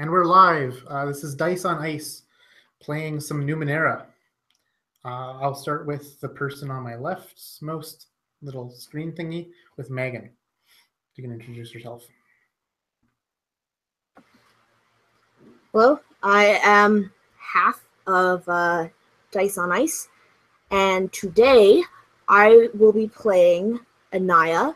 And we're live. This is Dice on Ice, playing some Numenera. I'll start with the person on my leftmost little screen thingy with Megan. You can introduce yourself. Hello, I am half of Dice on Ice, and today I will be playing Anaya,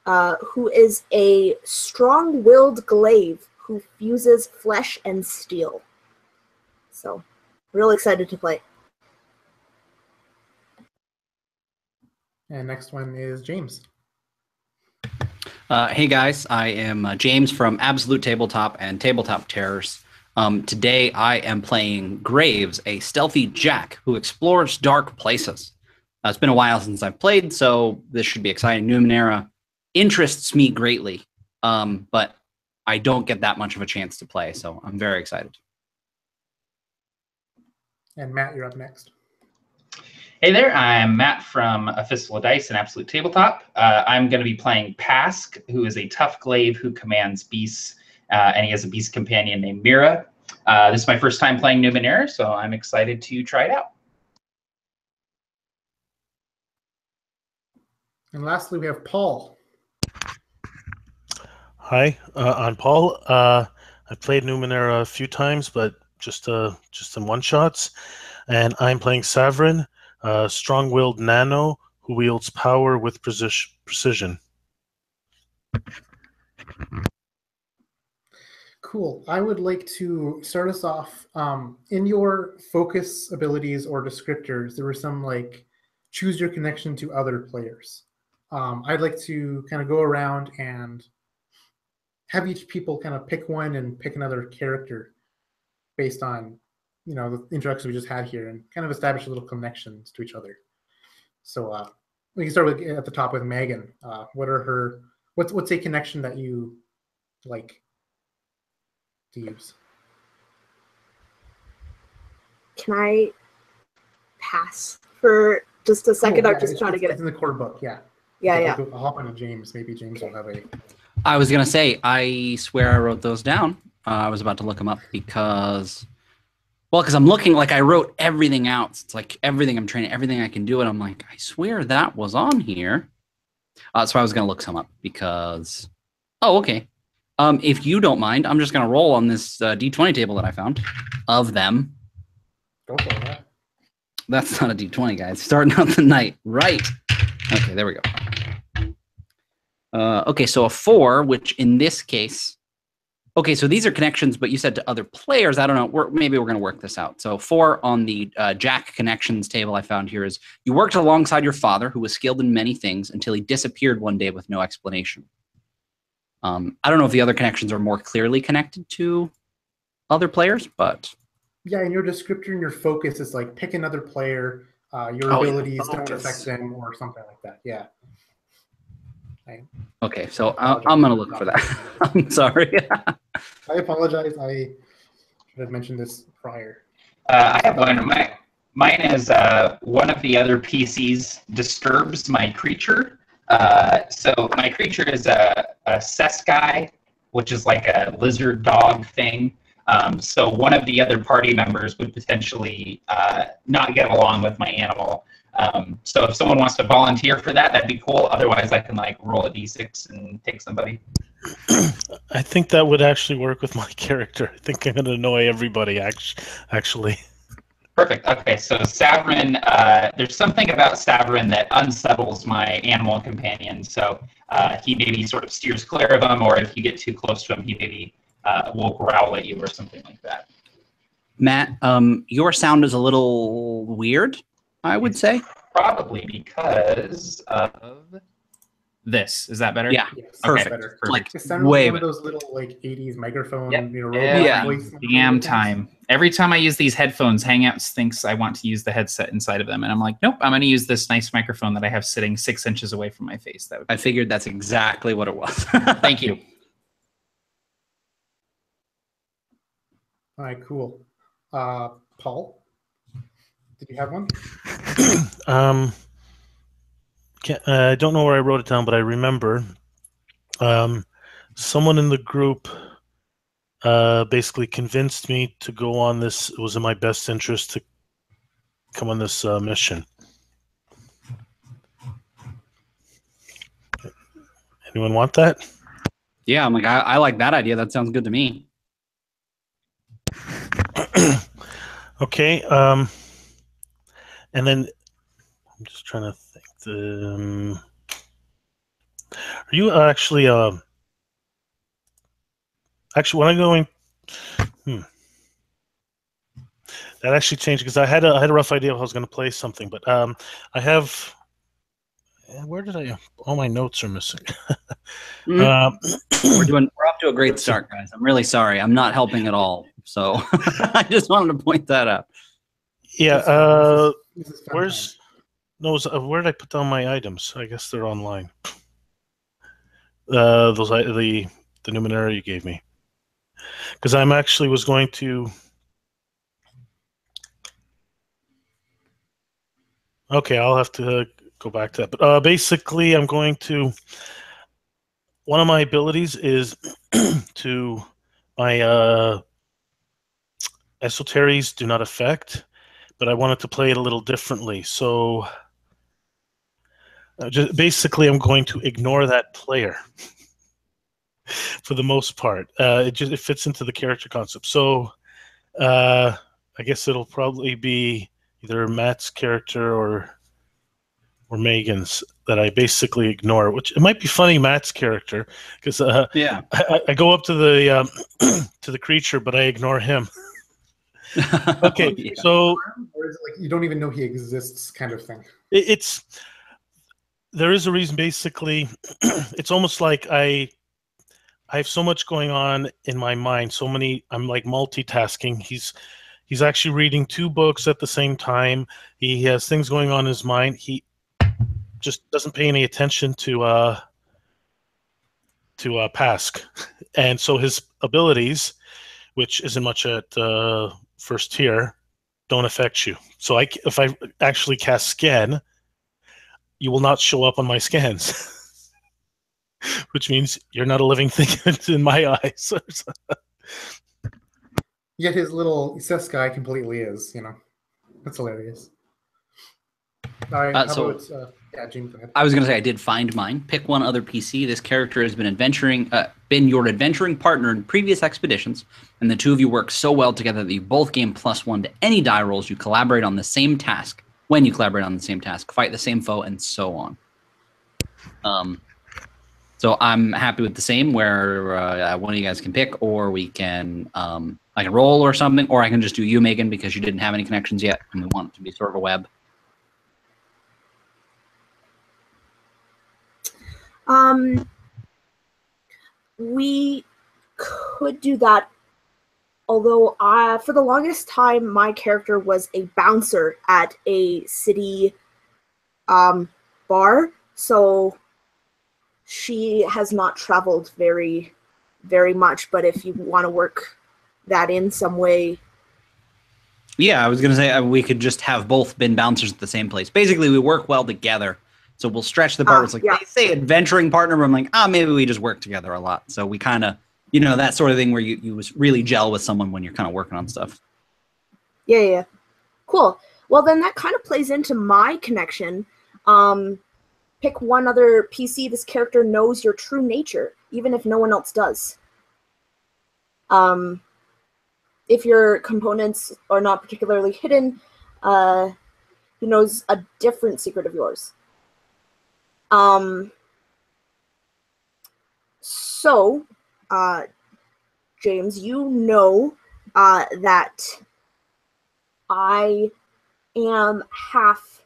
who is a strong-willed glaive who fuses flesh and steel. So, real excited to play. And next one is James. Hey guys, I am James from Absolute Tabletop and Tabletop Terrors. Today I am playing Graves, a stealthy jack who explores dark places. It's been a while since I've played, so this should be exciting. Numenera interests me greatly, but I don't get that much of a chance to play, so I'm very excited. And Matt, you're up next. Hey there, I'm Matt from A Fistful of Dice and Absolute Tabletop. I'm going to be playing Pask, who is a tough glaive who commands beasts, and he has a beast companion named Mira. This is my first time playing Numenera, so I'm excited to try it out. And lastly, we have Paul. Hi, I'm Paul. I've played Numenera a few times, but just in one-shots. And I'm playing Savrin, strong-willed nano who wields power with precision. Cool. I would like to start us off. In your focus abilities or descriptors, there were some like choose your connection to other players. I'd like to kind of go around and have each people kind of pick one and pick another character based on, you know, the introductions we just had here, and kind of establish little connections to each other. So we can start with at the top with Megan. What's a connection that you like to use? Can I pass for just a second? Cool, I'm just trying to get it's in the core book, yeah. Yeah. I'll hop onto James. Maybe James will have a... I was going to say, I swear I wrote those down. I was about to look them up because I'm looking, like I wrote everything out. It's like everything I'm training, everything I can do. And I'm like, I swear that was on here. So I was going to look some up because, okay. If you don't mind, I'm just going to roll on this D20 table that I found of them. Go for that. That's not a D20, guys. Starting out the night. Right. Okay, there we go. Okay, so a 4, which in this case... Okay, so these are connections, but you said to other players. I don't know. Maybe we're going to work this out. So 4 on the Jack connections table I found here is, you worked alongside your father, who was skilled in many things, until he disappeared one day with no explanation. I don't know if the other connections are more clearly connected to other players, but... Yeah, in your descriptor and your focus is like pick another player, your abilities don't affect them or something like that. Yeah. Okay, so I'm going to look for that. I'm sorry. I apologize. I should have mentioned this prior. I have one. Mine is one of the other PCs disturbs my creature. So my creature is a Seskai, which is like a lizard dog thing. So one of the other party members would potentially not get along with my animal. So if someone wants to volunteer for that, that'd be cool. Otherwise, I can like roll a d6 and take somebody. I think that would actually work with my character. I think I'm going to annoy everybody, actually. Perfect. Okay, so Savrin, there's something about Savrin that unsettles my animal companion. So he maybe sort of steers clear of him, or if you get too close to him, he maybe will growl at you or something like that. Matt, your sound is a little weird, I would say. Probably because of this. Is that better? Yeah, Yes, perfect. better. Like, It sounds way like one of better. those little like 80s microphone, Yep. robot Every voice. damn time. Every time I use these headphones, Hangouts thinks I want to use the headset inside of them, and I'm like, nope, I'm going to use this nice microphone that I have sitting 6 inches away from my face. That would I figured that's exactly what it was. Thank you. All right, cool. Paul, did you have one? I don't know where I wrote it down, but I remember someone in the group basically convinced me to go on this. It was in my best interest to come on this mission. Anyone want that? Yeah, I'm like, I like that idea. That sounds good to me. Okay. And then I'm just trying to think. Are you actually when I'm going? That actually changed because I had a rough idea of how I was going to play something, but I have. Where did I? All my notes are missing. We're off to a great start, guys. I'm really sorry. I'm not helping at all. So I just wanted to point that out. Yeah. Where did I put down my items? I guess they're online. Those the Numenera you gave me, because I'm actually was going to. Okay, I'll have to go back to that. But basically, I'm going to. One of my abilities is to my esoteries do not affect, but I wanted to play it a little differently. So just basically, I'm going to ignore that player for the most part. It fits into the character concept. So I guess it'll probably be either Matt's character or Megan's that I basically ignore. Which it might be funny, Matt's character, because Yeah. I go up to the to the creature, but I ignore him. Okay, Yeah. so or is it like you don't even know he exists, kind of thing? There is a reason. Basically, it's almost like I have so much going on in my mind. So many. I'm like multitasking. He's actually reading 2 books at the same time. He has things going on in his mind. He just doesn't pay any attention to Pask, and so his abilities, which isn't much at first tier, don't affect you. So if I actually cast scan, you will not show up on my scans, which means you're not a living thing in my eyes. Yet his little sus guy completely is. That's hilarious. All right, how about James? Go ahead. I was going to say I did find mine. Pick one other PC. This character has been your adventuring partner in previous expeditions, and the 2 of you work so well together that you both gain +1 to any die rolls you collaborate on the same task. When you collaborate on the same task, fight the same foe, and so on. So I'm happy with the same, where one of you guys can pick, or we can I can roll or something, or I can just do you, Megan, because you didn't have any connections yet, and we want it to be sort of a web. We could do that, although for the longest time, my character was a bouncer at a city bar, so she has not traveled very, very much. But if you want to work that in some way. Yeah, I was going to say we could just have both been bouncers at the same place. Basically, we work well together. So we'll stretch the part where it's like, they say adventuring partner, but I'm like, maybe we just work together a lot. So we kind of, that sort of thing where you really gel with someone when you're kind of working on stuff. Yeah. Cool. Well, then that kind of plays into my connection. Pick one other PC. This character knows your true nature, even if no one else does. If your components are not particularly hidden, he knows a different secret of yours. So, James, you know that I am half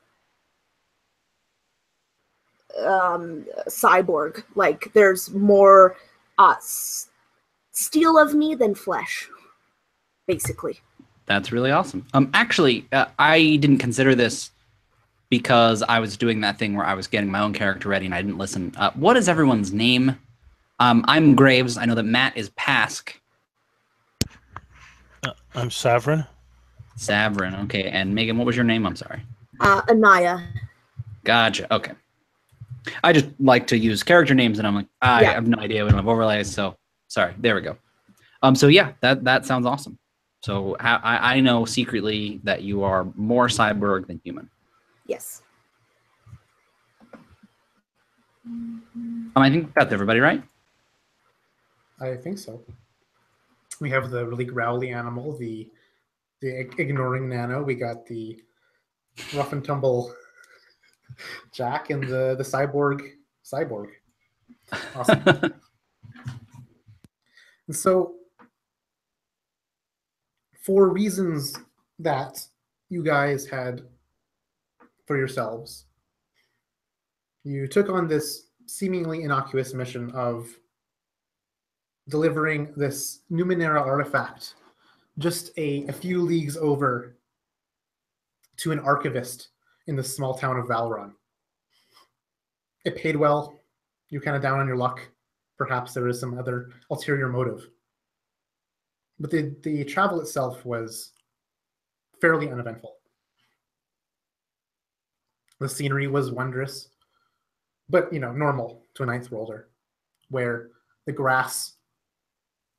cyborg. Like, there's more steel of me than flesh, basically. That's really awesome. Actually, I didn't consider this because I was doing that thing where I was getting my own character ready and I didn't listen. What is everyone's name? I'm Graves. I know that Matt is Pask. I'm Savrin. Savrin, okay. And Megan, what was your name? I'm sorry. Anaya. Gotcha, okay. I just like to use character names and I'm like, I have no idea. We don't have overlays, so sorry. There we go. So yeah, that sounds awesome. So I know secretly that you are more cyborg than human. Yes. I think that's everybody, right? I think so. We have the really growly animal, the ignoring Nano. We got the rough and tumble Jack, and the cyborg. Awesome. And so, for reasons that you guys had for yourselves, you took on this seemingly innocuous mission of delivering this Numenera artifact just a few leagues over to an archivist in the small town of Valron. It paid well. You're kind of down on your luck. Perhaps there is some other ulterior motive. But the travel itself was fairly uneventful. The scenery was wondrous, but normal to a ninth worlder, where the grass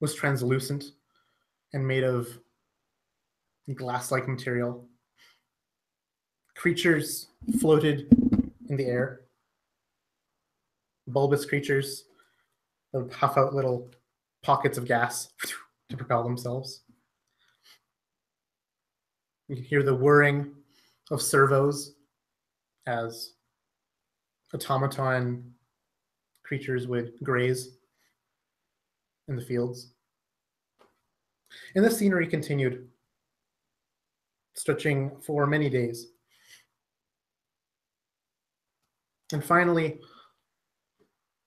was translucent and made of glass-like material. Creatures floated in the air. Bulbous creatures that would puff out little pockets of gas to propel themselves. You can hear the whirring of servos as automaton creatures would graze in the fields. And the scenery continued, stretching for many days. And finally,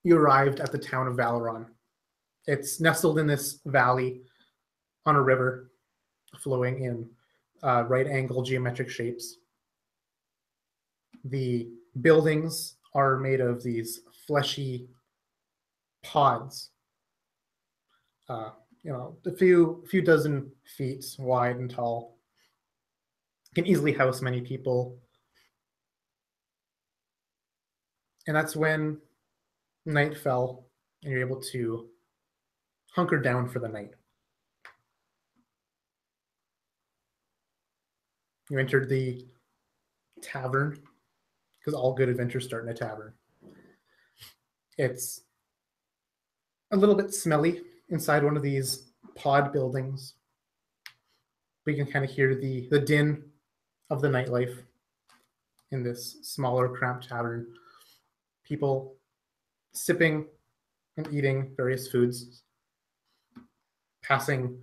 you arrived at the town of Valoron. It's nestled in this valley on a river flowing in right-angle geometric shapes. The buildings are made of these fleshy pods, a few dozen feet wide and tall. Can easily house many people. And that's when night fell and you're able to hunker down for the night. You entered the tavern, because all good adventures start in a tavern. It's a little bit smelly inside one of these pod buildings. But you can kind of hear the din of the nightlife in this smaller, cramped tavern. People sipping and eating various foods, passing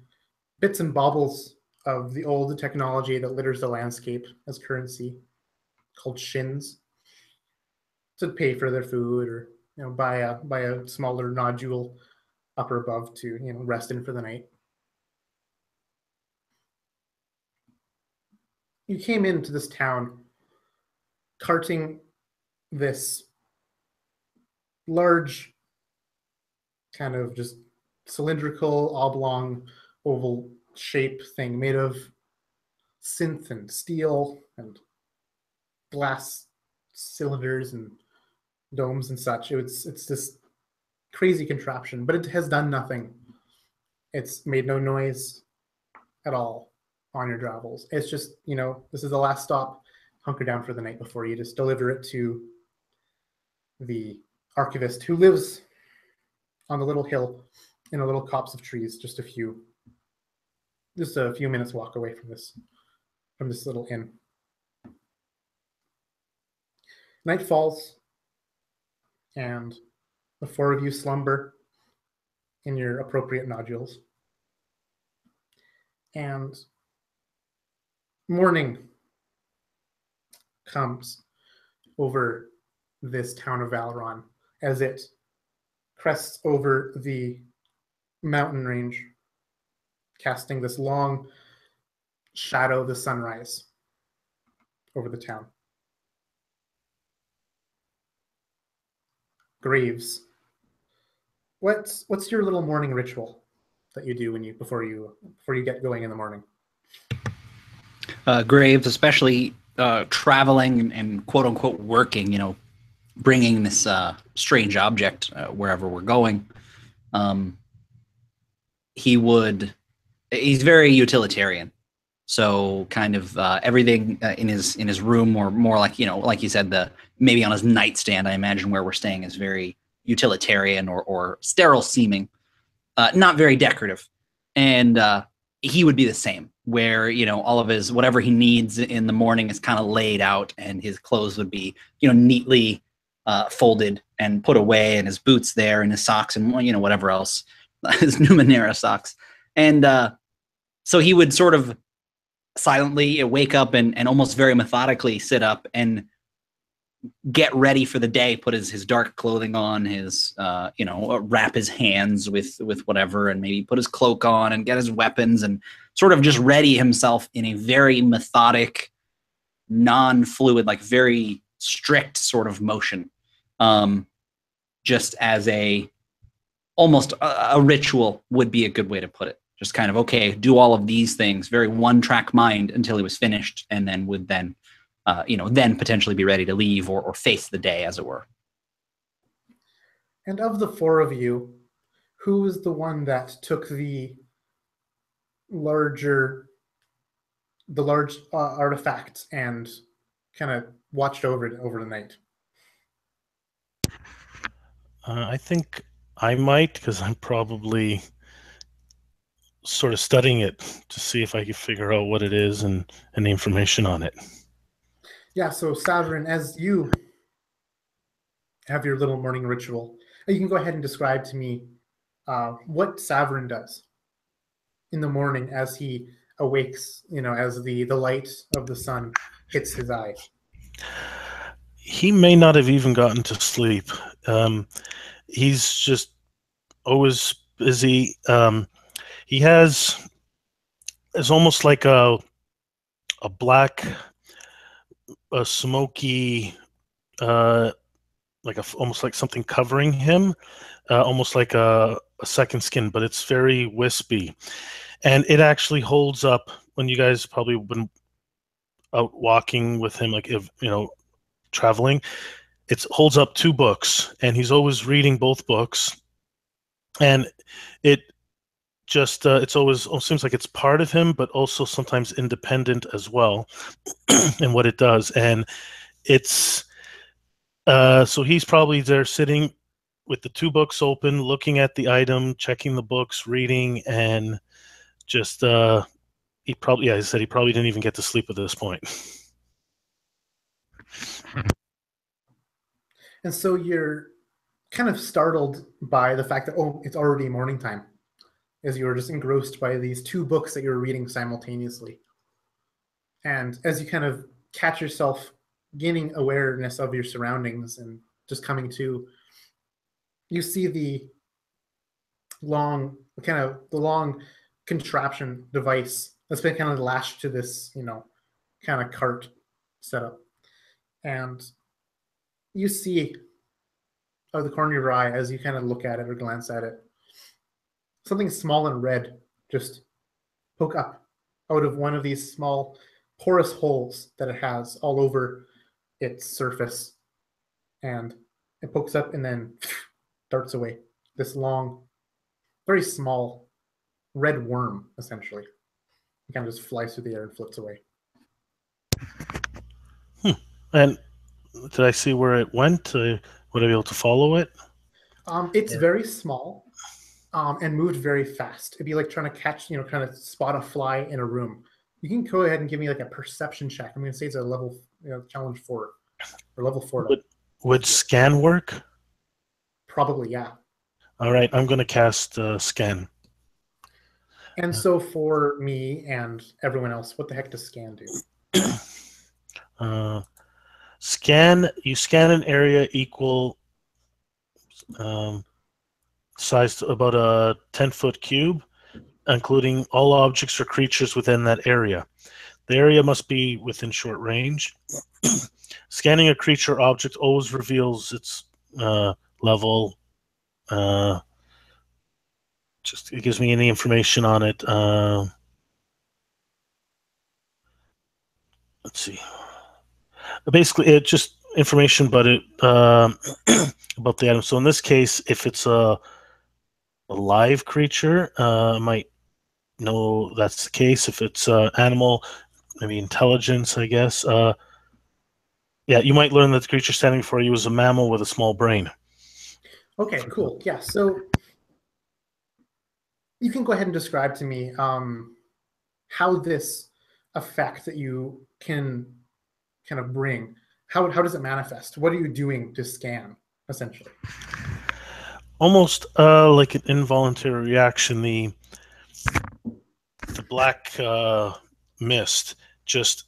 bits and baubles of the old technology that litters the landscape as currency, called shins, to pay for their food or buy a smaller nodule up or above to rest in for the night. You came into this town carting this large kind of just cylindrical, oblong, oval shape thing made of synth and steel and glass cylinders and domes and such. It's this crazy contraption, but it has done nothing. It's made no noise at all on your travels. It's just, this is the last stop. Hunker down for the night before you just deliver it to the archivist who lives on the little hill in a little copse of trees, just a few minutes walk away from this little inn. Night falls, and the four of you slumber in your appropriate nodules. And morning comes over this town of Valoron as it crests over the mountain range, casting this long shadow of the sunrise over the town. Graves, what's your little morning ritual that you do before you get going in the morning? Graves, especially traveling and quote unquote working, bringing this strange object wherever we're going. he's very utilitarian. So kind of everything in his room, or more like, like you said, maybe on his nightstand, I imagine, where we're staying, is very utilitarian or sterile seeming, not very decorative. And he would be the same, where all of his whatever he needs in the morning is kind of laid out, and his clothes would be neatly folded and put away, and his boots there, and his socks, and whatever else, his Numenera socks. And so he would sort of silently wake up and almost very methodically sit up and get ready for the day, put his dark clothing on, his wrap his hands with whatever, and maybe put his cloak on and get his weapons, and sort of just ready himself in a very methodic, non-fluid, like very strict sort of motion, just as almost a ritual would be a good way to put it. Just kind of, okay, do all of these things, very one-track mind until he was finished, and then would then potentially be ready to leave or face the day, as it were. And of the four of you, who was the one that took the large artifact and kind of watched over it over the night? I think I might, because I'm probably sort of studying it to see if I can figure out what it is and the information on it. Yeah, so Saverin, as you have your little morning ritual, you can go ahead and describe to me what Saverin does in the morning as he awakes, as the light of the sun hits his eyes. He may not have even gotten to sleep. He's just always busy. It's almost like a black, a smoky, almost like something covering him, almost like a second skin, but it's very wispy, and it actually holds up. When you guys probably been out walking with him, like if traveling, it holds up 2 books, and he's always reading both books, and it just it seems like it's part of him, but also sometimes independent as well in what it does. And it's so he's probably there sitting with the 2 books open, looking at the item, checking the books, reading, and just he probably didn't even get to sleep at this point. And so you're kind of startled by the fact that, it's already morning time, as you were just engrossed by these 2 books that you're reading simultaneously. And as you kind of catch yourself gaining awareness of your surroundings and just coming to, you see the long contraption device that's been kind of lashed to this, kind of cart setup. And you see out of the corner of your eye, as you kind of look at it or glance at it, something small and red just poke up out of one of these small porous holes that it has all over its surface. And it pokes up and then darts away. This long, very small red worm, essentially. It kind of just flies through the air and floats away. And did I see where it went? Would I be able to follow it? It's very small and moved very fast. It'd be like trying to catch, kind of spot a fly in a room. You can go ahead and give me like a perception check. I'm going to say it's a level challenge 4 or level 4. Would scan work? Probably, yeah. All right, I'm going to cast scan. And so for me and everyone else, what the heck does scan do? You scan an area equal size to about a 10-foot cube, including all objects or creatures within that area. The area must be within short range. Scanning a creature or object always reveals its level. It gives me any information on it. Let's see. Basically, it just information, but it about the item. So in this case, if it's a live creature, might know that's the case. If it's animal, maybe intelligence, I guess. Yeah, you might learn that the creature standing before you is a mammal with a small brain. Okay, cool. Yeah, so you can go ahead and describe to me how this effect that you can kind of bring, how does it manifest? What are you doing to scan, essentially? Almost like an involuntary reaction. The black mist just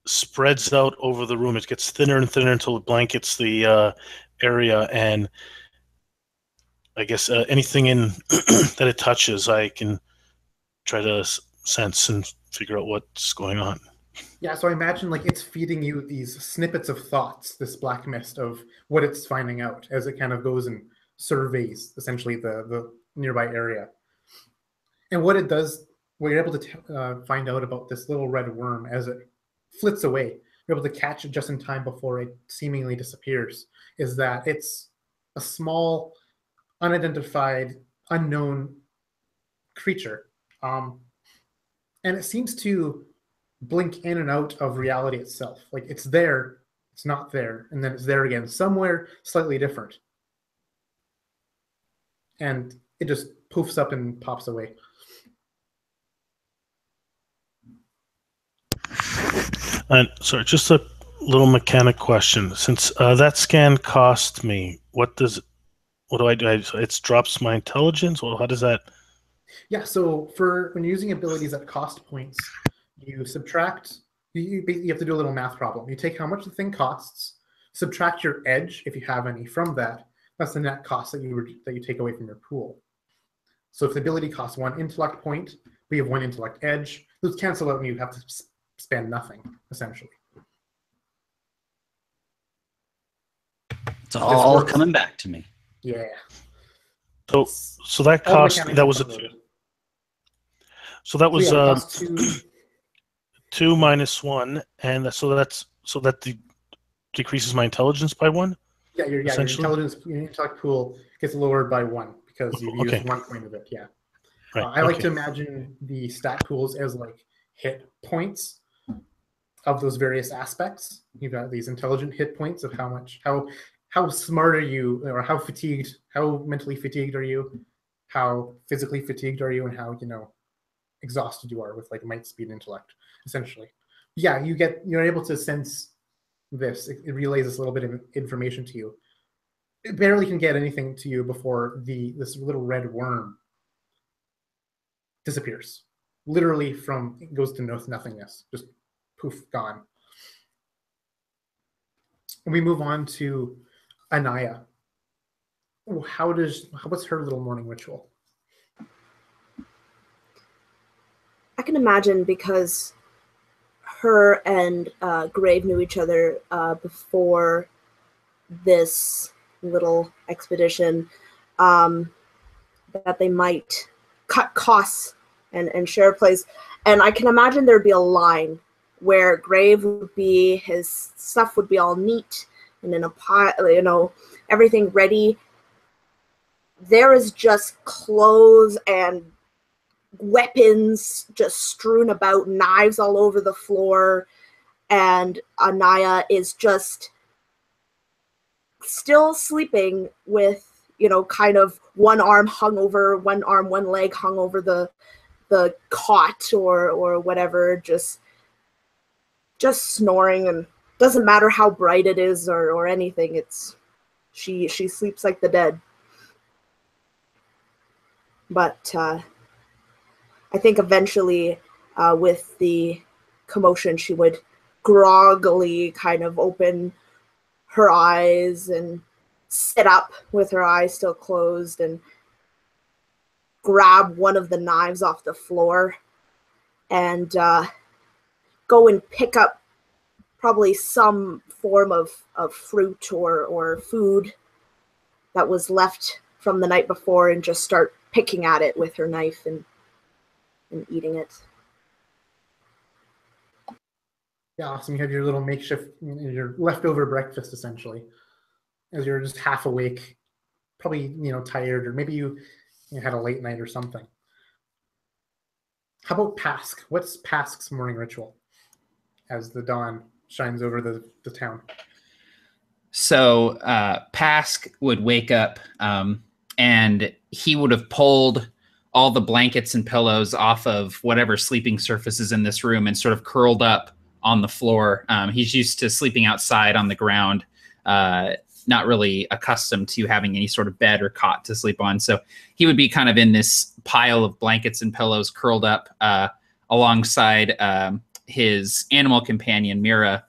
spreads out over the room. It gets thinner and thinner until it blankets the area, and I guess anything in that it touches, I can try to sense and figure out what's going on. Yeah, so I imagine like it's feeding you these snippets of thoughts, this black mist of what it's finding out as it kind of goes and surveys essentially the nearby area. And what it does, what you're able to find out about this little red worm as it flits away, you're able to catch it just in time before it seemingly disappears, is that it's a small, unidentified, unknown creature. And it seems to blink in and out of reality itself. Like it's there, it's not there, and then it's there again, somewhere slightly different. And it just poofs up and pops away. And sorry, just a little mechanic question. Since that scan cost me, what do I do? It drops my intelligence? Well, how does that? Yeah, so for when you're using abilities at cost points, you subtract, you have to do a little math problem. You take how much the thing costs, subtract your edge, if you have any, from that. That's the net cost that you take away from your pool. So if the ability costs 1 intellect point, we have 1 intellect edge. Those cancel out and you have to spend nothing, essentially. It's all coming back to me. Yeah. So that cost, that was so that was yeah, 2 minus 1, and so that decreases my intelligence by 1. Yeah, your intellect pool gets lowered by 1 because you've used 1 point of it. Yeah. Right. I like to imagine the stat pools as like hit points of those various aspects. You've got these intelligent hit points of how smart are you, or how mentally fatigued are you, how physically fatigued are you, and how exhausted you are with like might, speed, intellect, essentially. Yeah, you're able to sense this. It relays this little bit of information to you. It barely can get anything to you before this little red worm disappears. Literally it goes to nothingness. Just poof, gone. And we move on to Anaya. What's her little morning ritual? I can imagine, because her and Grave knew each other before this little expedition, that they might cut costs and share a place. And I can imagine there'd be a line where Grave would be, his stuff would be all neat and in a pile, everything ready. There is just clothes and weapons just strewn about, knives all over the floor, and Anaya is just still sleeping with, kind of one leg hung over the cot or whatever, just snoring, and doesn't matter how bright it is or anything. She sleeps like the dead. But I think eventually, with the commotion, she would groggily kind of open her eyes and sit up with her eyes still closed and grab one of the knives off the floor and go and pick up probably some form of fruit or food that was left from the night before, and just start picking at it with her knife and eating it. Yeah, awesome. You have your little makeshift, your leftover breakfast, essentially, as you're just half awake, probably, tired, or maybe you you had a late night or something. How about Pask? What's Pask's morning ritual as the dawn shines over the town? So Pask would wake up and he would have pulled all the blankets and pillows off of whatever sleeping surface is in this room and sort of curled up on the floor. He's used to sleeping outside on the ground, not really accustomed to having any sort of bed or cot to sleep on. So he would be kind of in this pile of blankets and pillows curled up alongside his animal companion, Mira.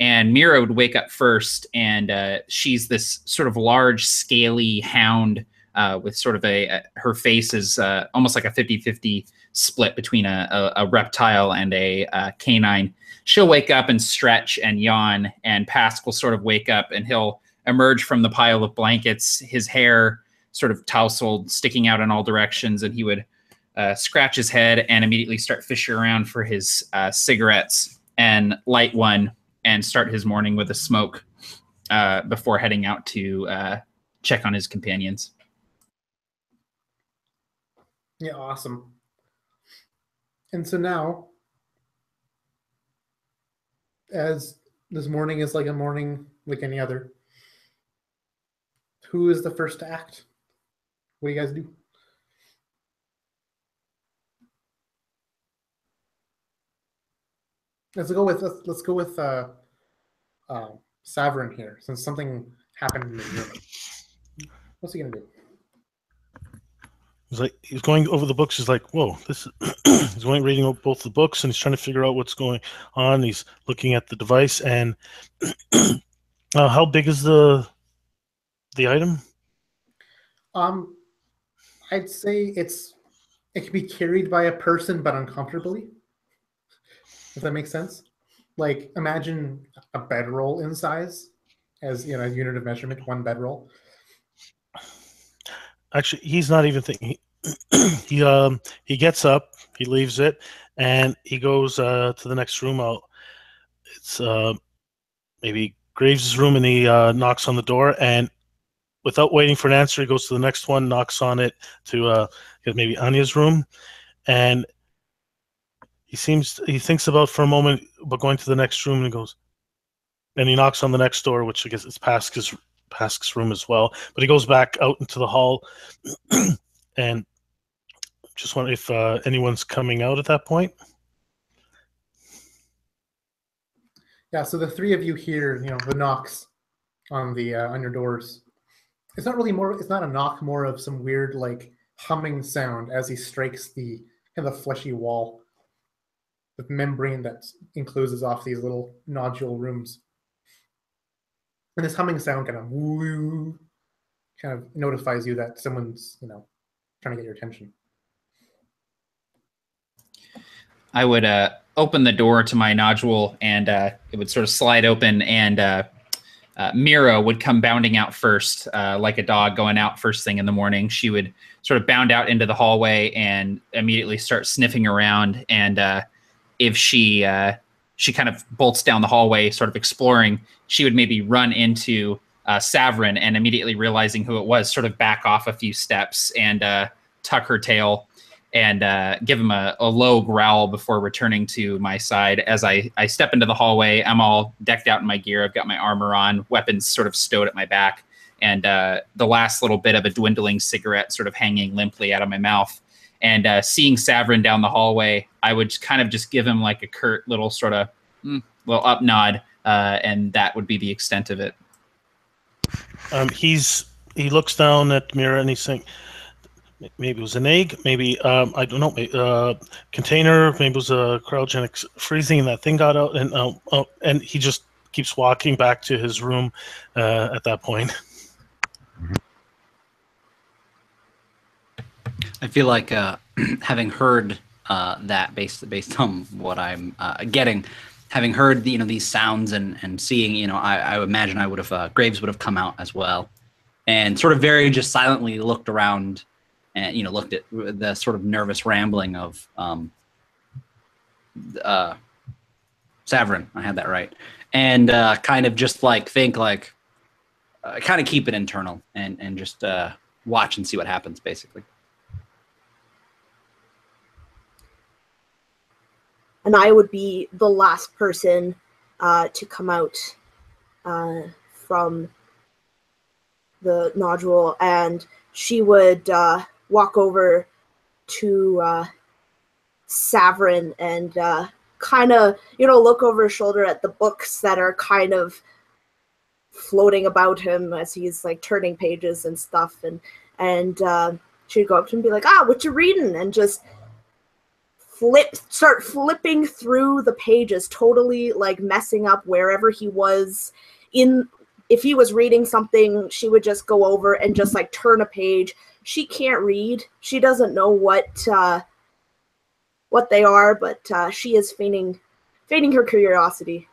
And Mira would wake up first, and she's this sort of large, scaly hound with sort of her face is almost like a 50-50 split between a reptile and a canine. She'll wake up and stretch and yawn, and Pask will sort of wake up, and he'll emerge from the pile of blankets, his hair sort of tousled, sticking out in all directions, and he would scratch his head and immediately start fishing around for his cigarettes and light one and start his morning with a smoke before heading out to check on his companions. Yeah, awesome. And so now, as this morning is like a morning like any other, who is the first to act? What do you guys do? Let's go with Saverin here, since something happened in the room. What's he gonna do? He's going over the books. He's like, whoa, this is he's going reading both the books, and he's trying to figure out what's going on. He's looking at the device, and how big is the item? I'd say it can be carried by a person, but uncomfortably. If that makes sense. Like, imagine a bedroll in size as a unit of measurement, one bedroll. Actually, he's not even thinking. He gets up, he leaves it, and he goes to the next room out. It's maybe Graves' room, and he knocks on the door, and without waiting for an answer, he goes to the next one, knocks on it to maybe Anya's room, and he thinks about for a moment about going to the next room, and he goes, and he knocks on the next door, which I guess is Pask's room as well. But he goes back out into the hall, and just wonder if anyone's coming out at that point. Yeah, so the three of you hear, the knocks on your doors. It's not really it's not a knock, more of some weird like humming sound as he strikes the fleshy wall. The membrane that encloses off these little nodule rooms. And this humming sound kind of notifies you that someone's, trying to get your attention. I would open the door to my nodule, and it would sort of slide open, and Mira would come bounding out first, like a dog going out first thing in the morning. She would sort of bound out into the hallway and immediately start sniffing around, and if she kind of bolts down the hallway, sort of exploring, she would maybe run into Saverin, and immediately realizing who it was, sort of back off a few steps and tuck her tail and give him a low growl before returning to my side. As I step into the hallway, I'm all decked out in my gear. I've got my armor on, weapons sort of stowed at my back, and the last little bit of a dwindling cigarette sort of hanging limply out of my mouth. And seeing Saverin down the hallway, I would kind of just give him like a curt little sort of little up nod, and that would be the extent of it. He looks down at Mira, and he's saying, maybe it was an egg, maybe I don't know, container, maybe it was a cryogenic freezing, and that thing got out, and he just keeps walking back to his room at that point. I feel like having heard that based on what I'm getting, having heard these sounds and seeing, I imagine I would have Graves would have come out as well, and sort of very just silently looked around, and looked at the sort of nervous rambling of Saverin. I had that right, and kind of just like think like kind of keep it internal and just watch and see what happens, basically. and I would be the last person to come out from the nodule, and she would walk over to Savrin and kind of, look over his shoulder at the books that are kind of floating about him as he's like turning pages and stuff, and she'd go up to him and be like, what you reading? And just start flipping through the pages, totally like messing up wherever he was in. If he was reading something, she would just go over and just like turn a page. She can't read. She doesn't know what they are, but she is feigning her curiosity.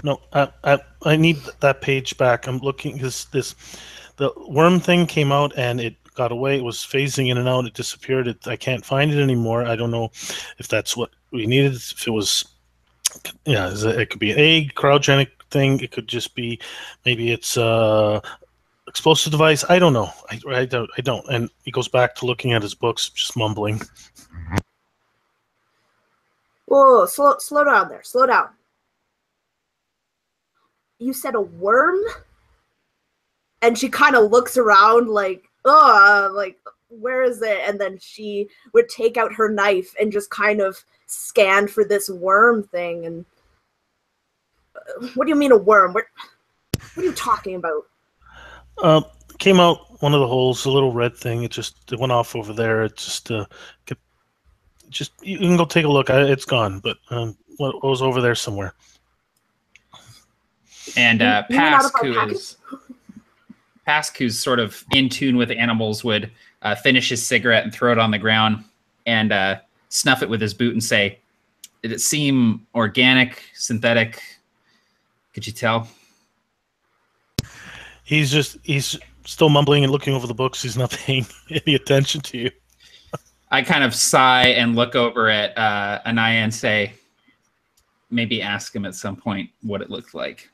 No, I need that page back. I'm looking because the worm thing came out and it got away. It was phasing in and out. It disappeared. I can't find it anymore. I don't know if that's what we needed. If it was, it could be an egg, cryogenic thing. It could just be, maybe it's explosive device. I don't know. I don't. And he goes back to looking at his books, just mumbling. Whoa, slow down there. Slow down. You said a worm? And she kind of looks around like, where is it? And then she would take out her knife and just kind of scan for this worm thing. And what do you mean a worm? What are you talking about? Came out one of the holes, a little red thing. It went off over there. It just you can go take a look. It's gone, but what was over there somewhere. And Pask, who's sort of in tune with animals, would finish his cigarette and throw it on the ground and snuff it with his boot and say, "Did it seem organic, synthetic? Could you tell?" He's still mumbling and looking over the books. He's not paying any attention to you. I kind of sigh and look over at Anaya and say, maybe ask him at some point what it looked like.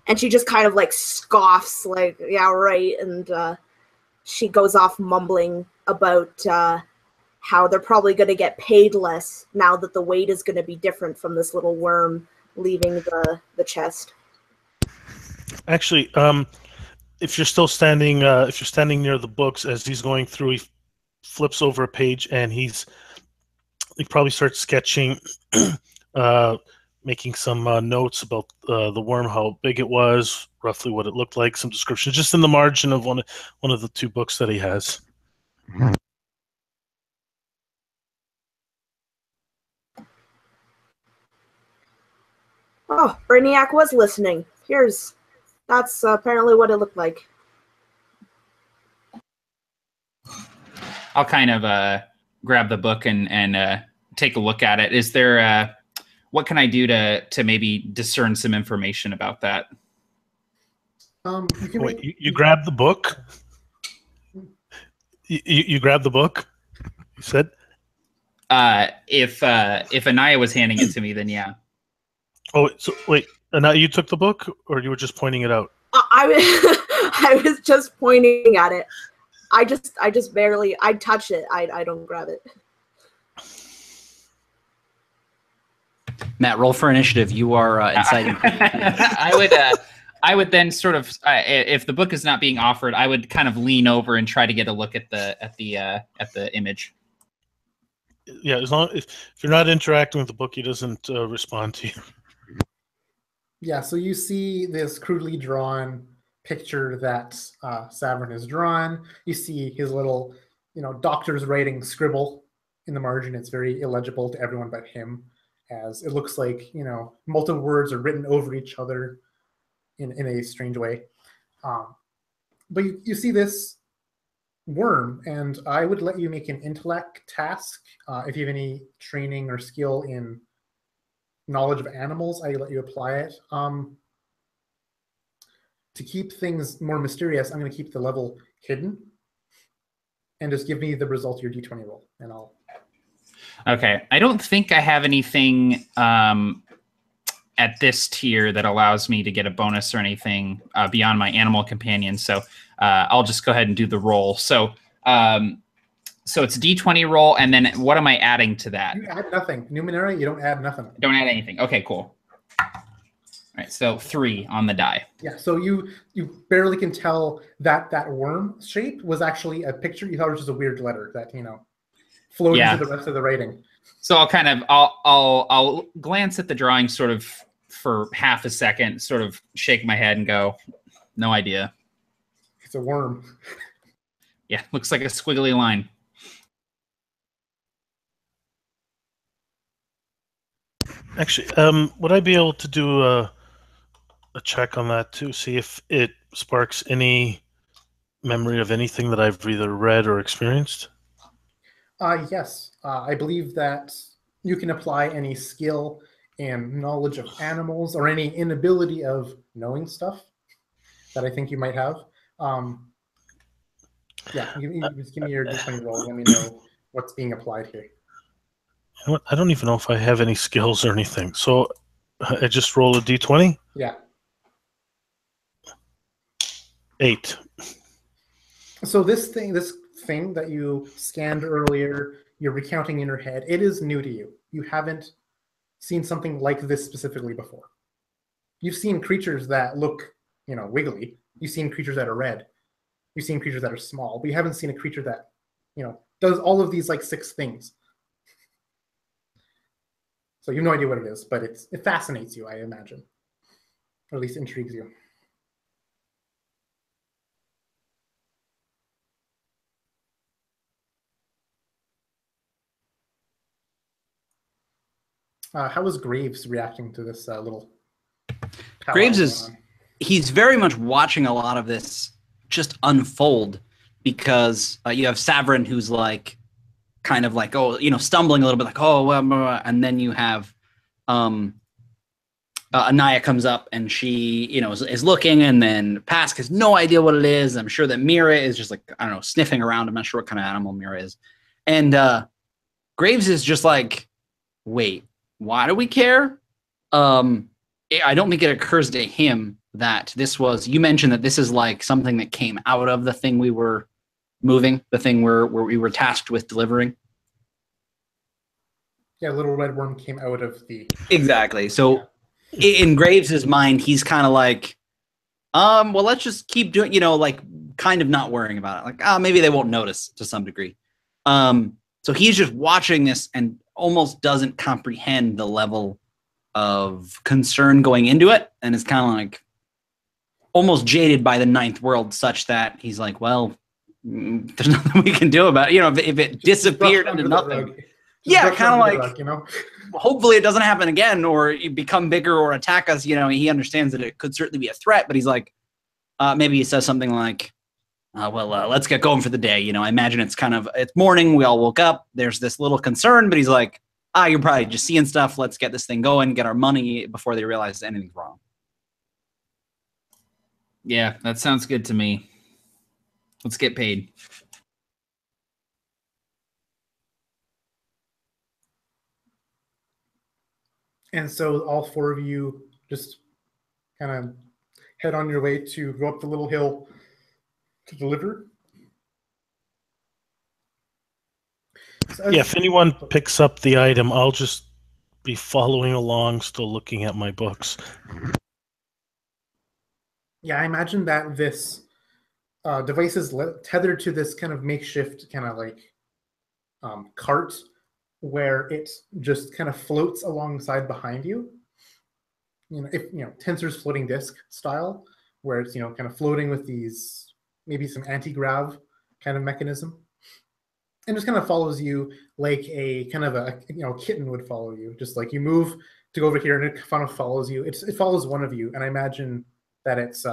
And she just kind of like scoffs, like, yeah, right. And she goes off mumbling about how they're probably going to get paid less now that the weight is going to be different from this little worm leaving the chest. Actually, if you're still standing, near the books as he's going through, he flips over a page and he probably starts sketching, making some notes about the worm, how big it was, roughly what it looked like, some descriptions, just in the margin of one of the two books that he has. Oh, Brainiac was listening. That's apparently what it looked like. I'll kind of grab the book and take a look at it. Is there what can I do to maybe discern some information about that? You grab the book? You grab the book? You said? If Anaya was handing it to me, then yeah. Oh, so wait. Now you took the book, or you were just pointing it out? I was just pointing at it. I just barely. I touch it. I don't grab it. Matt, roll for initiative. You are inciting. I would then sort of, if the book is not being offered, I would kind of lean over and try to get a look at the image. Yeah, as long if you're not interacting with the book, he doesn't respond to you. Yeah, so you see this crudely drawn picture that Savrin has drawn. You see his little, doctor's writing scribble in the margin. It's very illegible to everyone but him, as it looks like, multiple words are written over each other in a strange way. But you see this worm, and I would let you make an intellect task. If you have any training or skill in knowledge of animals, I let you apply it. To keep things more mysterious, I'm going to keep the level hidden, and just give me the result of your d20 roll, and I'll. Okay, I don't think I have anything at this tier that allows me to get a bonus or anything beyond my animal companion, so I'll just go ahead and do the roll. So So it's D20 roll, and then what am I adding to that? You add nothing. Numenera, you don't add nothing. Don't add anything. Okay, cool. All right, so 3 on the die. Yeah, so you barely can tell that that worm shape was actually a picture. You thought it was just a weird letter that flowed Yeah. into the rest of the writing. So I'll glance at the drawing sort of for half a second, sort of shake my head and go, no idea. It's a worm. Yeah, looks like a squiggly line. Actually, would I be able to do a check on that too? See if it sparks any memory of anything that I've either read or experienced? Yes, I believe that you can apply any skill and knowledge of animals or any inability of knowing stuff that I think you might have. Yeah, just give me your D20 roll. Let me know what's being applied here. You know what? I don't even know if I have any skills or anything. So I just roll a D20? Yeah. 8. So this thing that you scanned earlier, you're recounting in your head, it is new to you. You haven't seen something like this specifically before. You've seen creatures that look, wiggly. You've seen creatures that are red. You've seen creatures that are small, but you haven't seen a creature that, does all of these like 6 things. So you have no idea what it is, but it fascinates you, I imagine, or at least intrigues you. How is Graves reacting to this little? Graves he's very much watching a lot of this just unfold because you have Savrin who's like kind of like stumbling a little bit like and then you have Anaya comes up and she is looking, and then Pask has no idea what it is. I'm sure that Mira is just like, I don't know, sniffing around. I'm not sure what kind of animal Mira is. And Graves is just like, wait, why do we care? I don't think it occurs to him that this was, you mentioned that this is like something that came out of the thing we were moving, the thing where we were tasked with delivering. Yeah, little red worm came out of the... Exactly. So in Graves' mind, he's kind of like, well, let's just keep doing, like kind of not worrying about it. Like, maybe they won't notice to some degree. So he's just watching this and almost doesn't comprehend the level of concern going into it, and is kind of like almost jaded by the ninth world, such that he's like, well, there's nothing we can do about it. If it disappeared into nothing. Yeah, kind of like, hopefully it doesn't happen again or become bigger or attack us. He understands that it could certainly be a threat, but he's like, maybe he says something like, let's get going for the day. I imagine it's morning. We all woke up. There's this little concern, but he's like, you're probably just seeing stuff. Let's get this thing going, get our money before they realize anything's wrong. Yeah, that sounds good to me. Let's get paid. And so all 4 of you just kind of head on your way to go up the little hill to deliver. So if anyone picks up the item, I'll just be following along, still looking at my books. Yeah, I imagine that this device is tethered to this kind of makeshift kind of like cart where it just kind of floats alongside behind you. Tensor's floating disk style, where it's kind of floating with these maybe some anti-grav kind of mechanism, and just kind of follows you like a kind of a kitten would follow you. Just like you move to go over here, and it kind of follows you. It follows one of you, and I imagine that it's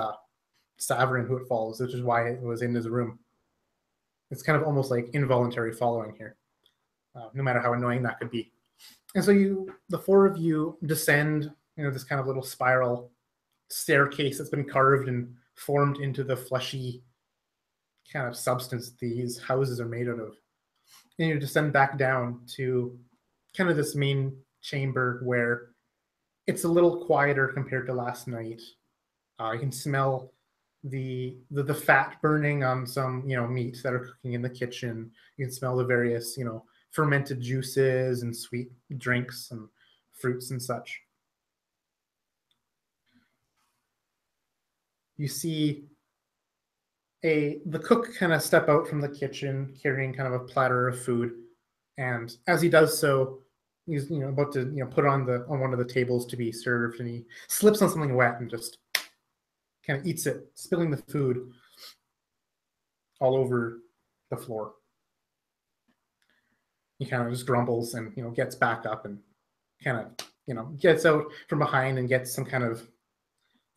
Savrin who it follows, which is why it was in his room. It's kind of almost like involuntary following here, no matter how annoying that could be. And so the 4 of you descend, this kind of little spiral staircase that's been carved and formed into the fleshy kind of substance these houses are made out of. And you descend back down to kind of this main chamber where it's a little quieter compared to last night. You can smell the fat burning on some meats that are cooking in the kitchen. You can smell the various fermented juices and sweet drinks and fruits and such. You see the cook kind of step out from the kitchen carrying kind of a platter of food, and as he does so, he's about to put on one of the tables to be served, and he slips on something wet and just kind of eats it, spilling the food all over the floor. He kind of just grumbles and gets back up and kind of gets out from behind and gets some kind of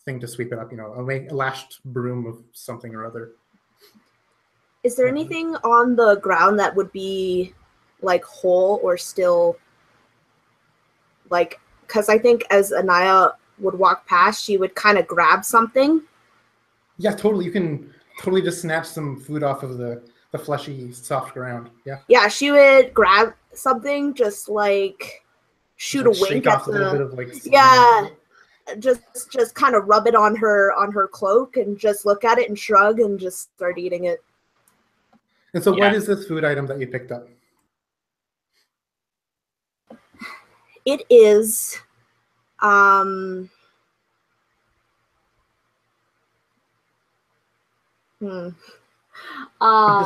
thing to sweep it up, a lashed broom of something or other. Is there anything on the ground that would be like whole or still, like, because I think as Anaya would walk past, she would kind of grab something? Yeah, totally. You can totally just snatch some food off of the fleshy, soft ground. Yeah. Yeah, she would grab something, just like shoot just a wink at a little bit of like yeah, just kind of rub it on her cloak and just look at it and shrug and just start eating it. And so, what is this food item that you picked up? It is just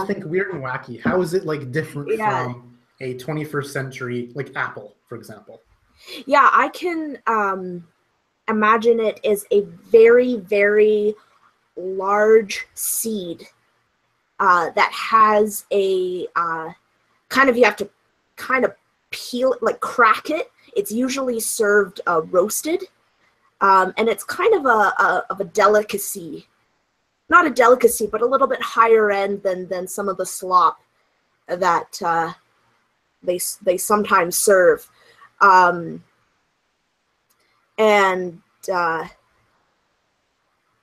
think weird and wacky. How is it like different from a 21st century like apple, for example? Yeah, I can imagine it as a very, very large seed that has a kind of, you have to kind of peel it, like crack it. It's usually served roasted, and it's kind of a delicacy. Not a delicacy, but a little bit higher end than some of the slop that they sometimes serve.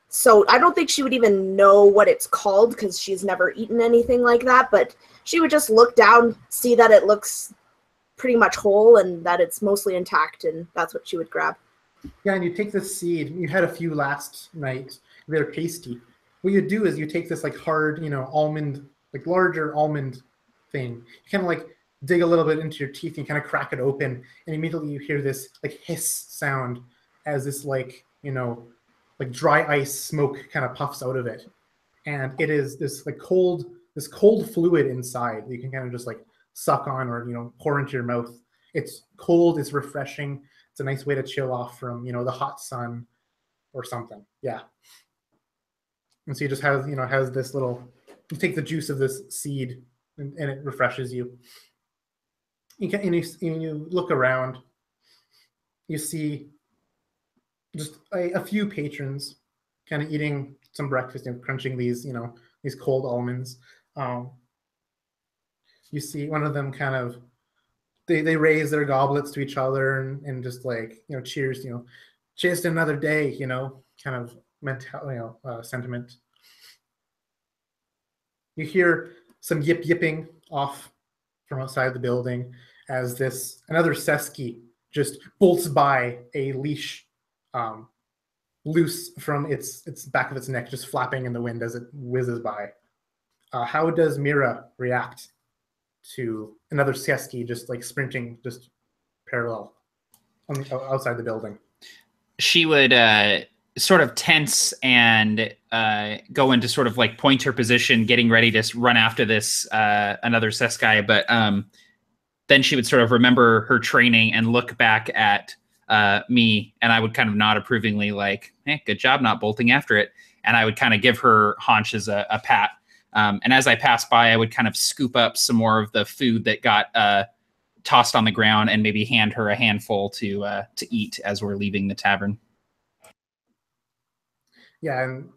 So I don't think she would even know what it's called because she's never eaten anything like that, but she would just look down, see that it looks pretty much whole and that it's mostly intact, and that's what she would grab. Yeah, and you take this seed, you had a few last night, they're tasty. What you do is you take this like hard, almond, like larger almond thing, you kind of like dig a little bit into your teeth and kind of crack it open, and immediately you hear this like hiss sound as this like dry ice smoke kind of puffs out of it, and it is this like cold fluid inside that you can kind of just like suck on or pour into your mouth. It's cold, it's refreshing, it's a nice way to chill off from the hot sun or something. Yeah. And so you just has this little, you take the juice of this seed and it refreshes you. And you look around, you see just a few patrons kind of eating some breakfast and crunching these cold almonds. You see one of them kind of, they raise their goblets to each other and just like cheers, cheers to another day, kind of mental sentiment. You hear some yipping off from outside the building as another Seski just bolts by, a leash loose from its back of its neck, just flapping in the wind as it whizzes by. How does Mira react to another Seski just like sprinting just parallel outside the building? She would sort of tense and go into sort of like pointer position, getting ready to run after this another Seskai. But then she would sort of remember her training and look back at me, and I would kind of nod approvingly, like, "Hey, good job not bolting after it." And I would kind of give her haunches a pat. And as I passed by, I would kind of scoop up some more of the food that got tossed on the ground and maybe hand her a handful to eat as we're leaving the tavern. Yeah, and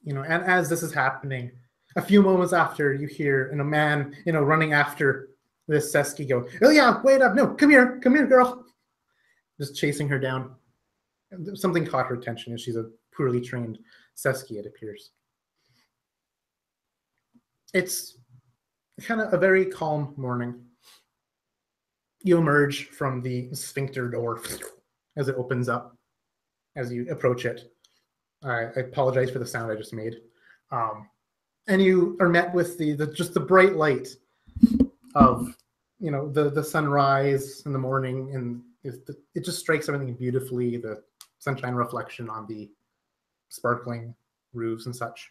and as this is happening, a few moments after, you hear a man running after this Seski go, "Oh yeah, wait up, no, come here, girl!" Just chasing her down. Something caught her attention, and she's a poorly trained Seski, it appears. It's kind of a very calm morning. You emerge from the sphincter door as it opens up as you approach it. I apologize for the sound I just made. And you are met with just the bright light of the sunrise in the morning, and it just strikes everything beautifully. The sunshine reflection on the sparkling roofs and such.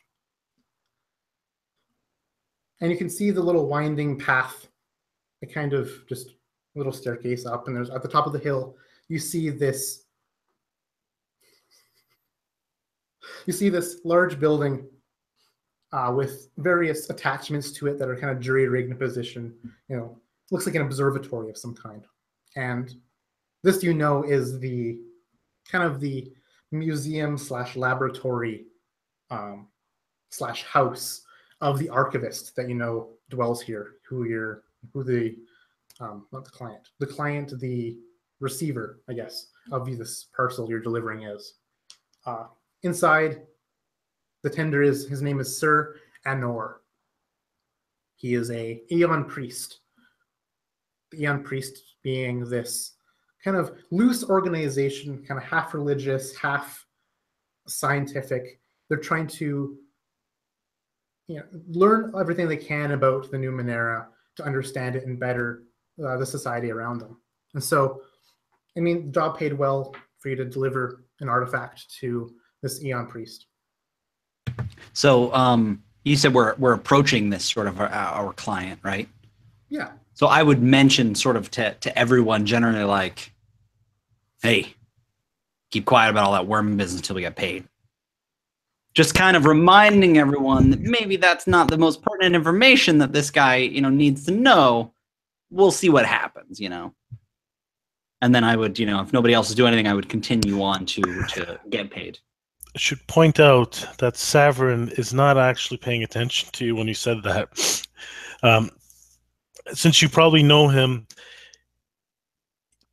And you can see the little winding path, a kind of just little staircase up, and there's at the top of the hill, you see this large building with various attachments to it that are kind of jury-rigged in position. Looks like an observatory of some kind. And this, is the kind of the museum / laboratory / house of the archivist that dwells here, the receiver, I guess, of this parcel you're delivering is. Inside, the tender his name is Sir Anor. He is a Aeon priest. The Aeon priest being this kind of loose organization, kind of half religious, half scientific. They're trying to learn everything they can about the Numenera to understand it and better the society around them. And so, the job paid well for you to deliver an artifact to this Aeon priest. So you said we're approaching this sort of our client, right? Yeah. So I would mention sort of to everyone generally, like, hey, keep quiet about all that worm business until we get paid. Just kind of reminding everyone that maybe that's not the most pertinent information that this guy, needs to know. We'll see what happens, And then I would, if nobody else is doing anything, I would continue on to get paid. I should point out that Savrin is not actually paying attention to you when you said that. Since you probably know him,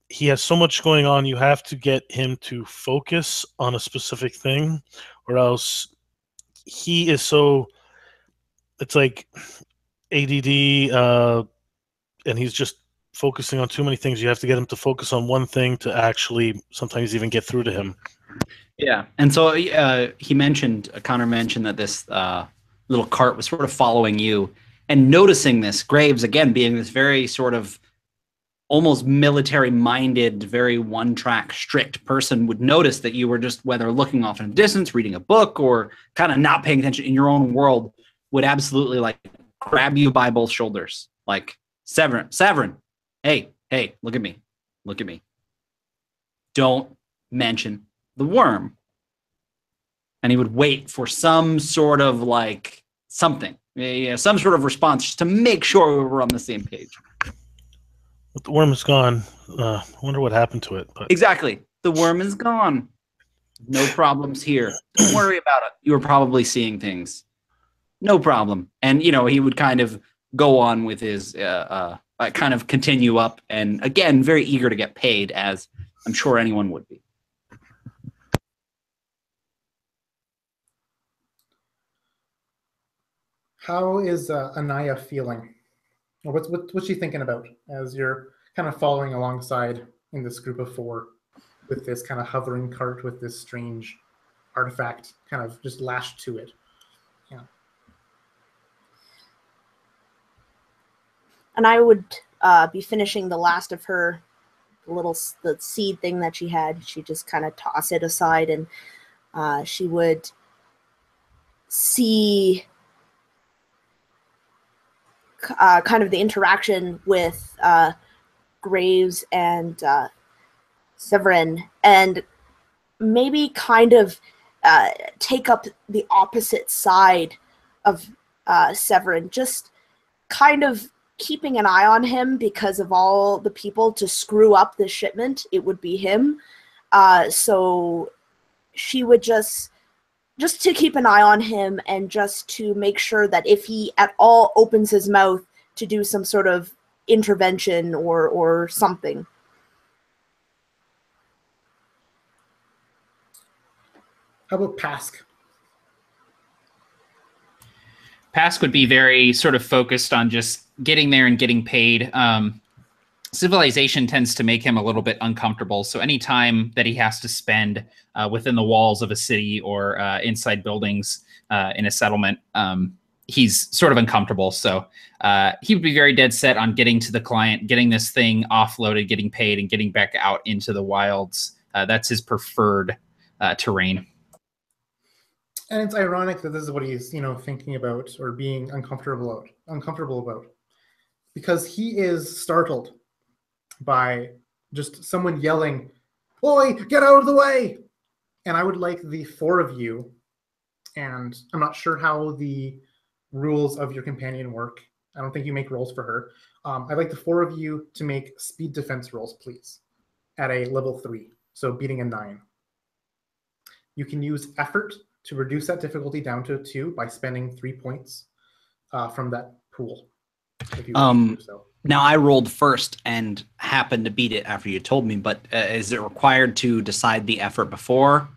he has so much going on, you have to get him to focus on a specific thing, or else he is so, it's like ADD, and he's just focusing on too many things. You have to get him to focus on one thing to actually sometimes even get through to him. Yeah, and so Connor mentioned that this little cart was sort of following you, and noticing this, Graves, again, being this very sort of almost military-minded, very one-track, strict person, would notice that you were just, whether looking off in the distance, reading a book, or kind of not paying attention in your own world, would absolutely, like, grab you by both shoulders. Like, Severin, hey, look at me. Don't mention the worm. And he would wait for some sort of like something, some sort of response, just to make sure we were on the same page. But the worm is gone. I wonder what happened to it. But Exactly. The worm is gone. No problems here. Don't worry about it. You were probably seeing things. No problem. And, he would kind of go on with his, kind of continue up. And again, very eager to get paid, as I'm sure anyone would be. How is Anaya feeling? Or what's she thinking about as you're kind of following alongside in this group of four with this kind of hovering cart with this strange artifact kind of just lashed to it? Yeah. And I would be finishing the last of her the seed thing that she had. She just kind of toss it aside, and she would see kind of the interaction with Graves and Severin, and maybe kind of take up the opposite side of Severin, just kind of keeping an eye on him, because of all the people to screw up the shipment, it would be him. So she would just to keep an eye on him, and just to make sure that if he at all opens his mouth to do some sort of intervention or something. How about Pask? Pask would be very sort of focused on just getting there and getting paid. civilization tends to make him a little bit uncomfortable. So any time that he has to spend within the walls of a city or inside buildings in a settlement, he's sort of uncomfortable. So he would be very dead set on getting to the client, getting this thing offloaded, getting paid, and getting back out into the wilds. That's his preferred terrain. And it's ironic that this is what he's, thinking about or being uncomfortable about, because he is startled by just someone yelling, "Boy, get out of the way!" And I would like the four of you, and I'm not sure how the rules of your companion work. I don't think you make rolls for her. I'd like the four of you to make speed defense rolls, please, at a level 3, so beating a 9. You can use effort to reduce that difficulty down to 2 by spending 3 points from that pool. If you wish to do so. Now, I rolled first and happened to beat it after you told me, but is it required to decide the effort before?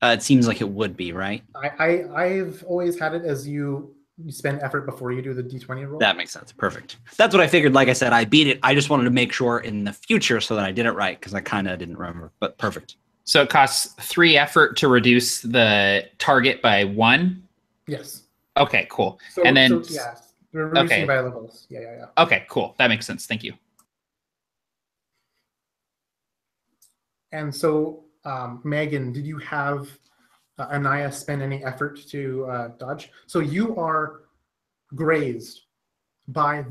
It seems like it would be, right? I've always had it as you spend effort before you do the D20 roll. That makes sense. Perfect. That's what I figured. Like I said, I beat it. I just wanted to make sure in the future so that I did it right, because I kind of didn't remember, but perfect. So it costs 3 effort to reduce the target by 1? Yes. Okay, cool. So, and then... yeah, we're reducing by levels. Yeah. Okay, cool. That makes sense. Thank you. And so, Megan, did you have Anaya spend any effort to dodge? So you are grazed by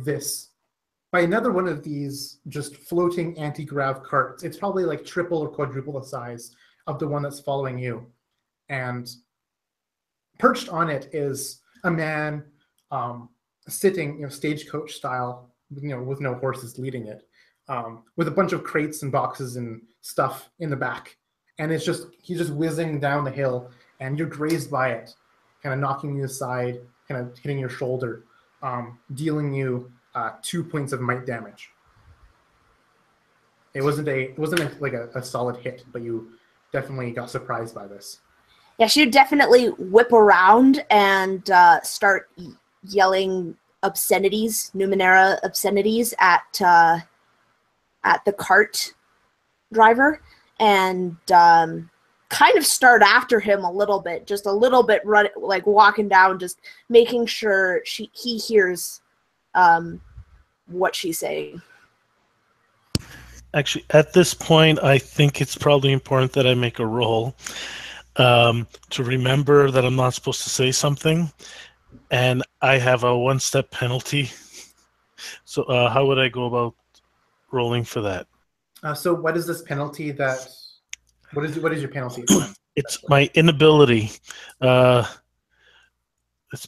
another one of these just floating anti-grav carts. It's probably like triple or quadruple the size of the one that's following you. And perched on it is a man sitting, stagecoach style, with no horses leading it, with a bunch of crates and boxes and stuff in the back. And he's just whizzing down the hill, and you're grazed by it, kind of knocking you aside, kind of hitting your shoulder, dealing you 2 points of might damage. It wasn't a solid hit, but you definitely got surprised by this. Yeah, she would definitely whip around and start yelling obscenities, Numenera obscenities at the cart driver, and kind of start after him a little bit, run, like walking down, just making sure he hears what she's saying. Actually, at this point, I think it's probably important that I make a roll to remember that I'm not supposed to say something, and I have a 1-step penalty. So how would I go about rolling for that? So what is this penalty that... What is your penalty? It's my inability. It's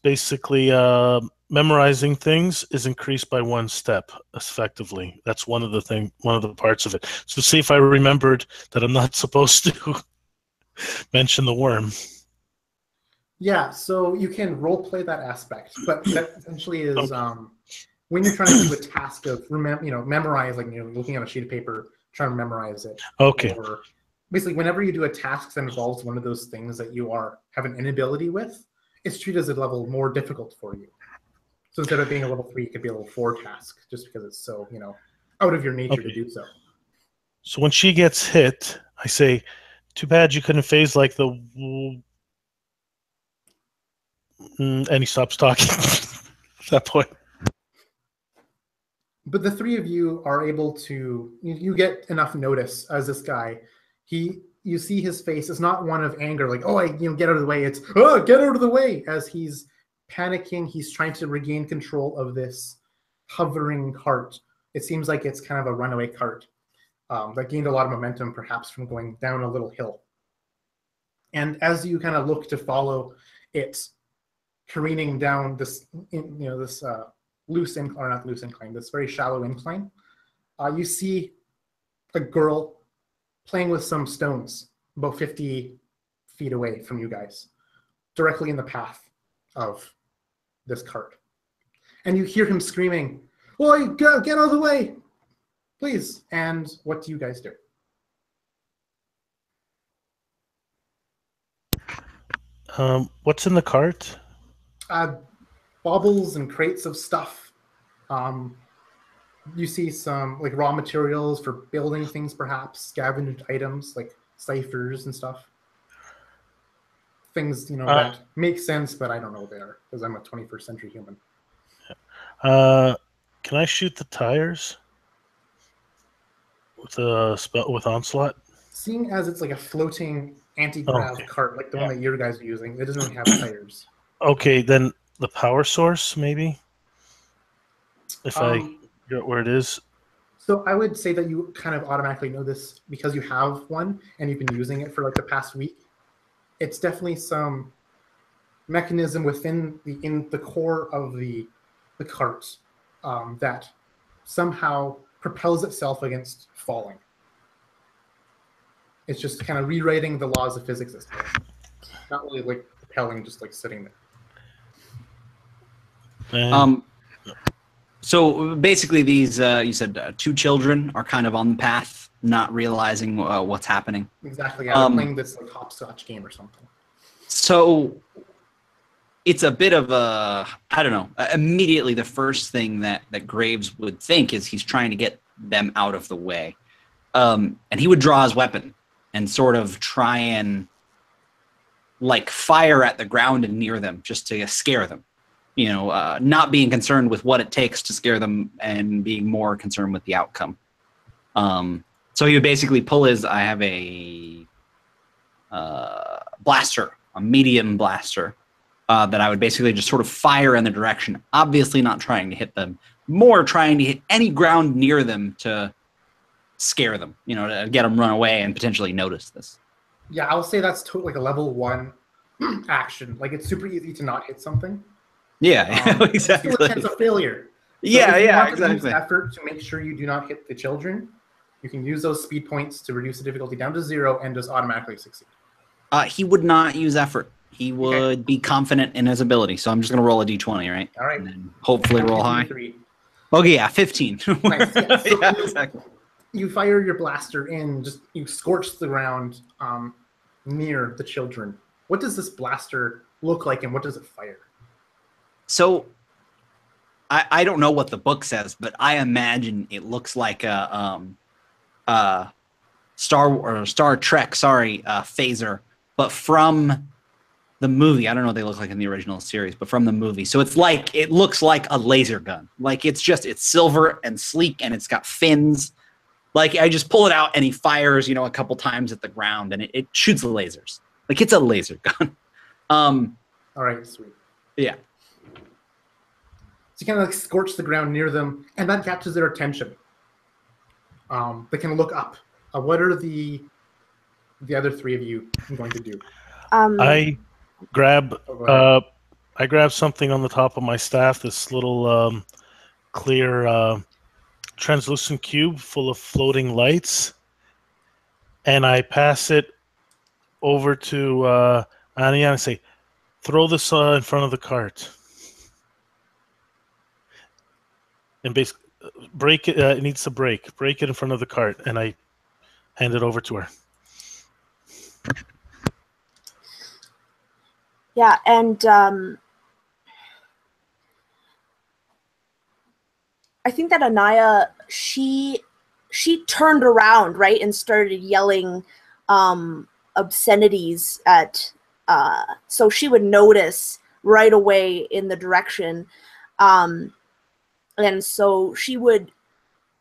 basically memorizing things is increased by 1 step effectively. That's one of the parts of it. So see if I remembered that I'm not supposed to mention the worm. Yeah, so you can role play that aspect, but that essentially is when you're trying to do a task of memorize, like looking at a sheet of paper, trying to memorize it. Okay. Or basically, whenever you do a task that involves one of those things that you have an inability with, it's treated as a level more difficult for you. So instead of being a level 3, it could be a level 4 task, just because it's so out of your nature to do so. So when she gets hit, I say, "Too bad you couldn't phase like the," and he stops talking at that point. But the 3 of you are able to, you get enough notice as this guy. You see his face. It's not one of anger, like, "Oh, get out of the way." It's, "Oh, get out of the way," as he's panicking. He's trying to regain control of this hovering cart. It seems like it's kind of a runaway cart that gained a lot of momentum, perhaps from going down a little hill. And as you kind of look to follow it careening down this, this loose incline, or not loose incline, this very shallow incline, you see a girl playing with some stones about 50 feet away from you guys, directly in the path of this cart. And you hear him screaming, "Boy, get out of the way, please." And what do you guys do? What's in the cart? Baubles and crates of stuff. You see some like raw materials for building things, perhaps scavenged items like ciphers and stuff. Things that make sense, but I don't know what they are because I'm a 21st century human. Can I shoot the tires with a spell with onslaught? Seeing as it's like a floating anti-grav cart, like the one that your guys are using, it doesn't really have tires. Okay, then the power source maybe. If I get where it is. So I would say that you kind of automatically know this because you have one and you've been using it for like the past week. It's definitely some mechanism within the core of the cart that somehow propels itself against falling. It's just kind of rewriting the laws of physics this time. Not really like propelling, just like sitting there. So basically, these you said 2 children are kind of on the path, not realizing what's happening. Exactly. Yeah, they're playing this like hopscotch game or something. So it's a bit of a, I don't know. Immediately, the first thing that Graves would think is he's trying to get them out of the way, and he would draw his weapon and sort of try and like fire at the ground and near them just to scare them. Not being concerned with what it takes to scare them and being more concerned with the outcome. So he would basically pull I have a blaster, a medium blaster, that I would basically just sort of fire in the direction, obviously not trying to hit them, more trying to hit any ground near them to scare them, to get them run away and potentially notice this. Yeah, I'll say that's totally like a level 1 action. Like it's super easy to not hit something. Yeah, exactly. Still a chance of failure. So yeah, if you want exactly. to use effort to make sure you do not hit the children, you can use those speed points to reduce the difficulty down to 0 and just automatically succeed. He would not use effort. He would be confident in his ability. So I'm just going to roll a d20, right? All right. And then hopefully roll high. 3. Okay, yeah, 15. Nice. Yeah. So yeah, exactly. You fire your blaster in, you scorch the ground near the children. What does this blaster look like and what does it fire? So I don't know what the book says, but I imagine it looks like a Star Trek, phaser, but from the movie. I don't know what they look like in the original series, but from the movie. So it looks like a laser gun. Like it's silver and sleek and it's got fins. Like I just pull it out and he fires, a couple times at the ground and it shoots the lasers. Like it's a laser gun. All right, sweet. Yeah. So you kind of like scorch the ground near them, and that catches their attention. They can look up. What are the other 3 of you going to do? I grab something on the top of my staff. This little clear translucent cube full of floating lights, and I pass it over to Anya and say, "Throw this in front of the cart." And basically, break it. It needs to break. Break it in front of the cart, and I hand it over to her. Yeah, and I think that Anaya, she turned around, right, and started yelling obscenities at. So she would notice right away in the direction. And so she would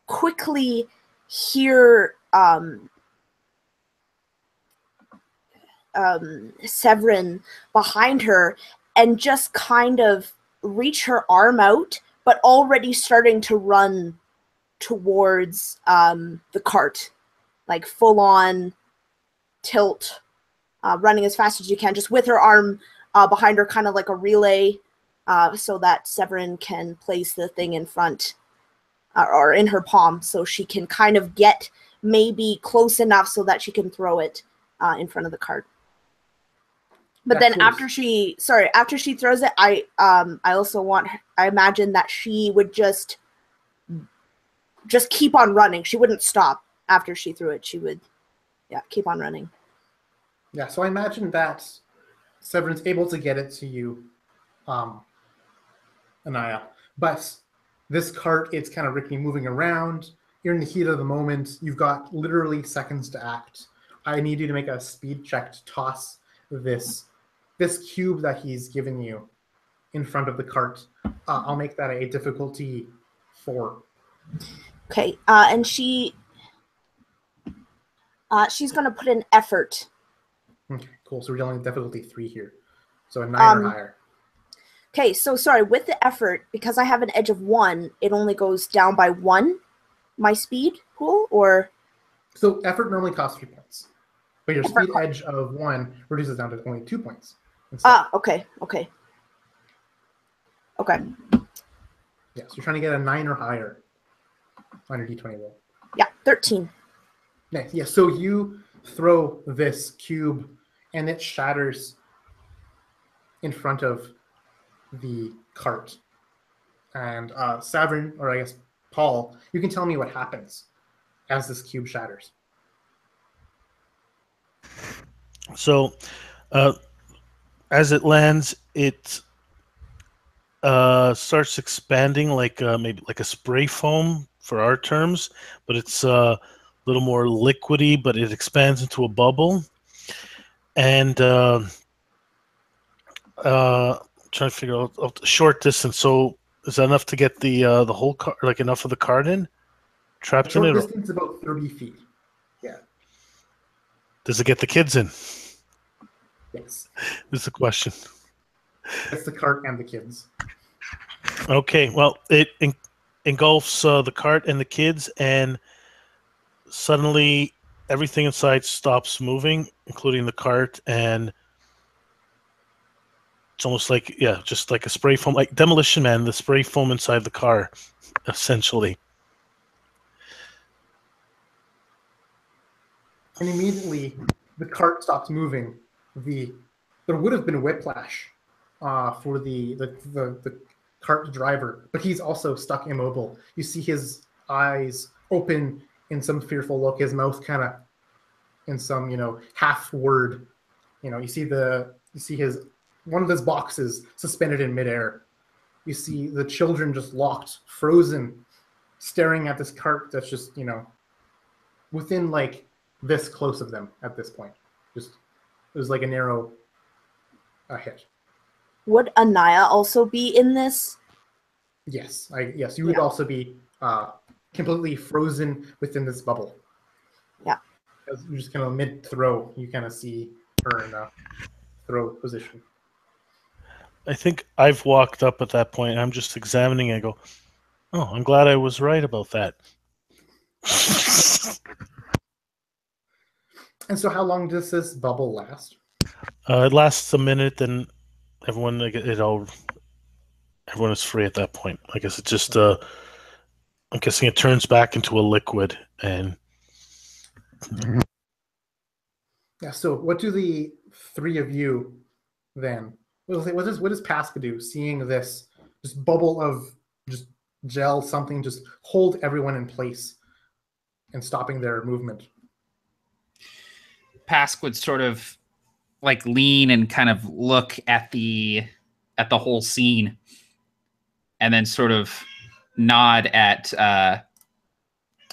quickly hear Severin behind her and just kind of reach her arm out, but already starting to run towards the cart, like full on tilt, running as fast as you can, just with her arm behind her, kind of like a relay. So that Severin can place the thing in front or in her palm so she can kind of get maybe close enough so that she can throw it in front of the cart. But then after she throws it, I imagine that she would just keep on running. She wouldn't stop after she threw it. She would, keep on running. Yeah, so I imagine that Severin's able to get it to you, Anaya, but this cart, it's kind of rickety, moving around. You're in the heat of the moment. You've got literally seconds to act. I need you to make a speed check to toss this cube that he's given you in front of the cart. I'll make that a difficulty 4. Okay, and she's going to put in effort. Okay, cool. So we're dealing with difficulty 3 here. So a 9 or higher. Okay, so sorry, with the effort, because I have an edge of 1, it only goes down by 1, my speed pool, or? So effort normally costs 3 points. But your speed edge of 1 reduces down to only 2 points. Okay. Okay. Yeah, so you're trying to get a 9 or higher on your d20 roll. Yeah, 13. Nice. Yeah, so you throw this cube and it shatters in front of the cart. And Savrin, or I guess Paul, you can tell me what happens as this cube shatters. So, as it lands, it starts expanding like maybe like a spray foam for our terms, but it's a little more liquidy. But it expands into a bubble, and trying to figure out short distance. So, is that enough to get the whole car, like enough of the cart in, trapped in it? Short distance about 30 feet. Yeah. Does it get the kids in? Yes. Is the question. It's the cart and the kids. Okay, well, it engulfs the cart and the kids, and suddenly everything inside stops moving, including the cart, and it's almost like, just like a spray foam, like Demolition Man, the spray foam inside the car, essentially. And immediately the cart stops moving. There would have been whiplash for the cart driver, but he's also stuck immobile. You see his eyes open in some fearful look, his mouth kind of in some, half word. You see his one of his boxes suspended in midair. You see the children just locked, frozen, staring at this cart that's just, within like this close of them at this point. Just it was like a narrow hit. Would Anaya also be in this? Yes, you would also be completely frozen within this bubble. Yeah. You're just kind of mid-throw. You kind of see her in a throw position. I think I've walked up at that point. I'm just examining it. I go, oh, I'm glad I was right about that. And so how long does this bubble last? It lasts a minute, then everyone is free at that point. I guess it just I'm guessing it turns back into a liquid, and yeah. So what do the 3 of you then? What does Pasca do? Seeing this just bubble of just gel, something just hold everyone in place and stopping their movement. Pask would sort of like lean and kind of look at the whole scene, and then sort of nod at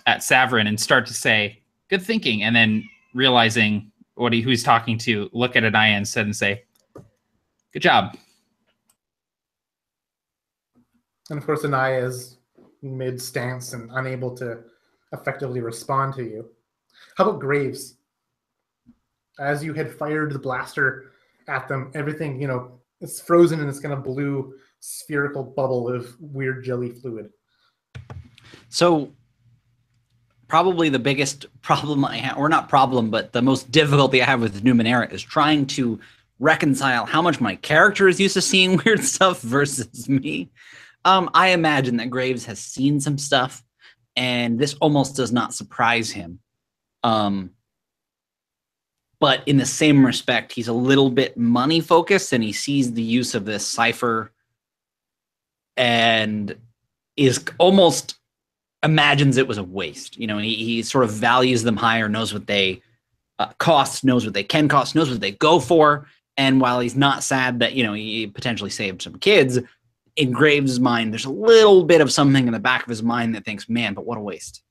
Savrin and start to say, "Good thinking," and then realizing who he's talking to, look at Anaya instead and say, "Good job." And of course, Anaya is mid-stance and unable to effectively respond to you. How about Graves? As you had fired the blaster at them, everything, it's frozen in this kind of blue spherical bubble of weird jelly fluid. So probably the biggest problem I have, or not problem, but the most difficulty I have with Numenera is trying to reconcile how much my character is used to seeing weird stuff versus me. I imagine that Graves has seen some stuff, and this almost does not surprise him. But in the same respect, he's a little bit money focused, and he sees the use of this cipher and is almost imagines it was a waste. And he sort of values them higher, knows what they cost, knows what they can cost, knows what they go for. And while he's not sad that, he potentially saved some kids, in Graves' mind, there's a little bit of something in the back of his mind that thinks, man, but what a waste.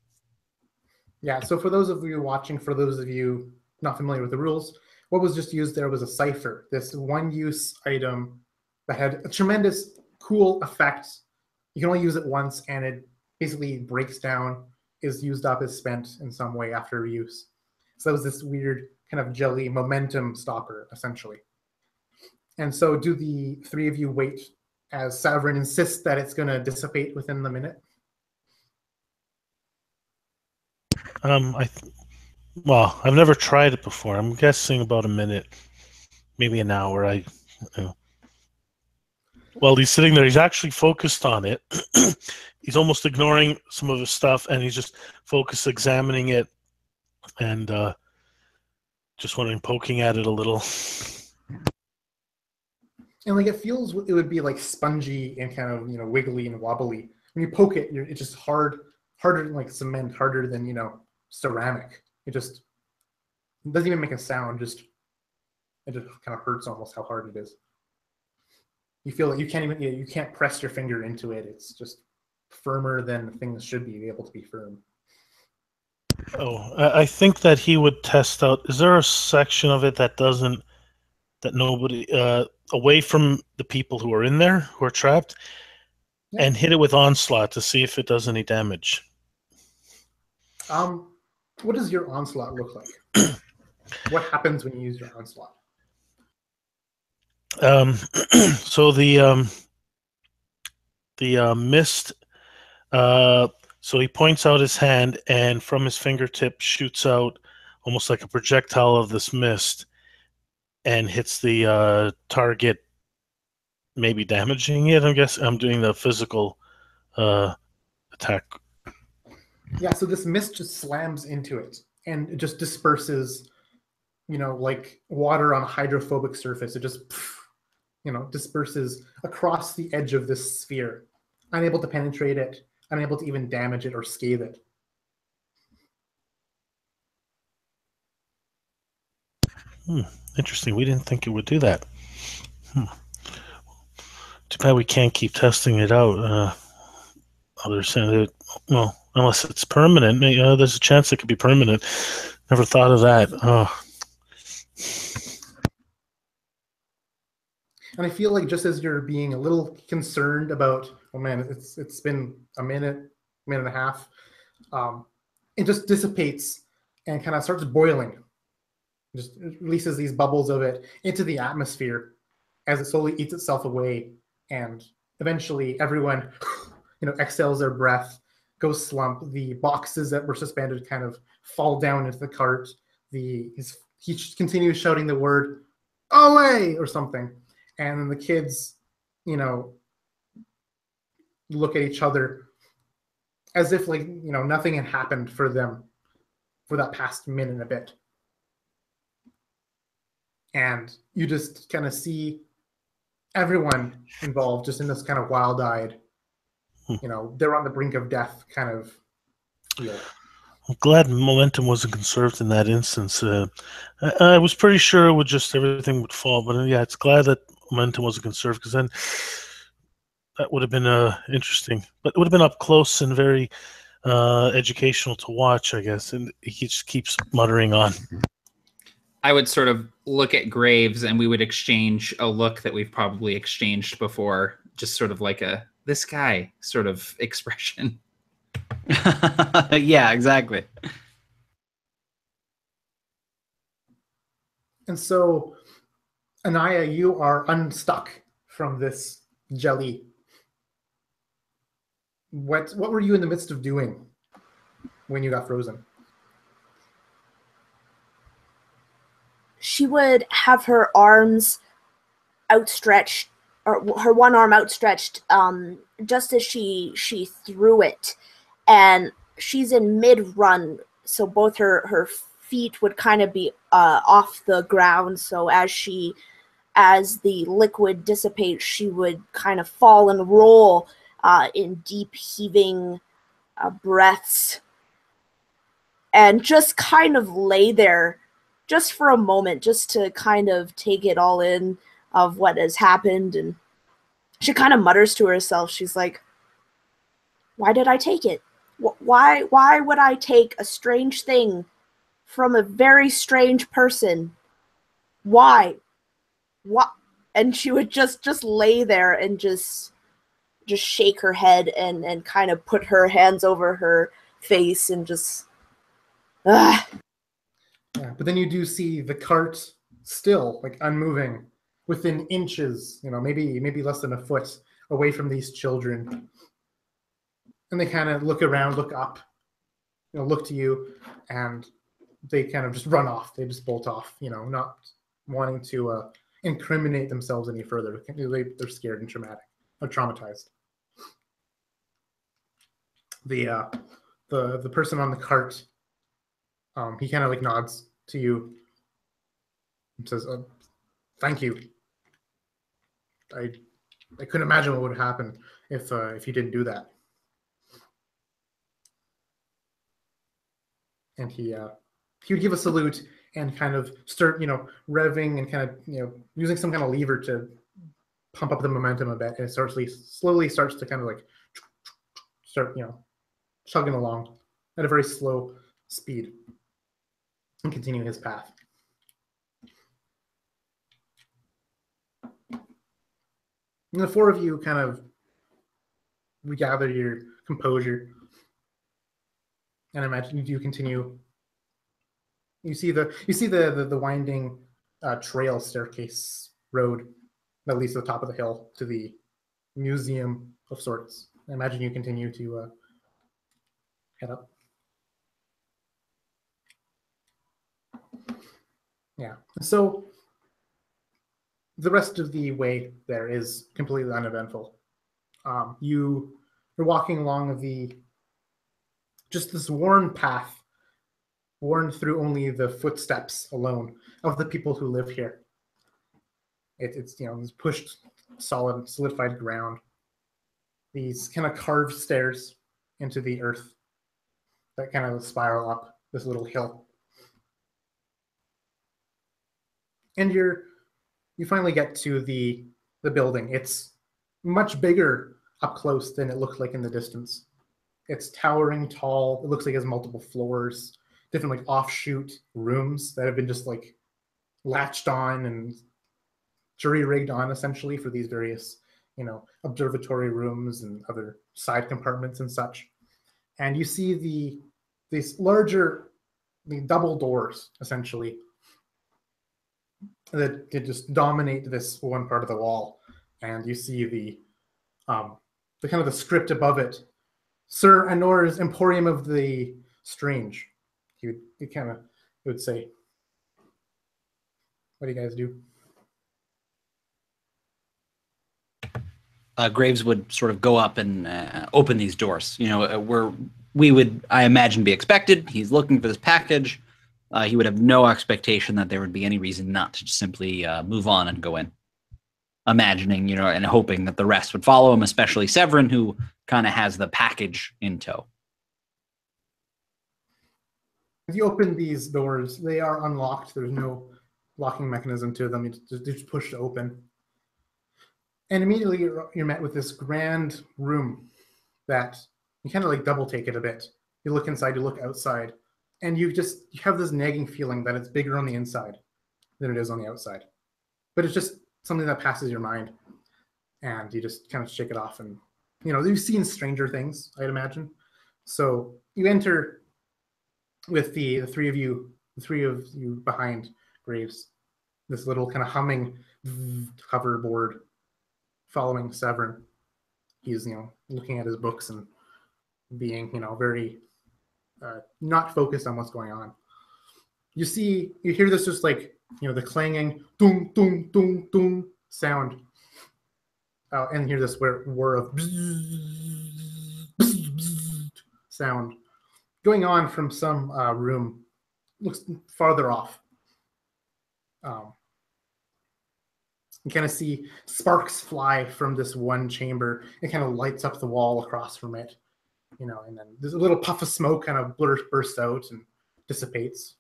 Yeah, so for those of you watching, for those of you not familiar with the rules, what was just used there was a cipher, this one-use item that had a tremendous cool effect. You can only use it once, and it basically breaks down, is used up, is spent in some way after use. So that was this weird kind of jelly momentum stopper, essentially. And so do the three of you wait as Sovereign insists that it's going to dissipate within the minute? Well, I've never tried it before. I'm guessing about a minute, maybe an hour. Well, he's sitting there. He's actually focused on it. He's almost ignoring some of his stuff, and he's just focused, examining it, and just wondering, poking at it a little. And like it feels, it would be like spongy and kind of, you know, wiggly and wobbly. When you poke it, it's just harder than like cement, harder than, you know, ceramic. It doesn't even make a sound. It just kind of hurts almost how hard it is. You feel like you can't press your finger into it. It's just firmer than things should be able to be firm. Oh, I think that he would test out. Is there a section of it that nobody, away from the people who are in there, who are trapped, Yeah. and hit it with Onslaught to see if it does any damage? What does your Onslaught look like? What happens when you use your Onslaught? So the mist. So he points out his hand, and from his fingertip shoots out almost like a projectile of this mist, and hits the target, maybe damaging it. I guess I'm doing the physical attack. Yeah, so this mist just slams into it, and it just disperses, you know, like water on a hydrophobic surface. It just, you know, disperses across the edge of this sphere, unable to penetrate it, unable to even damage it or scathe it. Interesting. We didn't think it would do that. Too bad we can't keep testing it out. Others saying that, well, unless it's permanent, there's a chance it could be permanent. Never thought of that. Oh. And I feel like just as you're being a little concerned about, oh man, it's been a minute and a half, it just dissipates and kind of starts boiling. Just releases these bubbles of it into the atmosphere as it slowly eats itself away, and eventually everyone, you know, exhales their breath, goes slump. The boxes that were suspended kind of fall down into the cart. He continues shouting the word "Away" or something, and then the kids, you know, look at each other as if, like, you know, nothing had happened for them for that past minute and a bit. And you just kind of see everyone involved just in this kind of wild-eyed, you know, they're on the brink of death kind of feel. I'm glad momentum wasn't conserved in that instance. I was pretty sure everything would fall, but yeah, it's glad that momentum wasn't conserved, because then that would have been interesting. But it would have been up close and very educational to watch, I guess. And he just keeps muttering on. I would sort of look at Graves, and we would exchange a look that we've probably exchanged before, just sort of like a "this guy" sort of expression. Yeah, exactly. And so, Anaya, you are unstuck from this jelly. What were you in the midst of doing when you got frozen? She would have her arms outstretched, or her one arm outstretched, just as she threw it, and she's in mid-run, so both her feet would kind of be off the ground, so as the liquid dissipates, she would kind of fall and roll in deep heaving breaths, and just kind of lay there just for a moment, just to kind of take it all in of what has happened. And she kind of mutters to herself. She's like, why did I take it? Why would I take a strange thing from a very strange person? Why? What? And she would just lay there and just shake her head and kind of put her hands over her face and just Yeah, but then you do see the cart still like unmoving within inches, maybe less than a foot away from these children. And they kind of look around, look up, look to you, and they kind of just run off. They just bolt off, not wanting to incriminate themselves any further. They're scared and traumatized. The person on the cart, he kind of like nods to you and says, "Thank you. I couldn't imagine what would happen if you didn't do that." And he would give a salute and kind of start, revving and kind of, using some kind of lever to pump up the momentum a bit, and it slowly starts to kind of like start, chugging along at a very slow speed and continue his path. And the four of you kind of regather your composure, and I imagine you do continue. You see the winding trail staircase road that leads to the top of the hill to the museum of sorts. I imagine you continue to head up. Yeah. So the rest of the way there is completely uneventful. You're walking along just this worn path, worn through only the footsteps alone of the people who live here. It's this pushed, solidified ground. These kind of carved stairs into the earth that kind of spiral up this little hill. And you finally get to the building. It's much bigger up close than it looked like in the distance. It's towering, tall. It looks like it has multiple floors, different like offshoot rooms that have been just like latched on and jury rigged on essentially for these various, observatory rooms and other side compartments and such. And you see these larger, double doors essentially that just dominate this one part of the wall. And you see the kind of the script above it, Sir Anor's Emporium of the Strange. He would say, what do you guys do? Graves would sort of go up and open these doors. Where we would, I imagine, be expected. He's looking for this package. He would have no expectation that there would be any reason not to just simply move on and go in. Imagining, and hoping that the rest would follow him, especially Severin, who kind of has the package in tow. If you open these doors, they are unlocked. There's no locking mechanism to them. They're just pushed open. And immediately you're met with this grand room that you kind of like double take it a bit. You look inside, you look outside, and you have this nagging feeling that it's bigger on the inside than it is on the outside. But it's just something that passes your mind, and you just kind of shake it off. And you've seen stranger things, I'd imagine. So you enter with the three of you behind Graves, this little kind of humming hoverboard following Severin. He's looking at his books and being very not focused on what's going on. You hear this just like the clanging doom doom doom doom sound, and hear this whir of sound going on from some room, looks farther off. You kind of see sparks fly from this one chamber. It kind of lights up the wall across from it, and then there's a little puff of smoke kind of bursts out and dissipates.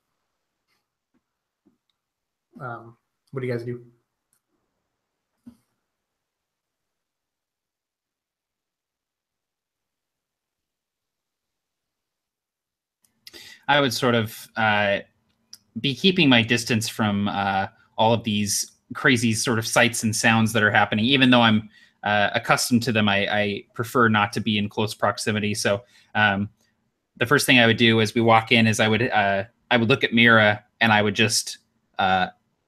What do you guys do? I would sort of be keeping my distance from all of these crazy sort of sights and sounds that are happening. Even though I'm accustomed to them, I prefer not to be in close proximity. So the first thing I would do as we walk in is I would look at Mira and I would just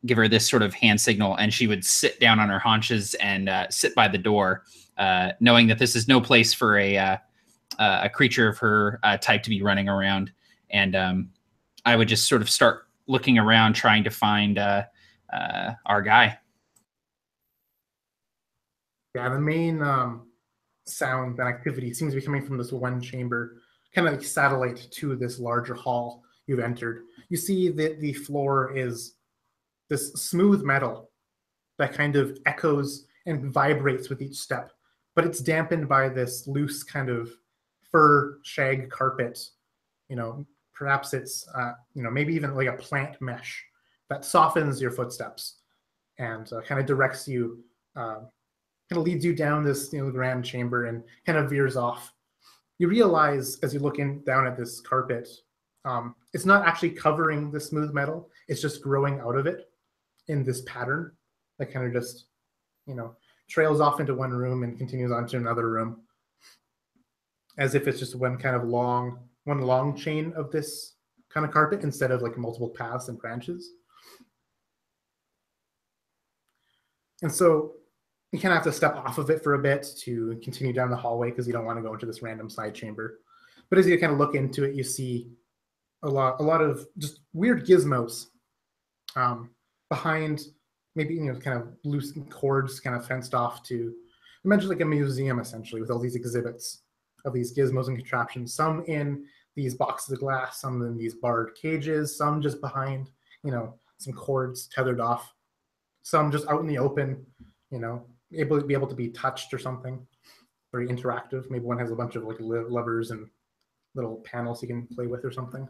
give her this sort of hand signal, and she would sit down on her haunches and sit by the door, knowing that this is no place for a creature of her type to be running around. And I would just sort of start looking around, trying to find our guy. Yeah, the main sound and activity seems to be coming from this one chamber, kind of like satellite to this larger hall you've entered. You see that the floor is this smooth metal that kind of echoes and vibrates with each step, but it's dampened by this loose kind of fur shag carpet. Perhaps it's maybe even like a plant mesh that softens your footsteps and kind of directs you, kind of leads you down this grand chamber and kind of veers off. You realize as you look down at this carpet, it's not actually covering the smooth metal. It's just growing out of it in this pattern that kind of just, trails off into one room and continues on to another room, as if it's just one long chain of this kind of carpet instead of like multiple paths and branches. And so you kind of have to step off of it for a bit to continue down the hallway because you don't want to go into this random side chamber. But as you kind of look into it, you see a lot of just weird gizmos behind, maybe kind of loose cords kind of fenced off to imagine like a museum essentially, with all these exhibits of these gizmos and contraptions, some in these boxes of glass, some in these barred cages, some just behind some cords tethered off, some just out in the open, able to be touched or something. Very interactive. Maybe one has a bunch of like levers and little panels you can play with or something.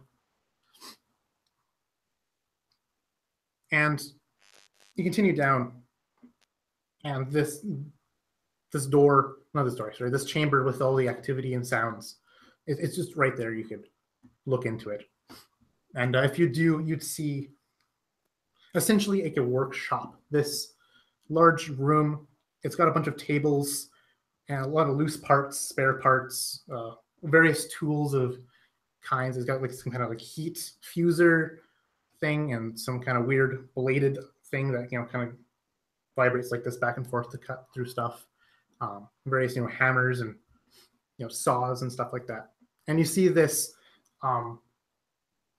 And you continue down, and this chamber with all the activity and sounds, it's just right there. You could look into it. And if you do, you'd see essentially like a workshop. This large room, it's got a bunch of tables and a lot of loose parts, spare parts, various tools of kinds. It's got like some kind of like heat fuser thing and some kind of weird bladed thing that kind of vibrates like this back and forth to cut through stuff. Various hammers and saws and stuff like that. And you see this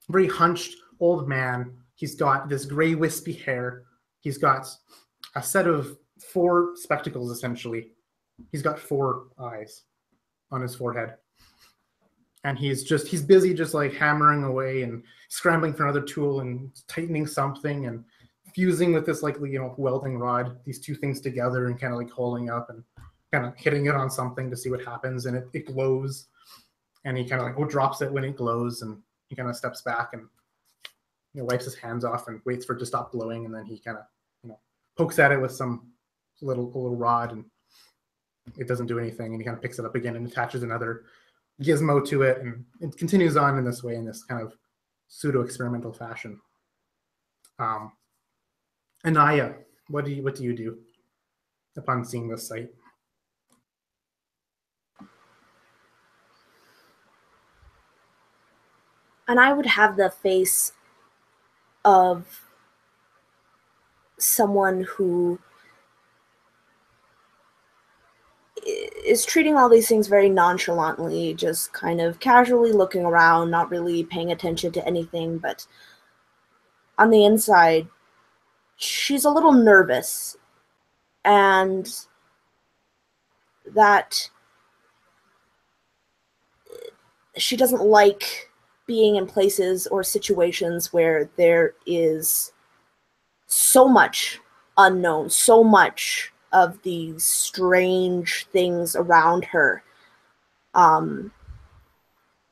very hunched old man. He's got this gray wispy hair. He's got a set of 4 spectacles essentially. He's got 4 eyes on his forehead. And he's busy just like hammering away and scrambling for another tool and tightening something and fusing with this like welding rod, these 2 things together and kind of like holding up and kind of hitting it on something to see what happens, and it glows, and he kind of like drops it when it glows, and he kind of steps back and wipes his hands off and waits for it to stop glowing, and then he kind of pokes at it with some little rod, and it doesn't do anything, and he kind of picks it up again and attaches another gizmo to it, and it continues on in this way, in this kind of pseudo experimental fashion. Anaya, what do you do upon seeing this sight? And I would have the face of someone who is treating all these things very nonchalantly, just kind of casually looking around, not really paying attention to anything, but on the inside, she's a little nervous, and that she doesn't like being in places or situations where there is so much unknown, so much of these strange things around her,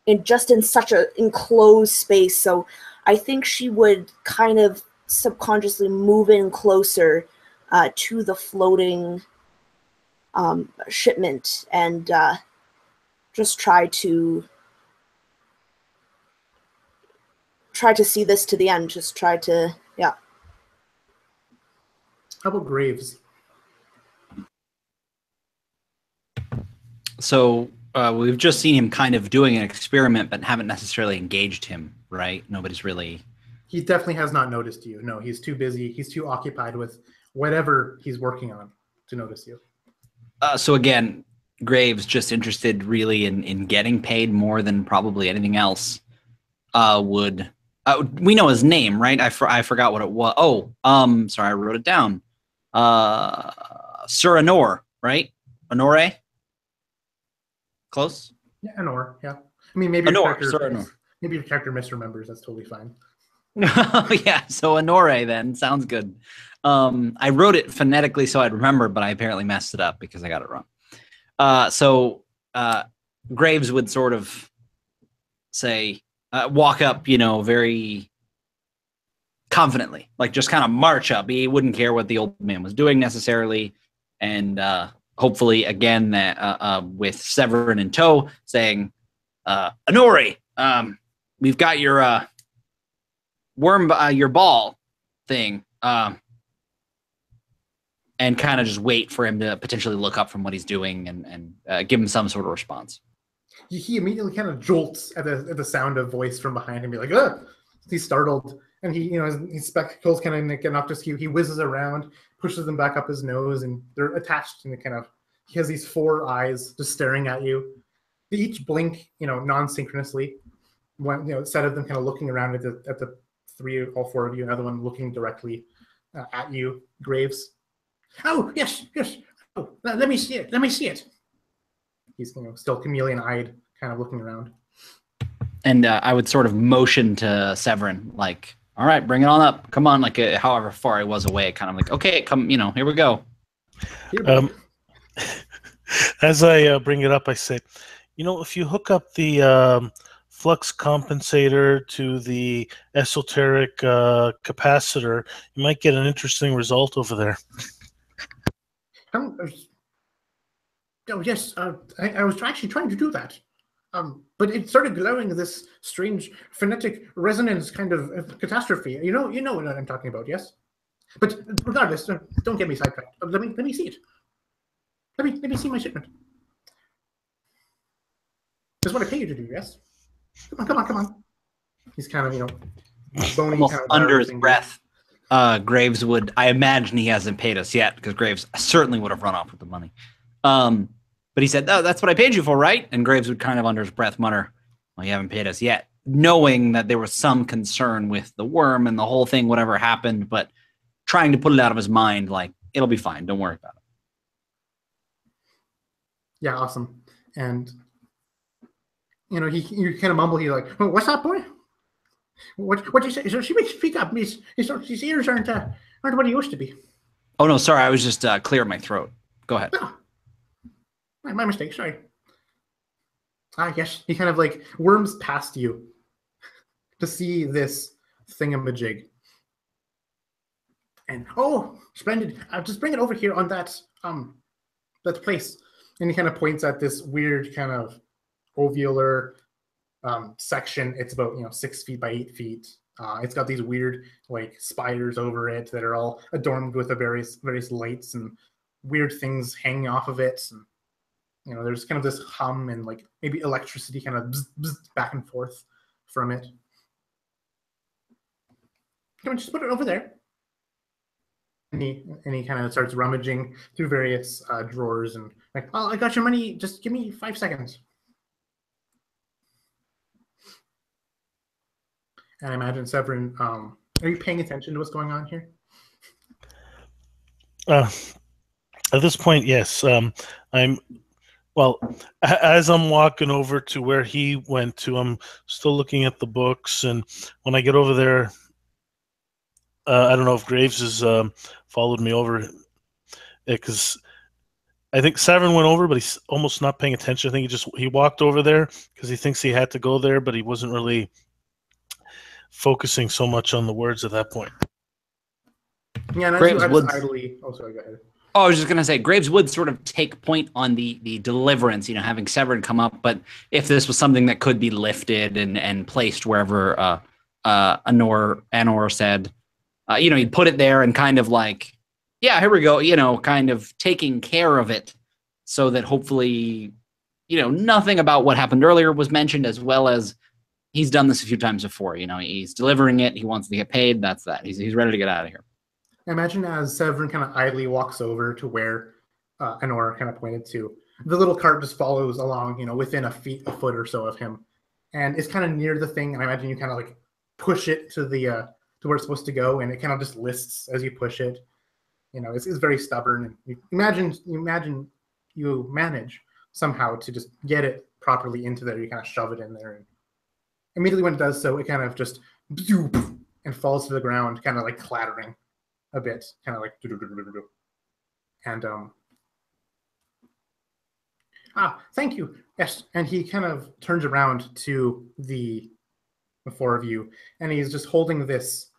in such an enclosed space. So I think she would kind of subconsciously move in closer to the floating shipment and just try to try to see this to the end. Just try to, yeah. How about Graves? So we've just seen him kind of doing an experiment, but haven't necessarily engaged him, right? Nobody's really... He definitely has not noticed you. No, he's too busy. He's too occupied with whatever he's working on to notice you. So again, Graves just interested really in getting paid more than probably anything else would... we know his name, right? I forgot what it was. Oh, sorry, I wrote it down. Sir Honor, right? Honore? Close? Yeah, Honor, yeah. I mean, maybe your character misremembers. That's totally fine. Yeah, so Honore then. Sounds good. I wrote it phonetically so I'd remember, but I apparently messed it up because I got it wrong. So Graves would sort of say, walk up, very confidently, like just kind of march up. He wouldn't care what the old man was doing necessarily. And hopefully, again, with Severin in tow, saying, Honore, we've got your your ball thing. And kind of just wait for him to potentially look up from what he's doing and give him some sort of response. He immediately kind of jolts at the sound of voice from behind him, be like, ugh! He's startled, and his spectacles kind of get knocked askew. He whizzes around, pushes them back up his nose, and they're attached in he has these 4 eyes just staring at you. They each blink, non-synchronously. One, set of them kind of looking around at the all 4 of you, another one looking directly at you, Graves. Oh, yes. Oh, let me see it. He's still chameleon-eyed, kind of looking around. And I would sort of motion to Severin, like, all right, bring it on up. Come on, like however far I was away, kind of like, okay, come, here we go. As I bring it up, I say, if you hook up the flux compensator to the esoteric capacitor, you might get an interesting result over there. Oh, yes, I was actually trying to do that. But it started glowing this strange phonetic resonance kind of catastrophe. You know what I'm talking about, yes? But regardless, don't get me sidetracked. Let me see it. Let me see my shipment. That's what I pay you to do, yes? Come on. He's kind of, bony. Almost kind of under his breath. Graves would, I imagine he hasn't paid us yet, because Graves certainly would have run off with the money. But he said, oh, that's what I paid you for, right? And Graves would kind of under his breath mutter, well, you haven't paid us yet, knowing that there was some concern with the worm and the whole thing, whatever happened, but trying to put it out of his mind, like, it'll be fine, don't worry about it. Yeah, awesome. And, you kind of mumble, he's like, oh, what's that, boy? What you say? So speak up. His ears aren't what he used to be. Oh, no, sorry, I was just clearing my throat. Go ahead. Oh. My mistake, sorry. Yes, he kind of like worms past you to see this thingamajig. And, oh, splendid. Just bring it over here on that place. And he kind of points at this weird kind of ovular section. It's about 6 feet by 8 feet. It's got these weird like spiders over it that are all adorned with the various lights and weird things hanging off of it. And there's kind of this hum and like maybe electricity kind of bzz, bzz, back and forth from it. Come on, just put it over there. And he kind of starts rummaging through various drawers and like, oh, I got your money. Just give me 5 seconds. And I imagine, Severin, are you paying attention to what's going on here? At this point, yes. As I'm walking over to where he went to, I'm still looking at the books. And when I get over there, I don't know if Graves has followed me over, because I think Severin went over, but he's almost not paying attention. I think he walked over there because he thinks he had to go there, but he wasn't really focusing so much on the words at that point. Yeah, and Graves would idly. Oh, sorry, go ahead. Oh, I was just gonna say, Graves would sort of take point on the deliverance, having Severin come up. But if this was something that could be lifted and placed wherever Anor said, he'd put it there and kind of like, yeah, here we go, kind of taking care of it so that hopefully, nothing about what happened earlier was mentioned, as well as he's done this a few times before. He's delivering it. He wants to get paid. That's that. He's ready to get out of here. Imagine as Severin kind of idly walks over to where Anor kind of pointed to. The little cart just follows along, within a foot or so of him, and it's kind of near the thing. And I imagine you kind of like push it to the to where it's supposed to go, and it kind of just lists as you push it. It's very stubborn. And you imagine you manage somehow to just get it properly into there. You kind of shove it in there, and immediately when it does so, it kind of just and falls to the ground, kind of like clattering a bit, kind of like and thank you. Yes. And he kind of turns around to the four of you, and he's just holding this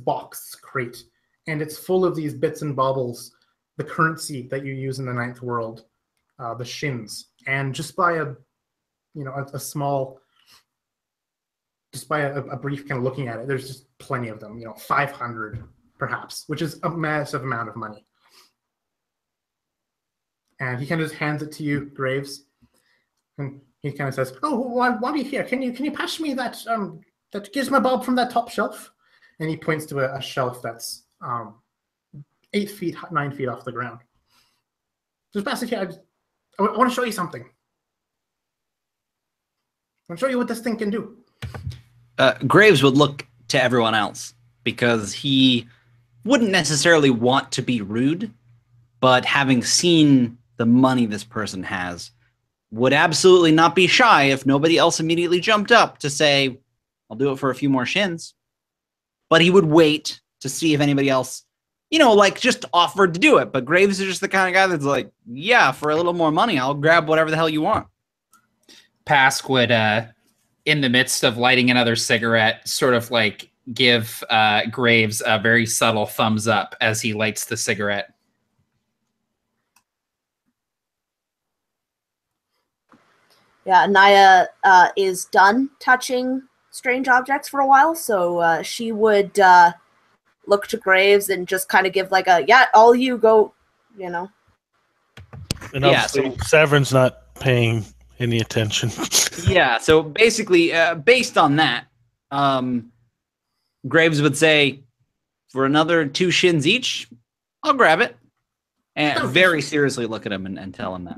box crate, and it's full of these bits and baubles, the currency that you use in the Ninth World, the shins. And just by a brief kind of looking at it, there's just plenty of them, 500 perhaps, which is a massive amount of money. And he kind of just hands it to you, Graves, and he kind of says, "Oh, while you're here, can you pass me that gizmo bulb from that top shelf?" And he points to a shelf that's 9 feet off the ground. Just pass it here. I want to show you something. I want to show you what this thing can do. Graves would look to everyone else because he wouldn't necessarily want to be rude, but having seen the money this person has, would absolutely not be shy if nobody else immediately jumped up to say, I'll do it for a few more shins. But he would wait to see if anybody else, just offered to do it. But Graves is just the kind of guy that's like, yeah, for a little more money, I'll grab whatever the hell you want. Pask would, in the midst of lighting another cigarette, sort of like give Graves a very subtle thumbs up as he lights the cigarette. Yeah, Naya is done touching strange objects for a while, so she would look to Graves and just kind of give like a, yeah, all you go, And obviously, Severin's not paying any attention. Yeah, so basically, based on that, Graves would say, for another 2 shins each, I'll grab it. And very seriously look at him and tell him that.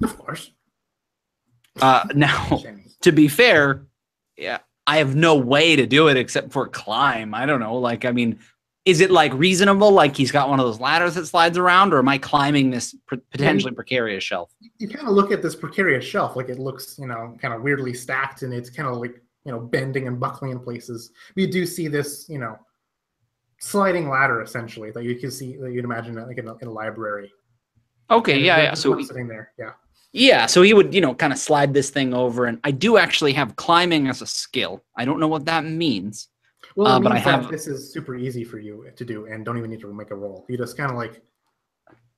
Of course. Now, to be fair, yeah, I have no way to do it except for climb. I don't know. Is it reasonable? Like he's got one of those ladders that slides around, or am I climbing this potentially precarious shelf? You kind of look at this precarious shelf, like it looks, kind of weirdly stacked, and it's kind of like, bending and buckling in places. We do see this, sliding ladder essentially that you can see, that you'd imagine like in a library. Okay, yeah. So sitting there, yeah. Yeah, so he would, kind of slide this thing over, and I do actually have climbing as a skill. I don't know what that means. Well, but I have. This is super easy for you to do, and don't even need to make a roll. You just kind of like.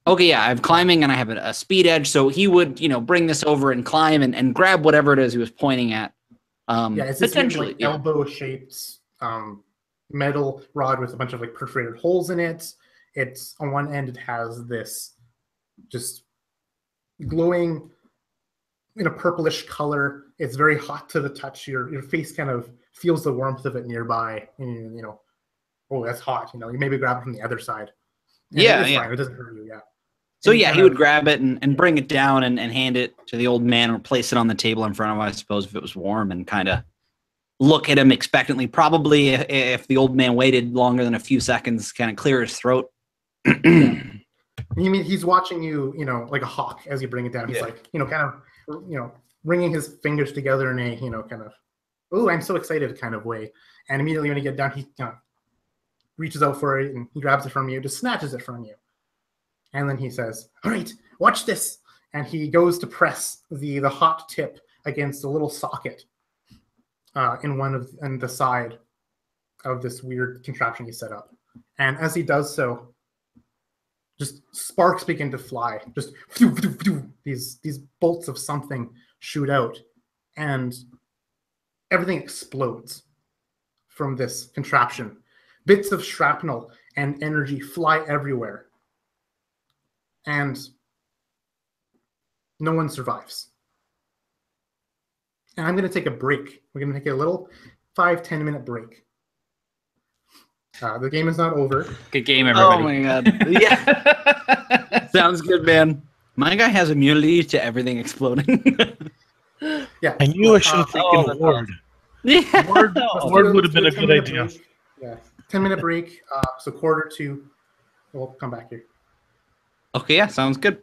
Okay, yeah, I have climbing, and I have a speed edge, so he would, bring this over and climb and grab whatever it is he was pointing at. It's potentially like elbow-shaped metal rod with a bunch of perforated holes in it. It's on one end, it has this just glowing in a purplish color. It's very hot to the touch. Your face kind of feels the warmth of it nearby, and oh, that's hot. You maybe grab it from the other side. And it's fine. It doesn't hurt you. Yeah. So he would grab it and bring it down and hand it to the old man, or place it on the table in front of him, I suppose, if it was warm, and kind of look at him expectantly. Probably if the old man waited longer than a few seconds, kind of clear his throat. You mean he's watching you, like a hawk as you bring it down. He's kind of, wringing his fingers together in a, kind of, oh, I'm so excited kind of way. And immediately when you get down, he reaches out for it and he grabs it from you, just snatches it from you. And then he says, all right, watch this. And he goes to press the hot tip against a little socket in the side of this weird contraption he set up. And as he does so, just sparks begin to fly. Just these bolts of something shoot out, and everything explodes from this contraption. Bits of shrapnel and energy fly everywhere. And no one survives. And I'm going to take a break. We're going to take a little 5-10 minute break. The game is not over. Good game, everybody. Oh my god. Yeah. Sounds good, man. My guy has immunity to everything exploding. Yeah. I knew I should have oh, taken that's Ward. yeah. Ward would have been a good 10-minute idea. break. Yeah, 10-minute break. So 1:45. We'll come back here. Okay, yeah, sounds good.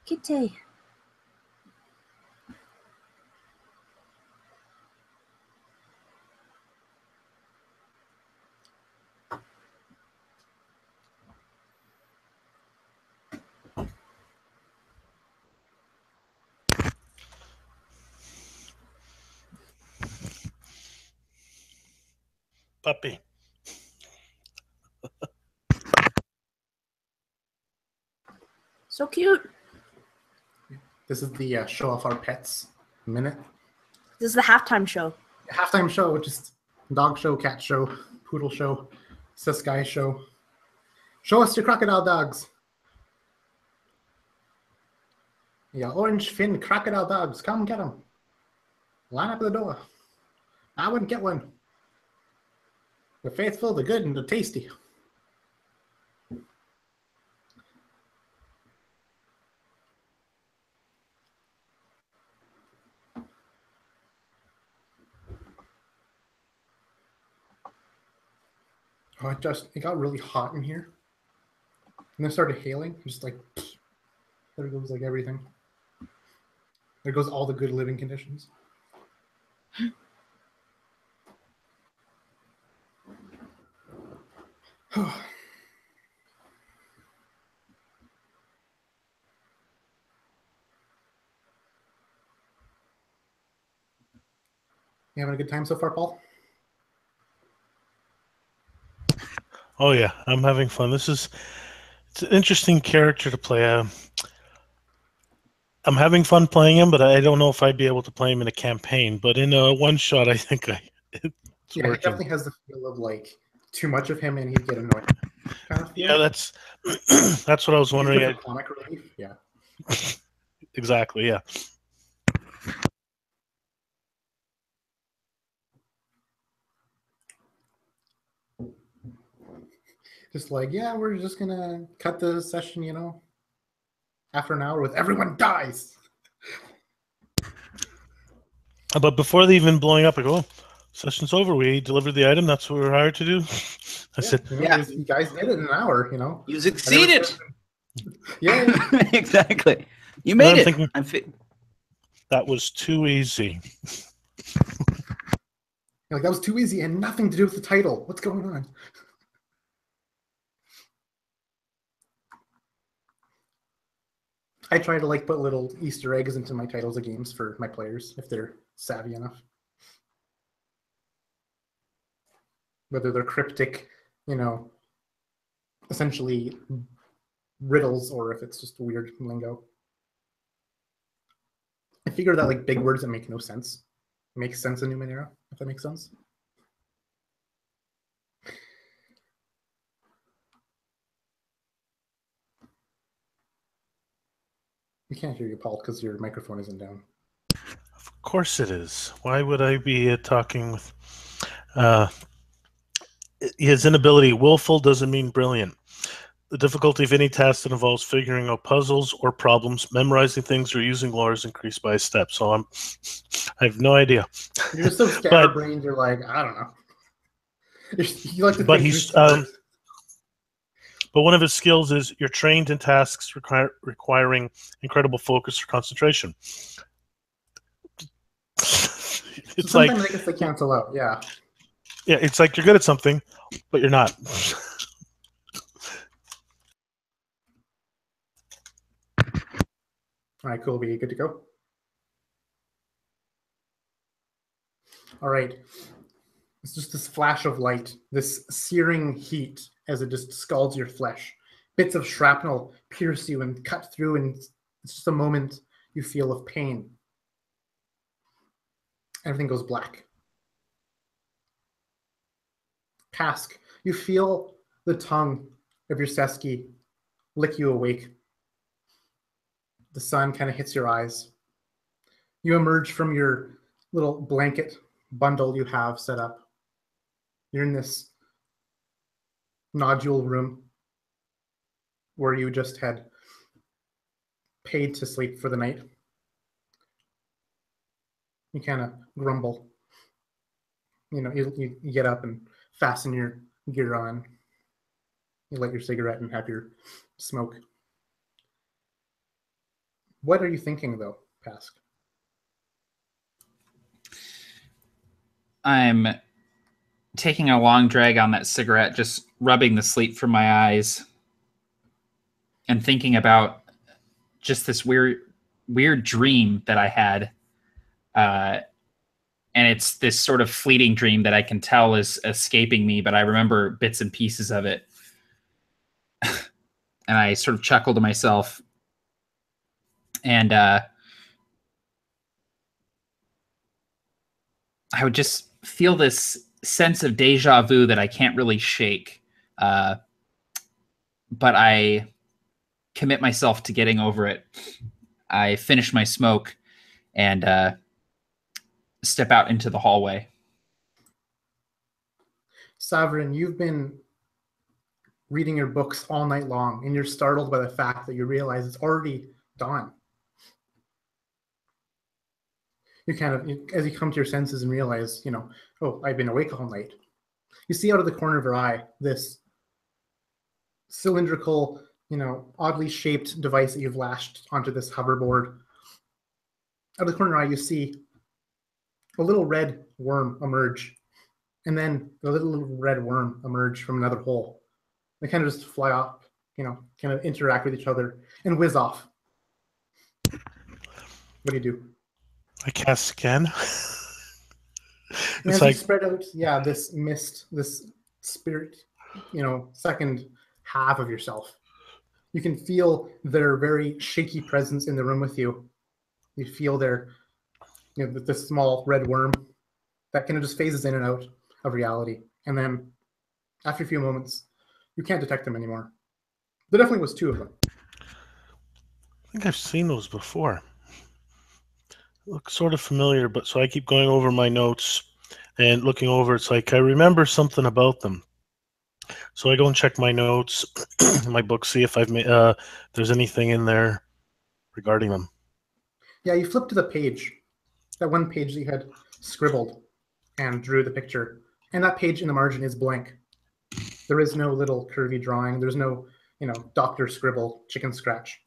Kitty. Puppy. So cute. This is the show off our pets minute. This is the halftime show. Halftime show, just dog show, cat show, poodle show, Saskai show. Show us your crocodile dogs. Yeah, orange fin crocodile dogs. Come get them. Line up at the door. I wouldn't get one. The faithful, the good, and the tasty. Oh, it got really hot in here. And then started hailing. Just like, there goes like everything. There goes all the good living conditions. You having a good time so far, Paul? Oh yeah, I'm having fun. It's an interesting character to play. I'm having fun playing him, but I don't know if I'd be able to play him in a campaign. But in a one shot, I think it's yeah, working. He definitely has the feel of like too much of him and he'd get annoyed. Kind of Yeah, that's what I was wondering. He's good for comic relief. Yeah. Exactly. Yeah. Just like, yeah, we're just gonna cut the session, after an hour with everyone dies. But before they even blowing up, I go, oh, session's over. We delivered the item. That's what we were hired to do. I said, Yeah. You guys did it in an hour, You succeeded. Yeah. Exactly. You made it. Thinking, that was too easy. Like, that was too easy and nothing to do with the title. What's going on? I try to like put little Easter eggs into my titles of games for my players if they're savvy enough. Whether they're cryptic, essentially riddles, or if it's just weird lingo. I figured that like big words that make no sense make sense in Numenera, if that makes sense. We can't hear you, Paul, because your microphone isn't down. Of course it is. Why would I be talking with his inability? Willful doesn't mean brilliant. The difficulty of any task that involves figuring out puzzles or problems, memorizing things, or using lore is increased by a step. So I have no idea. You're just so scatterbrained. You're like, I don't know. You like to but think he's but one of his skills is you're trained in tasks requiring incredible focus or concentration. It's so sometimes I guess they cancel out. Yeah. Yeah, it's like you're good at something, but you're not. All right, cool. Be good to go. All right. It's just this flash of light, this searing heat as it just scalds your flesh. Bits of shrapnel pierce you and cut through, and it's just a moment you feel of pain. Everything goes black. Pask, you feel the tongue of your Seski lick you awake. The sun kind of hits your eyes. You emerge from your little blanket bundle you have set up. You're in this nodule room where you just had paid to sleep for the night. You kind of grumble. You get up and fasten your gear on. You light your cigarette and have your smoke. What are you thinking, though, Pask? I'm taking a long drag on that cigarette, just rubbing the sleep from my eyes and thinking about just this weird dream that I had. And it's this sort of fleeting dream that I can tell is escaping me, but I remember bits and pieces of it. And I sort of chuckle to myself. And I would just feel this sense of deja vu that I can't really shake. But I commit myself to getting over it. I finish my smoke and step out into the hallway. Savrin, you've been reading your books all night long, and you're startled by the fact that you realize it's already dawn. You kind of, as you come to your senses and realize, oh, I've been awake all night. You see out of the corner of your eye this cylindrical, oddly shaped device that you've lashed onto this hoverboard. Out of the corner of your eye, you see a little red worm emerge, and then a little red worm emerge from another hole. They kind of just fly off, kind of interact with each other and whiz off. What do you do? I cast scan. And It's as like you spread out, this mist, this spirit, second half of yourself, you can feel their very shaky presence in the room with you. You feel their, this small red worm that kind of just phases in and out of reality. And then after a few moments, you can't detect them anymore. There definitely was two of them. I think I've seen those before. Look sort of familiar, but so I keep going over my notes and looking over. It's like I remember something about them. So I go and check my notes, my book, see if I've made there's anything in there regarding them. Yeah, you flip to the page, that one page that you had scribbled and drew the picture, and that page in the margin is blank. There is no little curvy drawing. There's no, doctor scribble, chicken scratch,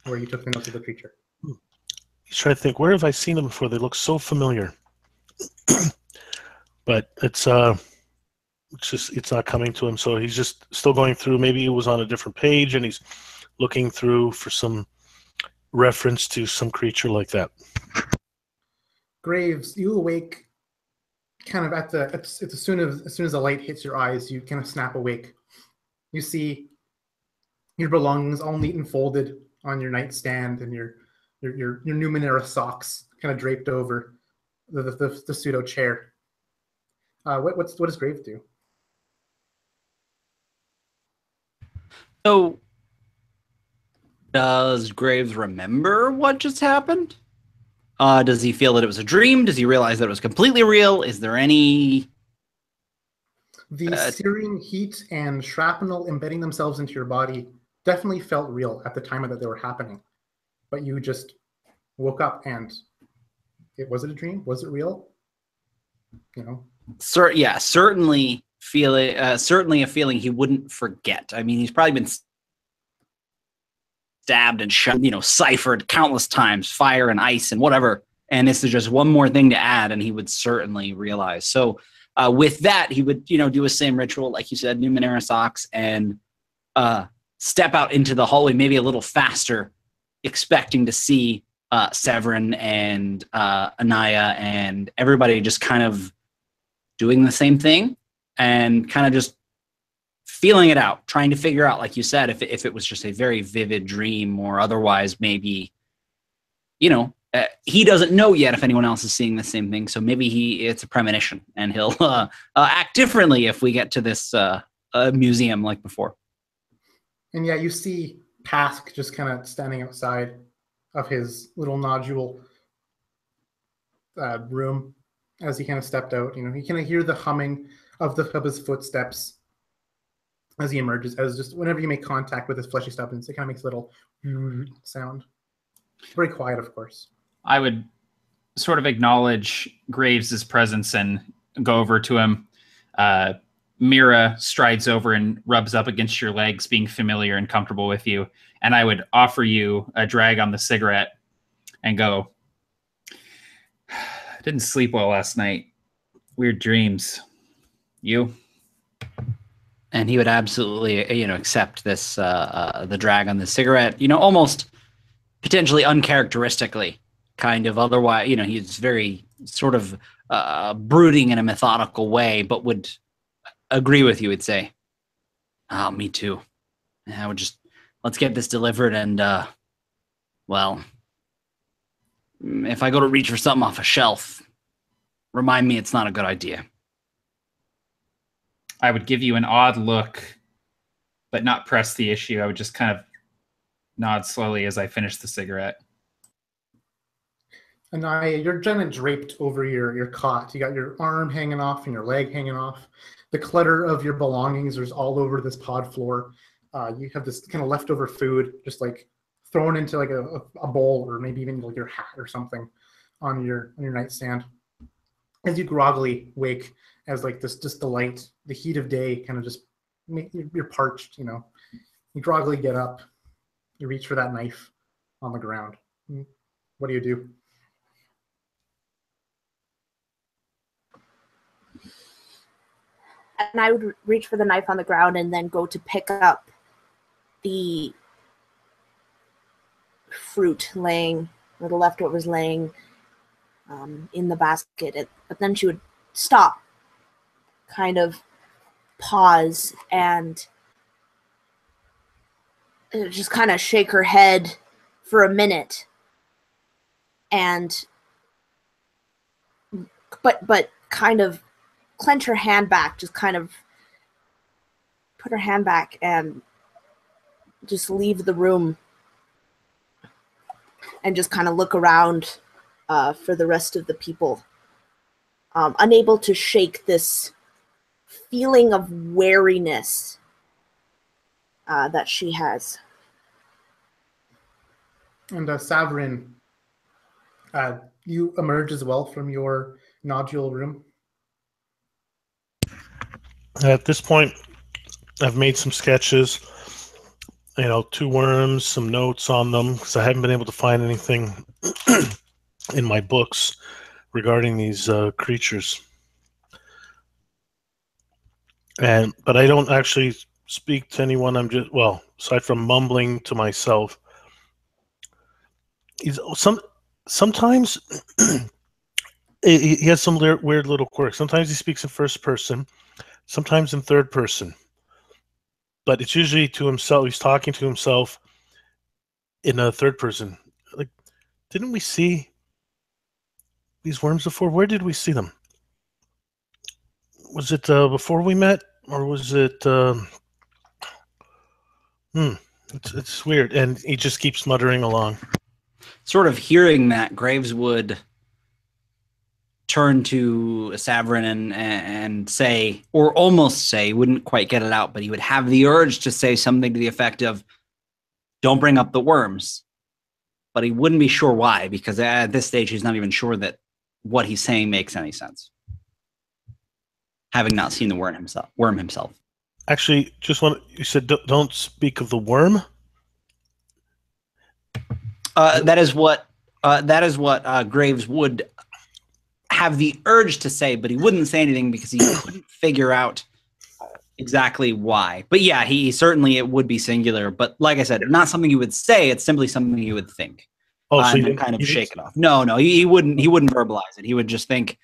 where you took the notes of the creature. He's trying to think, where have I seen them before? They look so familiar. But it's not coming to him, so he's just still going through. Maybe he was on a different page and he's looking through for some reference to some creature like that. Graves, you awake kind of as soon as the light hits your eyes, you kind of snap awake. You see your belongings all neat and folded on your nightstand, and your Numenera socks kind of draped over the pseudo chair. What does Graves do? So, does Graves remember what just happened? Does he feel that it was a dream? Does he realize that it was completely real? Is there any... The searing heat and shrapnel embedding themselves into your body definitely felt real at the time that they were happening. But you just woke up and was it a dream? Was it real? Certainly certainly a feeling he wouldn't forget. I mean, he's probably been stabbed and shot, ciphered countless times, fire and ice and whatever. And this is just one more thing to add, and he would certainly realize. So with that, he would, do a same ritual, like you said, Numenera socks, and step out into the hallway maybe a little faster, expecting to see Severin and Anaya and everybody just kind of doing the same thing and kind of just feeling it out, trying to figure out, like you said, if it was just a very vivid dream or otherwise maybe, he doesn't know yet if anyone else is seeing the same thing. So maybe it's a premonition and he'll act differently if we get to this museum like before. And yeah, you see Pask just kind of standing outside of his little nodule room as he kind of stepped out. He kind of hear the humming of his footsteps as he emerges, as just whenever you make contact with his fleshy substance, it kind of makes a little sound. Very quiet, of course. I would sort of acknowledge Graves' presence and go over to him, Mira strides over and rubs up against your legs, being familiar and comfortable with you. And I would offer you a drag on the cigarette and go, didn't sleep well last night. Weird dreams. You? And he would absolutely, accept this, the drag on the cigarette, almost potentially uncharacteristically, kind of. Otherwise, he's very sort of brooding in a methodical way, but would agree with you. Would say, "Oh, me too." And I would just let's get this delivered, and well, if I go to reach for something off a shelf, remind me it's not a good idea. I would give you an odd look, but not press the issue. I would just kind of nod slowly as I finish the cigarette. And you're kind of draped over your cot. You got your arm hanging off and your leg hanging off. The clutter of your belongings is all over this pod floor. You have this kind of leftover food just like thrown into like a bowl, or maybe even like your hat or something on your nightstand. As you groggily wake, as like this, just the light, the heat of day kind of just you're parched. You groggily get up. You reach for that knife on the ground. What do you do? And I would reach for the knife on the ground and then go to pick up the fruit laying, or the leftovers laying in the basket. But then she would stop, kind of pause, and just kind of shake her head for a minute, and but kind of clench her hand back, just kind of put her hand back and just leave the room and just kind of look around for the rest of the people, unable to shake this feeling of wariness that she has. And Savrin, you emerge as well from your nodule room. At this point, I've made some sketches, 2 worms, some notes on them, because I haven't been able to find anything in my books regarding these creatures. But I don't actually speak to anyone. I'm just, aside from mumbling to myself, sometimes he has some weird little quirks. Sometimes he speaks in first person, sometimes in third person, but it's usually to himself. He's talking to himself in a third person. Like, didn't we see these worms before? Where did we see them? Was it before we met, or was it? It's weird, and he just keeps muttering along. Sort of hearing that, Graves would turn to Savrin and say, or almost say, wouldn't quite get it out, but he would have the urge to say something to the effect of, "Don't bring up the worms." But he wouldn't be sure why, because at this stage, he's not even sure that what he's saying makes any sense, having not seen the worm himself. Actually, you said don't speak of the worm? That is what Graves would have the urge to say, but he wouldn't say anything because he couldn't figure out exactly why. But yeah, it would be singular. But like I said, not something you would say. It's simply something you would think. So and then kind of shake it off. No, he wouldn't verbalize it. He would just think.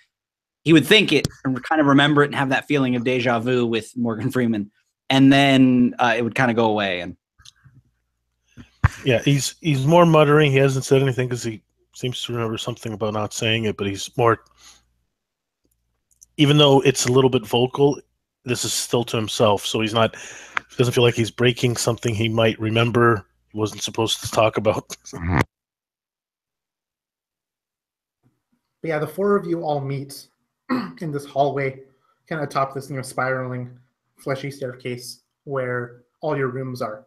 He would think it and kind of remember it and have that feeling of deja vu with Morgan Freeman, and then it would kind of go away. And yeah, he's more muttering. He hasn't said anything because he seems to remember something about not saying it, but he's more. Even though it's a little bit vocal, this is still to himself, so he doesn't feel like he's breaking something he might remember he wasn't supposed to talk about. But yeah, the 4 of you all meet in this hallway, kind of atop this spiraling, fleshy staircase where all your rooms are.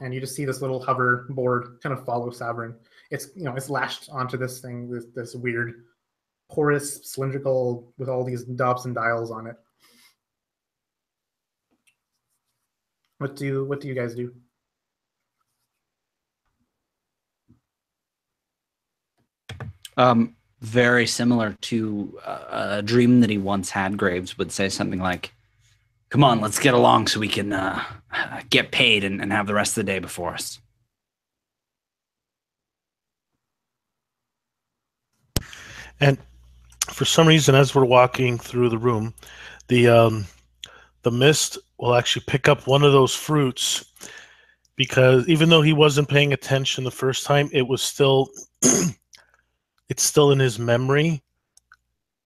And you just see this little hoverboard kind of follow Savrin. It's it's lashed onto this thing, this weird porous, cylindrical, with all these knobs and dials on it. What do you guys do? Very similar to a dream that he once had. Graves would say something like, "Come on, let's get along so we can get paid and have the rest of the day before us." And for some reason, as we're walking through the room, the mist will actually pick up one of those fruits, because even though he wasn't paying attention the first time, it was still it's still in his memory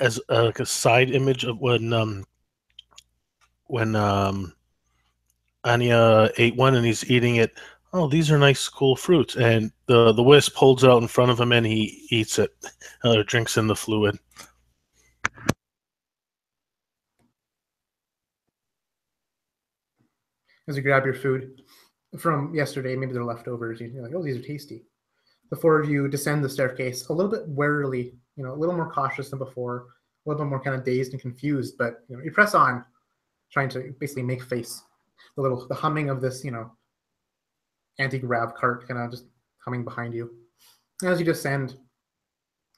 as like a side image of when Anya ate one and he's eating it. Oh, these are nice, cool fruits. And the wisp holds it out in front of him and he eats it, drinks in the fluid. As you grab your food from yesterday, maybe they're leftovers, you're like, oh, these are tasty. The four of you descend the staircase a little bit warily, a little more cautious than before, a little bit more kind of dazed and confused, but you press on, trying to basically make face. The humming of this, anti-grav cart kind of just humming behind you. And as you descend,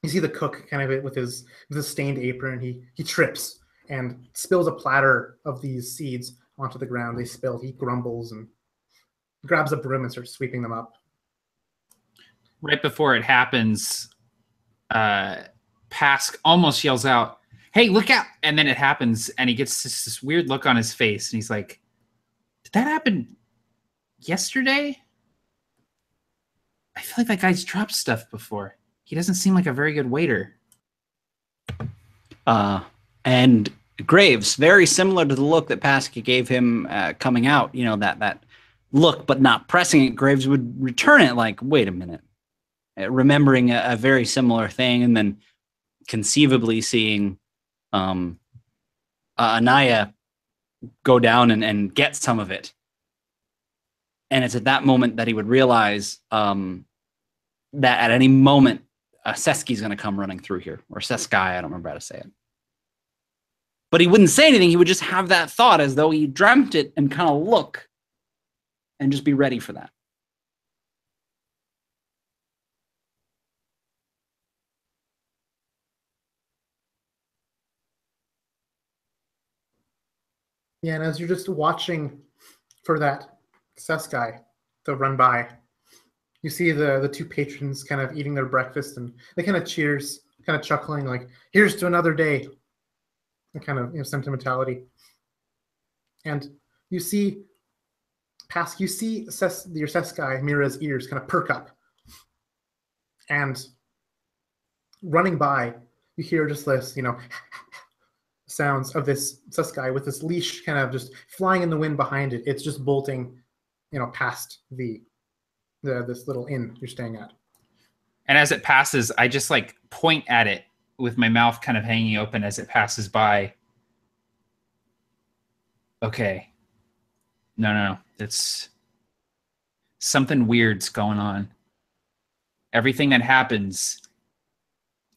you see the cook kind of with his stained apron. He trips and spills a platter of these seeds onto the ground. They spill. He grumbles and grabs a broom and starts sweeping them up. Right before it happens, Pask almost yells out, "Hey, look out!" And then it happens, and he gets this weird look on his face, and he's like, "Did that happen yesterday? I feel like that guy's dropped stuff before. He doesn't seem like a very good waiter." And Graves, very similar to the look that Pasca gave him coming out, that look, but not pressing it, Graves would return it like, wait a minute. Remembering a very similar thing, and then conceivably seeing Anaya go down and get some of it. And it's at that moment that he would realize that at any moment, Seski's going to come running through here. Or Seskai, I don't remember how to say it. But he wouldn't say anything. He would just have that thought as though he dreamt it and kind of look and just be ready for that. Yeah, and as you're just watching for that Seskai to run by, you see the two patrons kind of eating their breakfast, and they kind of cheers, kind of chuckling, like, here's to another day. A kind of sentimentality. And you see your Seskai, Mira's ears kind of perk up. And running by, you hear just this, sounds of this Seskai with this leash kind of just flying in the wind behind it. It's just bolting, past this little inn you're staying at. And as it passes, I just like point at it with my mouth kind of hanging open as it passes by. Okay. No. It's something weird's going on. Everything that happens,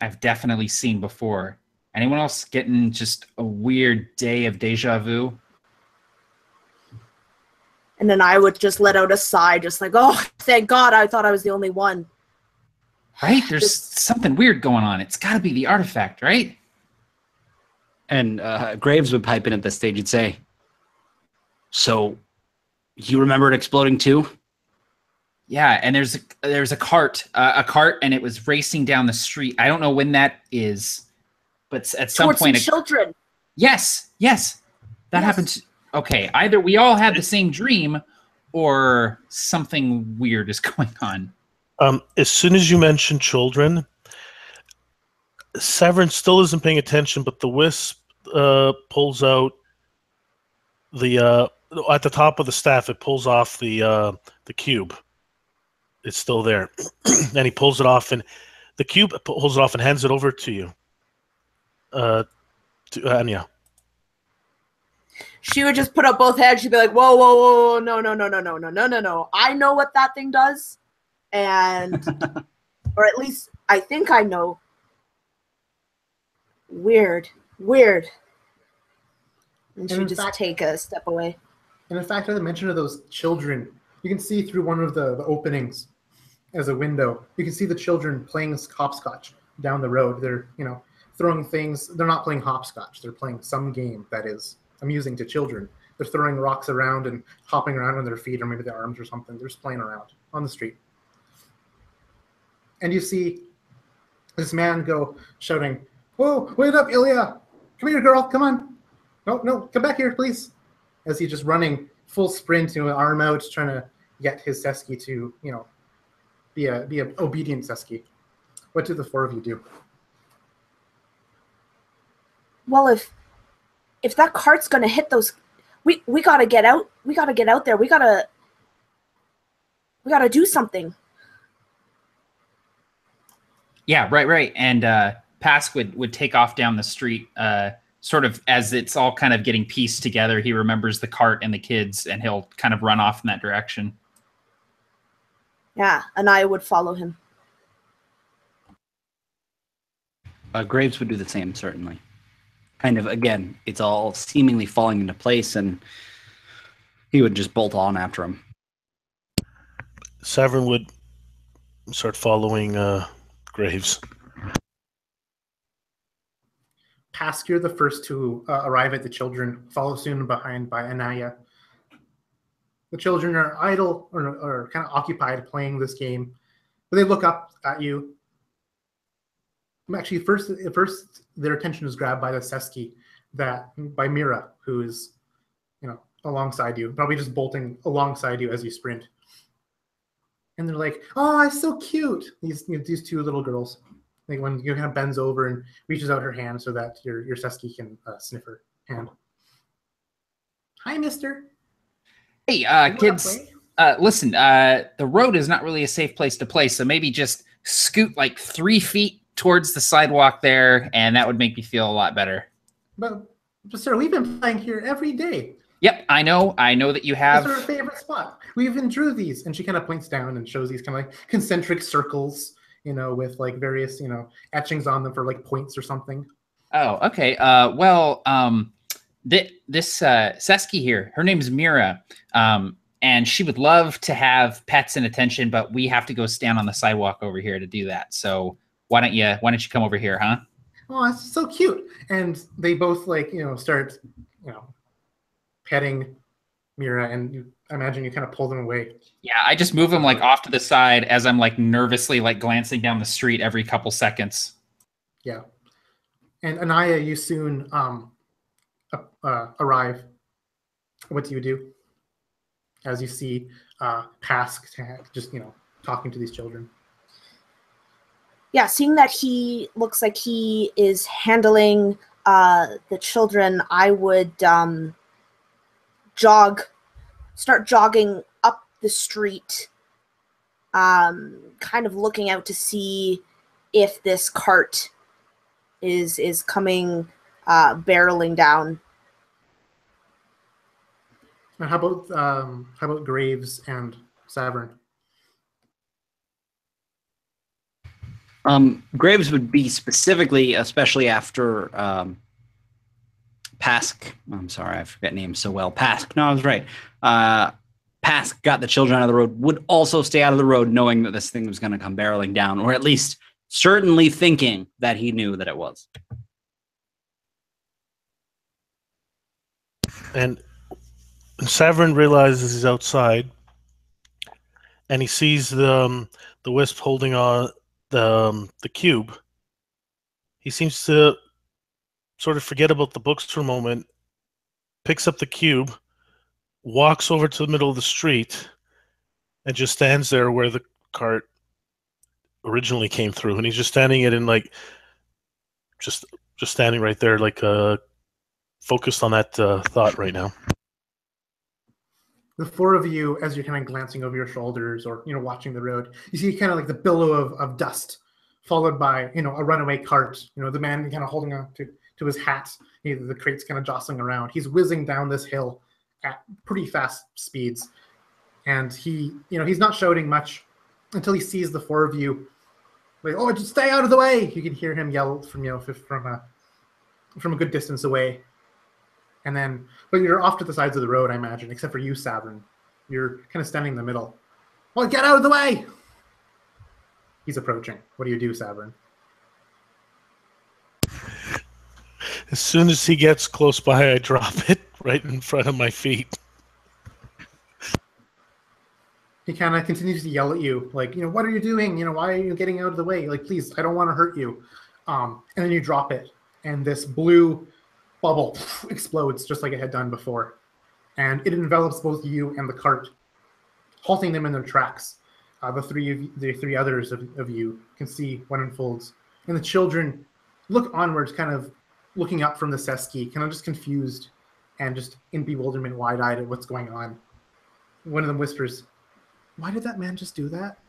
I've definitely seen before. Anyone else getting just a weird day of deja vu? And then I would just let out a sigh, just like, oh, thank God, I thought I was the only one. Right? There's something weird going on. It's got to be the artifact, right? And Graves would pipe in at this stage. He'd say, so you remember it exploding too? Yeah, and there's a cart, and it was racing down the street. I don't know when that is. But at some Towards point, some children. Yes, that happened. Okay, either we all had the same dream, or something weird is going on. As soon as you mention children, Severin still isn't paying attention, but the wisp pulls out the at the top of the staff. It pulls off the cube. It's still there, and he pulls it off, and the cube pulls it off and hands it over to you. To Anya. She would just put up both hands. She'd be like, whoa, no. I know what that thing does. And, or at least I think I know. Weird. Weird. And she in just fact- take a step away. And in fact, as I mentioned of those children, you can see through one of the openings as a window, you can see the children playing hopscotch down the road. They're, throwing things. They're not playing hopscotch. They're playing some game that is amusing to children. They're throwing rocks around and hopping around on their feet or maybe their arms or something. They're just playing around on the street. And you see this man go shouting, "Whoa, wait up, Ilya! Come here, girl, come on. No, come back here, please." As he's just running full sprint, arm out, trying to get his Sesky to, be a obedient Sesky. What do the four of you do? Well, if that cart's gonna hit those, we gotta get out. We gotta get out there. We gotta do something. Yeah, right. And Pask would take off down the street, sort of as it's all kind of getting pieced together. He remembers the cart and the kids, and he'll kind of run off in that direction. Yeah, and I would follow him. Graves would do the same, certainly. Kind of, again, it's all seemingly falling into place, and he would just bolt on after him. Savern would start following Graves. Pask, you're the first to arrive at the children, followed soon behind by Anaya. The children are idle or kind of occupied playing this game, but they look up at you. Actually, first their attention is grabbed by the Sesky by Mira, who's alongside you, probably just bolting alongside you as you sprint. And they're like, "Oh, it's so cute." These two little girls. Like when you kind of bends over and reaches out her hand so that your Sesky can sniff her hand. "Hi, mister." Hey, kids, listen, the road is not really a safe place to play, so maybe just scoot like 3 feet towards the sidewalk there, and that would make me feel a lot better. But sir, we've been playing here every day. Yep, I know that you have. It's our favorite spot. We even drew these, and she kind of points down and shows these kind of like concentric circles, with like various, etchings on them for like points or something. Oh, okay. This Sesky here, her name's Mira, and she would love to have pets and attention, but we have to go stand on the sidewalk over here to do that. So why don't you come over here, huh? Oh, that's so cute. And they both start, petting Mira, and I imagine you kind of pull them away. Yeah, I just move them like off to the side as I'm like nervously like glancing down the street every couple seconds. Yeah. And Anaya, you soon arrive. What do you do as you see Pask just talking to these children? Yeah, seeing that he looks like he is handling the children, I would start jogging up the street, kind of looking out to see if this cart is coming barreling down. And how about Graves and Savern? Graves would be specifically, especially after Pask. I'm sorry, I forget names so well. Pask. No, I was right. Pask got the children out of the road, would also stay out of the road knowing that this thing was going to come barreling down, or at least certainly thinking that he knew that it was. And Savern realizes he's outside, and he sees the wisp holding on the cube. He seems to sort of forget about the books for a moment, picks up the cube, walks over to the middle of the street, and just stands there where the cart originally came through. And he's just standing it in like just standing right there, like focused on that thought right now. The four of you, as you're kind of glancing over your shoulders or watching the road, you see kind of like the billow of dust, followed by a runaway cart. The man kind of holding on to his hat. The crate's kind of jostling around. He's whizzing down this hill at pretty fast speeds, and he's not shouting much until he sees the four of you. Like, "Oh, just stay out of the way!" You can hear him yell from from a good distance away. And then, but you're off to the sides of the road, I imagine, except for you, Savrin. You're kind of standing in the middle. Well, get out of the way! He's approaching. What do you do, Savrin? As soon as he gets close by, I drop it right in front of my feet. He kind of continues to yell at you, like, what are you doing? Why are you getting out of the way? Like, please, I don't want to hurt you. And then you drop it, and this blue bubble explodes just like it had done before. And it envelops both you and the cart, halting them in their tracks. The three others of you can see what unfolds. And the children look onwards, kind of looking up from the Seski, kind of just confused and just in bewilderment, wide-eyed at what's going on. One of them whispers, "Why did that man just do that?"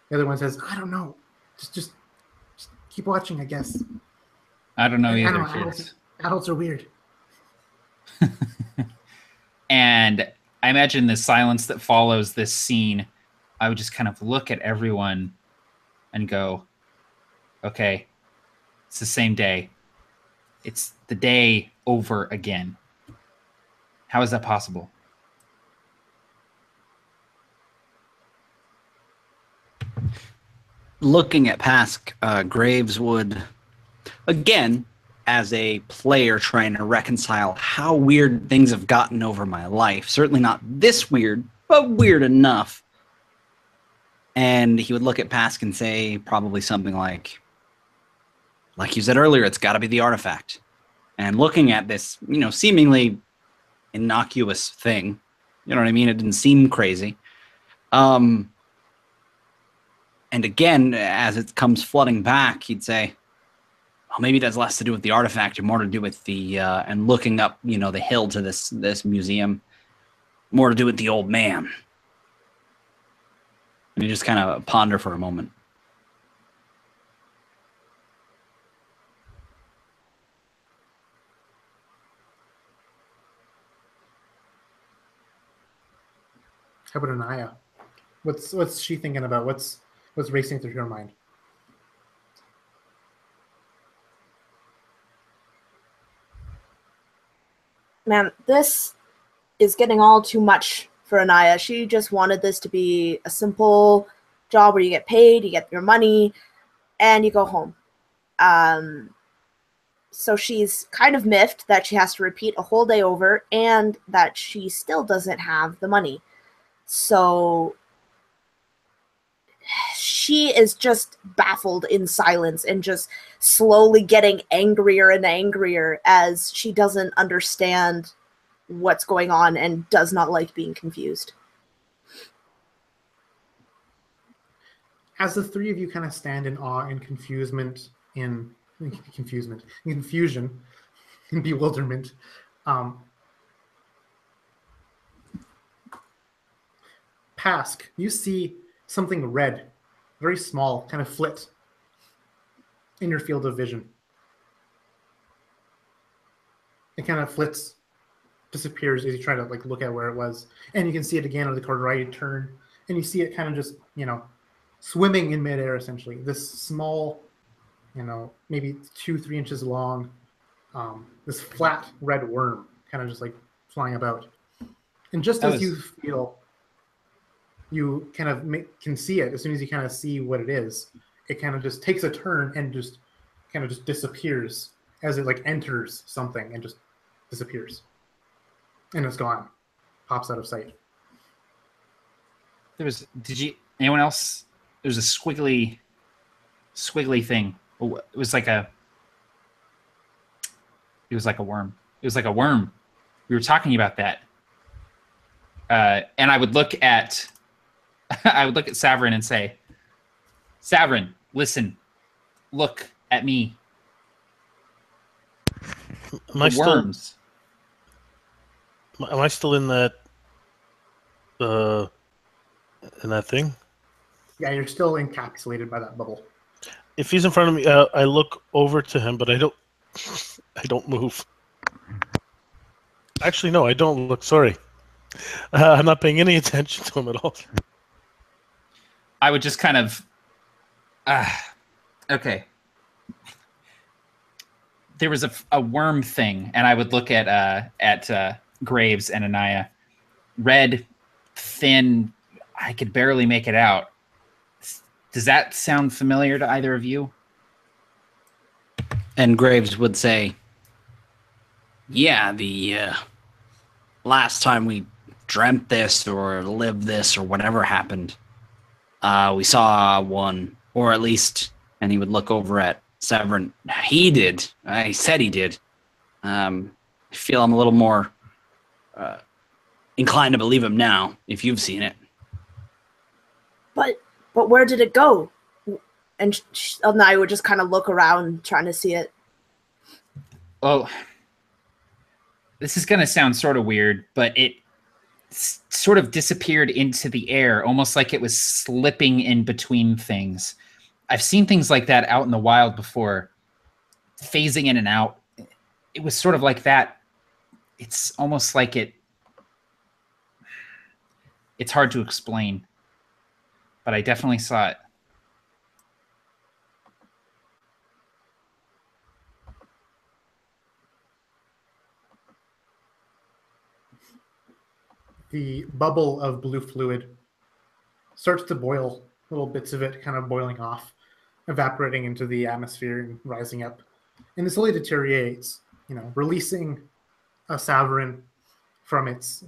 The other one says, "I don't know. Just keep watching, I guess." I don't know I either, don't know, kids. Adults are weird. And I imagine the silence that follows this scene, I would just kind of look at everyone and go, okay, it's the same day. It's the day over again. How is that possible? Looking at Pask, Graves would, again, as a player trying to reconcile how weird things have gotten over my life. Certainly not this weird, but weird enough. And he would look at Pask and say probably something like you said earlier, it's got to be the artifact. And looking at this, seemingly innocuous thing, you know what I mean? It didn't seem crazy. And again, as it comes flooding back, he'd say, well, maybe it has less to do with the artifact and more to do with the, and looking up, the hill to this museum, more to do with the old man. And you just kind of ponder for a moment. How about Anaya? What's she thinking about? What's racing through her mind? Man, this is getting all too much for Anaya. She just wanted this to be a simple job where you get paid, you get your money, and you go home. So she's kind of miffed that she has to repeat a whole day over and that she still doesn't have the money. So she is just baffled in silence and just slowly getting angrier and angrier as she doesn't understand what's going on and does not like being confused. As the three of you kind of stand in awe and confusion, in bewilderment, Pask, you see something red, very small, kind of flit in your field of vision. It kind of flits, disappears as you try to look at where it was, and you can see it again on the corner right. You turn, and you see it kind of just swimming in midair. Essentially, this small, maybe 2-3 inches long, this flat red worm, kind of just flying about. And just as you feel, you kind of can see it. As soon as you kind of see what it is, it kind of just takes a turn and just kind of just disappears as it enters something and just disappears. And it's gone. Pops out of sight. Anyone else? There's a squiggly thing. It was like a worm. It was like a worm. We were talking about that. And I would look at Savrin and say, Savrin, listen, look at me. Am I worms. Am I still in that thing? Yeah, you're still encapsulated by that bubble. If he's in front of me, I look over to him, but I don't move. Actually, no, I don't look. Sorry. I'm not paying any attention to him at all. I would just kind of, okay. there was a worm thing, and I would look at Graves and Anaya. Red, thin. I could barely make it out. Does that sound familiar to either of you? And Graves would say, yeah, the last time we dreamt this or lived this or whatever happened, we saw one, or at least, and he would look over at Severin. He did. He said he did. I feel I'm a little more inclined to believe him now, if you've seen it. But where did it go? And I would just kind of look around trying to see it. Oh, this is going to sound sort of weird, but it sort of disappeared into the air, almost like it was slipping in between things. I've seen things like that out in the wild before, phasing in and out. It was sort of like that. It's almost like it's hard to explain, but I definitely saw it. The bubble of blue fluid starts to boil, little bits of it kind of boiling off, evaporating into the atmosphere and rising up. And it slowly deteriorates, releasing a Saverin from its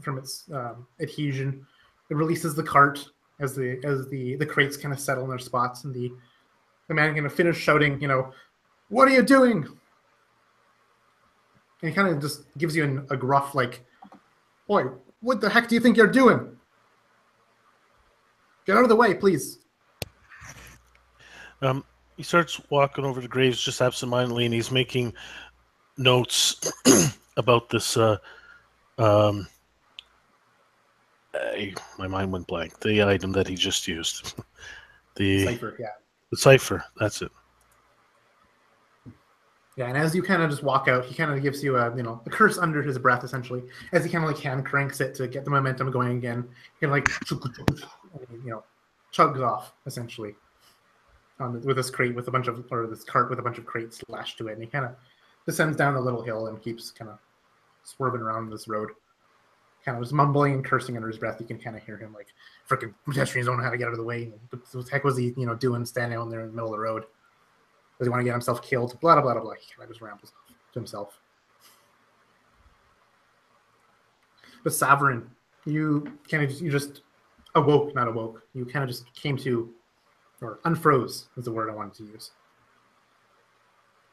adhesion. It releases the cart as the crates kind of settle in their spots, and the man kind of finishes shouting, "What are you doing?" And he kind of just gives you a gruff, like, "Boy, what the heck do you think you're doing? Get out of the way, please." He starts walking over to Graves just absentmindedly, and he's making notes about this. My mind went blank. The item that he just used. The Cipher, yeah. The cipher, that's it. Yeah, and as you kind of just walk out, he kind of gives you a curse under his breath, essentially, as he kind of like hand cranks it to get the momentum going again. He kind of like, chugs off, essentially, with this crate with this cart with a bunch of crates lashed to it, and he kind of descends down the little hill and keeps kind of swerving around this road, kind of just mumbling and cursing under his breath. You can kind of hear him like, "Freaking pedestrians don't know how to get out of the way. What the heck was he, doing standing out there in the middle of the road? Does he want to get himself killed?" Blah, blah, blah, blah. He kind of just rambles off to himself. But Saverin, you just awoke, not awoke. You kind of just came to, or unfroze is the word I wanted to use.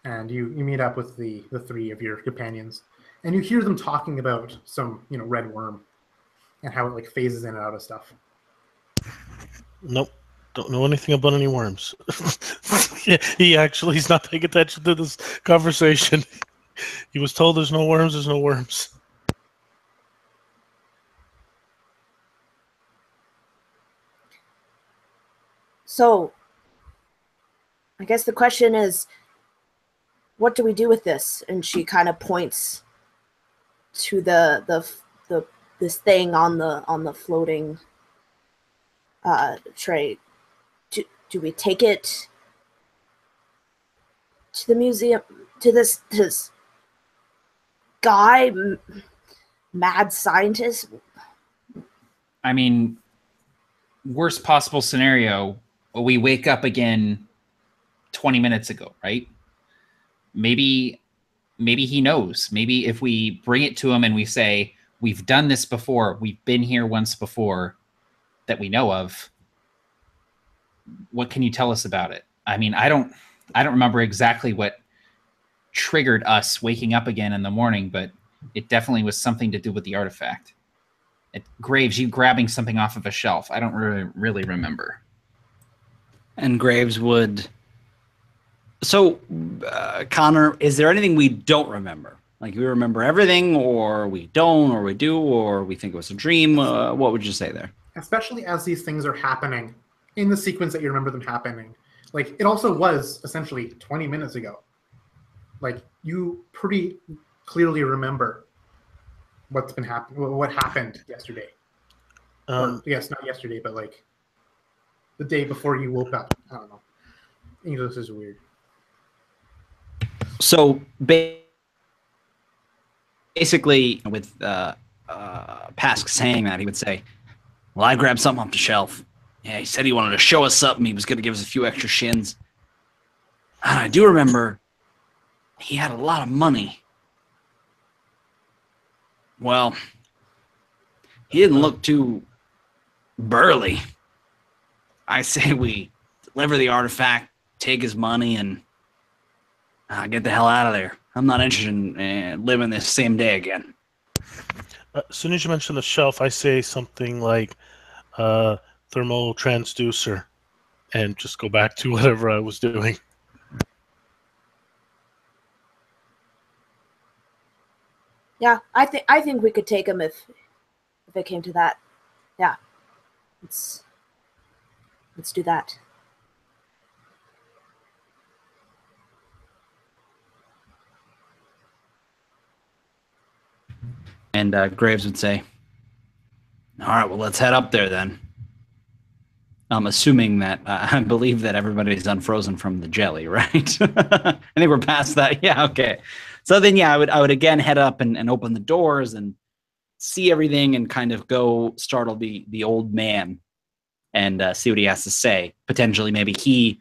And you meet up with the three of your companions, and you hear them talking about some, red worm and how it like phases in and out of stuff. Nope. Don't know anything about any worms. Yeah, he's not paying attention to this conversation. He was told there's no worms, there's no worms. So, I guess the question is, what do we do with this? And she kind of points to this thing on the floating tray. Do we take it to the museum, to this guy, mad scientist? I mean, worst possible scenario, we wake up again 20 minutes ago, right? Maybe he knows. Maybe if we bring it to him and we say, we've done this before, we've been here once before that we know of, what can you tell us about it? I mean, I don't remember exactly what triggered us waking up again in the morning, but it definitely was something to do with the artifact. Graves, you grabbing something off of a shelf. I don't really remember. And Graves would... So, Connor, is there anything we don't remember? Like, we remember everything, or we don't, or we do, or we think it was a dream? What would you say there? Especially as these things are happening in the sequence that you remember them happening. Like, it also was essentially 20 minutes ago. Like, you pretty clearly remember what's been happening, what happened yesterday. Or, yes, not yesterday, but like the day before you woke up. I don't know. English is weird. So basically, with Pask saying that, he would say, well, I grabbed something off the shelf. Yeah, he said he wanted to show us something. He was going to give us a few extra shins. And I do remember he had a lot of money. Well, he didn't look too burly. I say we deliver the artifact, take his money, and get the hell out of there. I'm not interested in living this same day again. As soon as you mention the shelf, I say something like thermal transducer and just go back to whatever I was doing. Yeah, I think we could take him if it came to that. Yeah. Let's do that. And Graves would say, all right, well, let's head up there then. I'm assuming that I believe that everybody's unfrozen from the jelly, right? I think we're past that. Yeah, okay. So then, yeah, I would again head up and open the doors and see everything and kind of go startle the old man and see what he has to say. Potentially, maybe he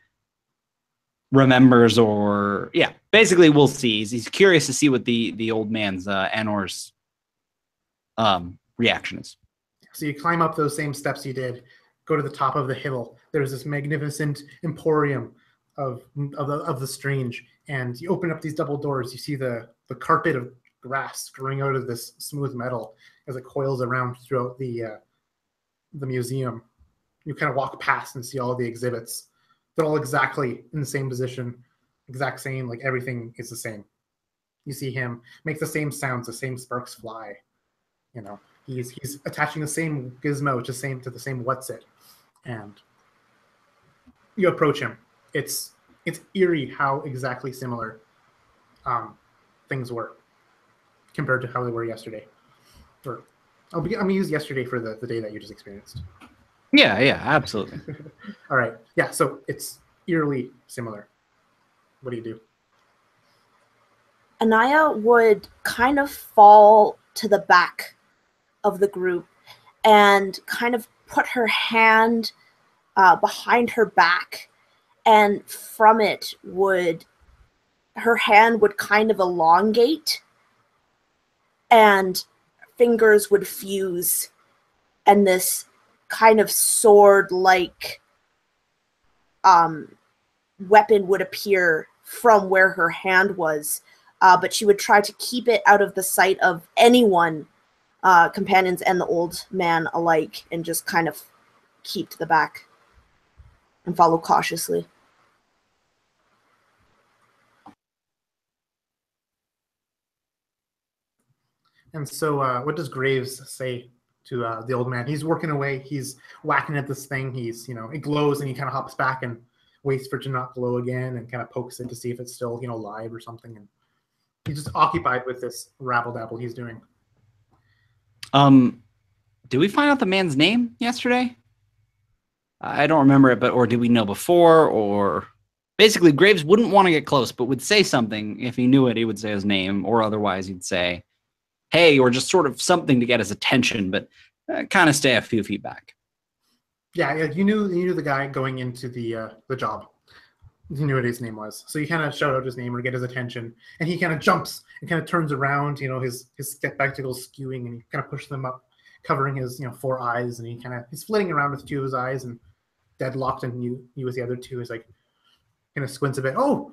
remembers, or yeah, basically we'll see. He's curious to see what the old man's Anor's reaction is. So you climb up those same steps you did, go to the top of the hill. There's this magnificent emporium of the strange, and you open up these double doors. You see the carpet of grass growing out of this smooth metal as it coils around throughout the museum. You kind of walk past and see all the exhibits. They're all exactly in the same position, exact same, like everything is the same. You see him make the same sounds, the same sparks fly. You know, he's attaching the same gizmo to the same what's it. And you approach him. It's eerie how exactly similar things were compared to how they were yesterday. Or I'm gonna use yesterday for the day that you just experienced. Yeah, absolutely. All right. Yeah, so it's eerily similar. What do you do? Anaya would kind of fall to the back of the group and kind of put her hand behind her back, and from it her hand would kind of elongate and fingers would fuse, and this kind of sword-like weapon would appear from where her hand was, but she would try to keep it out of the sight of anyone, companions and the old man alike, and just kind of keep to the back and follow cautiously. And so what does Graves say to the old man? He's working away. He's whacking at this thing. It glows, and he kind of hops back and waits for it to not glow again and kind of pokes it to see if it's still, live or something. And he's just occupied with this rabble-dabble he's doing. Did we find out the man's name yesterday? I don't remember it, or did we know before? Or basically, Graves wouldn't want to get close, but would say something. If he knew it, he would say his name, or otherwise he'd say, hey, or just sort of something to get his attention, but kind of stay a few feet back. Yeah, you knew the guy going into the job. You knew what his name was, so you kind of shout out his name or get his attention, and he kind of jumps and kind of turns around. His spectacles skewing, and he kind of pushes them up, covering his 4 eyes, and he's flitting around with 2 of his eyes and deadlocked, and you with the other 2 is like kind of squints a bit. Oh,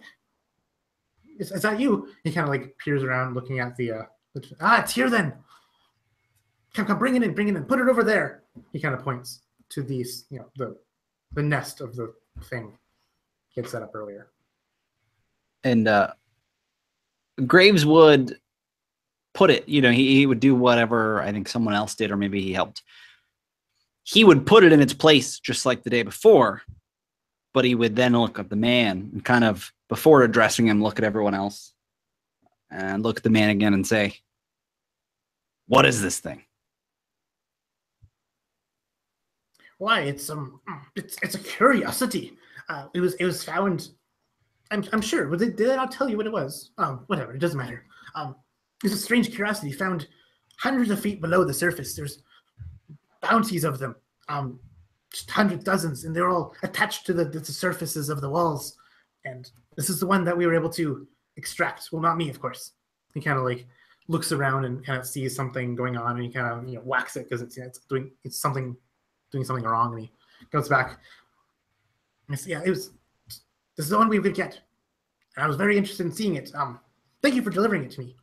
is that you? He kind of like peers around, looking at it's here then. Come, bring it in, put it over there. He kind of points to these, the nest of the thing he had set up earlier. And Graves would put it, he would do whatever I think someone else did, or maybe he helped. He would put it in its place just like the day before, but he would then look at the man and kind of, before addressing him, look at everyone else and look at the man again and say, what is this thing? Why, it's a curiosity. It was found I'm sure. Did I not tell you what it was? Whatever. It doesn't matter. It's a strange curiosity found hundreds of feet below the surface. There's bounties of them. Just hundreds, dozens, and they're all attached to the surfaces of the walls. And this is the one that we were able to extract. Well, not me, of course. He kind of like looks around and kind of sees something going on, and he kind of whacks it because it's doing something wrong, and he goes back. And says, this is the one we could get, and I was very interested in seeing it. Thank you for delivering it to me.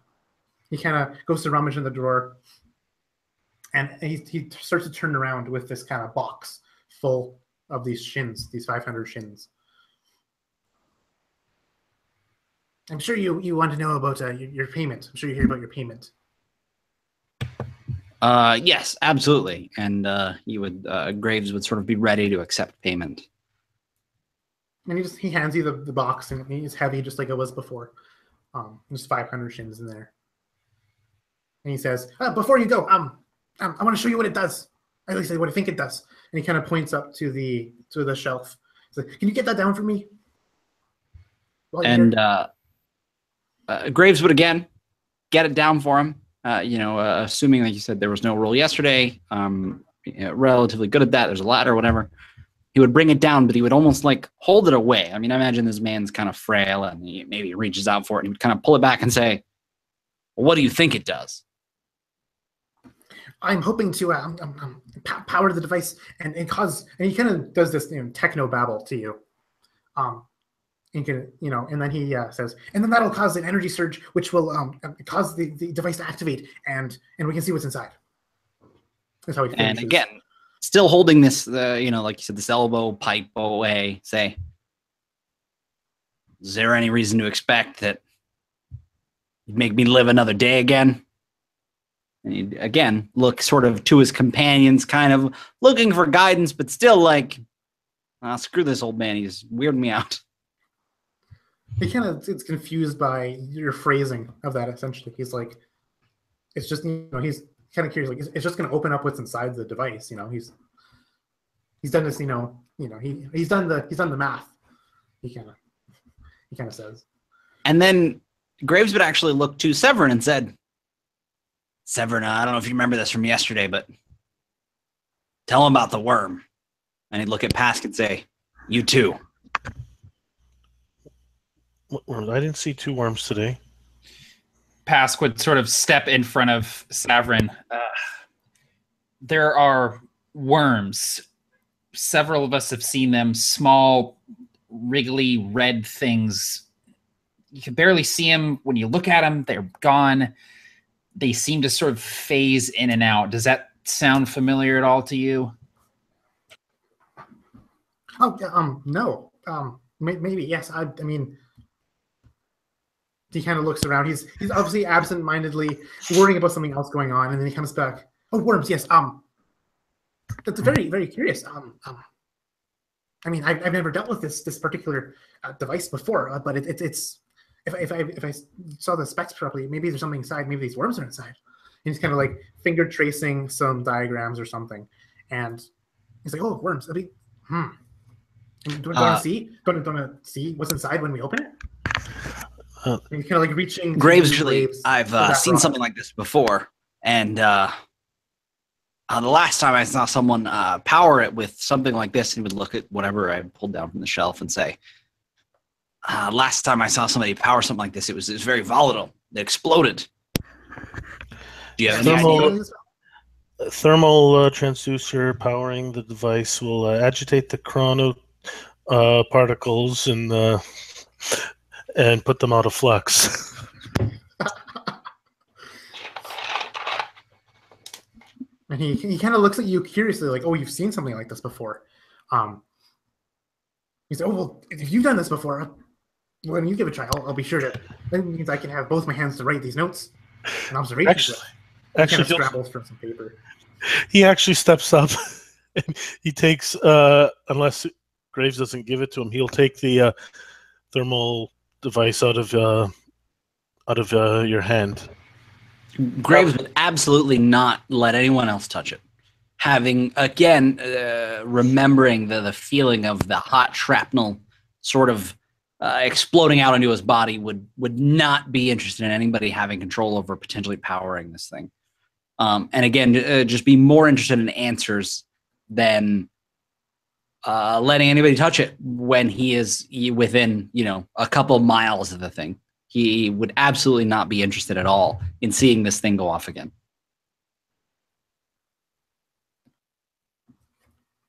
He kind of goes to rummage in the drawer, and he starts to turn around with this kind of box full of these shins, these 500 shins. I'm sure you want to know about your payment. I'm sure you hear about your payment. Yes, absolutely. And Graves would sort of be ready to accept payment. And he hands you the box, and it's heavy just like it was before. There's 500 shins in there. And he says, before you go, I want to show you what it does. At least what I think it does. And he kind of points up to the shelf. He's like, can you get that down for me? And Graves would again get it down for him. Assuming, like you said, there was no roll yesterday. Relatively good at that. There's a ladder or whatever. He would bring it down, but he would almost like hold it away. I mean, I imagine this man's kind of frail, and he maybe reaches out for it, and he would kind of pull it back and say, well, what do you think it does? I'm hoping to power the device and cause, and he kind of does this techno babble to you. And then he says, and then that'll cause an energy surge, which will cause the device to activate, and we can see what's inside. That's how he finishes. And again, still holding this, like you said, this elbow pipe away, say, is there any reason to expect that you'd make me live another day again? And he'd, again, look sort of to his companions, kind of looking for guidance, but still like, screw this old man. He's weirding me out. He kind of is confused by your phrasing of that, essentially. He's like, it's just, he's kind of curious, like, it's just going to open up what's inside the device, he's done this, he's done the math. He kind of says. And then Graves would actually look to Severin and said, Severin, I don't know if you remember this from yesterday, but tell him about the worm. And he'd look at Pask and say, you too. What worms? I didn't see two worms today. Pask would sort of step in front of Severin. There are worms. Several of us have seen them, small, wriggly red things. You can barely see them. When you look at them, they're gone. They seem to sort of phase in and out. Does that sound familiar at all to you? Oh, no. Maybe, yes. I mean, he kind of looks around. He's obviously absent-mindedly worrying about something else going on, and then he comes back. Oh, worms, yes. That's very, very curious. I mean, I've never dealt with this particular device before, but it's if I saw the specs properly, maybe there's something inside. Maybe these worms are inside. And he's kind of like finger tracing some diagrams or something, and he's like, "Oh, worms. Do you want to see? Want to see what's inside when we open it?" And he's kind of like reaching. Graves, really, I've seen something like this before, and the last time I saw someone power it with something like this, he would look at whatever I pulled down from the shelf and say, last time I saw somebody power something like this, it was very volatile. It exploded. Do you have any idea? Thermal transducer powering the device will agitate the chrono particles and put them out of flux. And he kind of looks at you curiously, like, "Oh, you've seen something like this before." He said, "Oh, well, if you've done this before, when you give it a try, I'll be sure to. That means I can have both my hands to write these notes and observations." Actually, he kind of scrabbles from some paper. He actually steps up. And he takes, unless Graves doesn't give it to him, he'll take the thermal device out of your hand. Graves would absolutely not let anyone else touch it. Having, again, remembering the feeling of the hot shrapnel sort of exploding out into his body would not be interested in anybody having control over potentially powering this thing. And again, just be more interested in answers than letting anybody touch it when he is within, a couple miles of the thing. He would absolutely not be interested at all in seeing this thing go off again.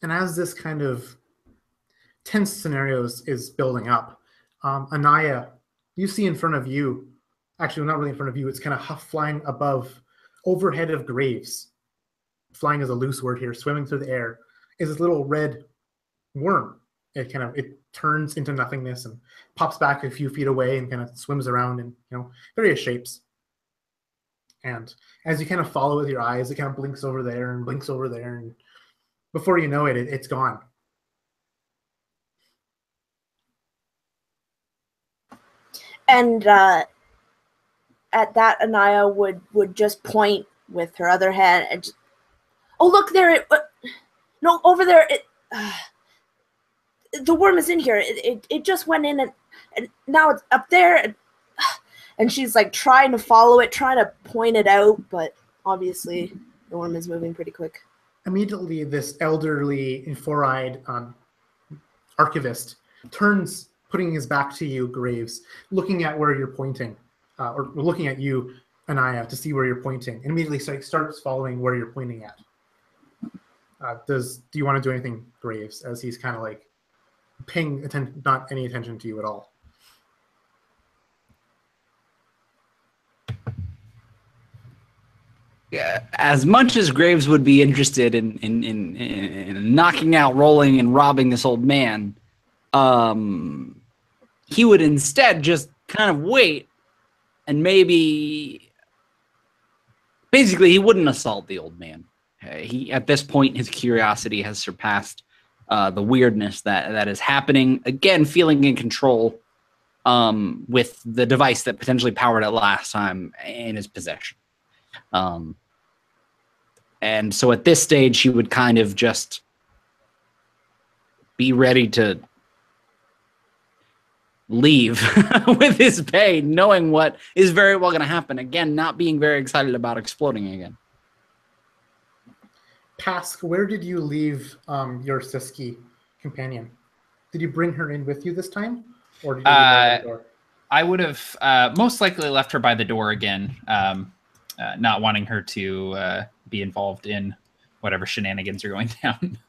And as this kind of tense scenarios is building up, Anaya, you see in front of you, actually not really in front of you, it's kind of flying above, overhead of graves. Flying is a loose word here, swimming through the air, is this little red worm. It turns into nothingness and pops back a few feet away and kind of swims around in various shapes. And as you kind of follow with your eyes, it kind of blinks over there and blinks over there, and before you know it, it's gone. And at that, Anaya would just point with her other hand and just, oh, look there! No, over there! The worm is in here. It just went in, and now it's up there. And she's like trying to follow it, trying to point it out, but obviously the worm is moving pretty quick. Immediately, this elderly and four-eyed archivist turns, putting his back to you, Graves, looking at where you're pointing, or looking at you, Anaya, to see where you're pointing, and immediately starts following where you're pointing at. Do you want to do anything, Graves, as he's kind of like paying not any attention to you at all? Yeah, as much as Graves would be interested in knocking out, rolling, and robbing this old man, he would instead just kind of wait and basically he wouldn't assault the old man. At this point, his curiosity has surpassed the weirdness that is happening. Again, feeling in control with the device that potentially powered it last time in his possession. And so at this stage, he would kind of just be ready to leave with his pay, knowing what is very well going to happen. Again, not being very excited about exploding again. Pask, where did you leave your Siski companion? Did you bring her in with you this time? Or did you leave her at the door? I would have most likely left her by the door again, not wanting her to be involved in whatever shenanigans are going down.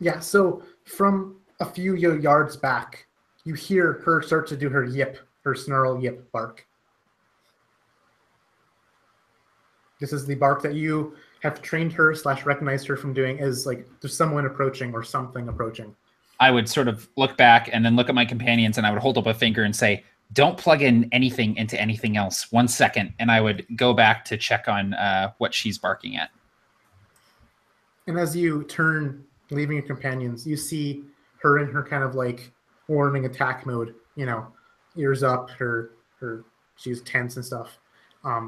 Yeah, so from a few yards back, you hear her start to do her yip, her snarl yip bark. This is the bark that you have trained her / recognized her from doing, as like there's someone approaching or something approaching. I would sort of look back and then look at my companions, and I would hold up a finger and say, don't plug in anything into anything else. 1 second. And I would go back to check on what she's barking at. And as you turn, leaving your companions, you see her in her kind of like warning attack mode, ears up, she's tense and stuff.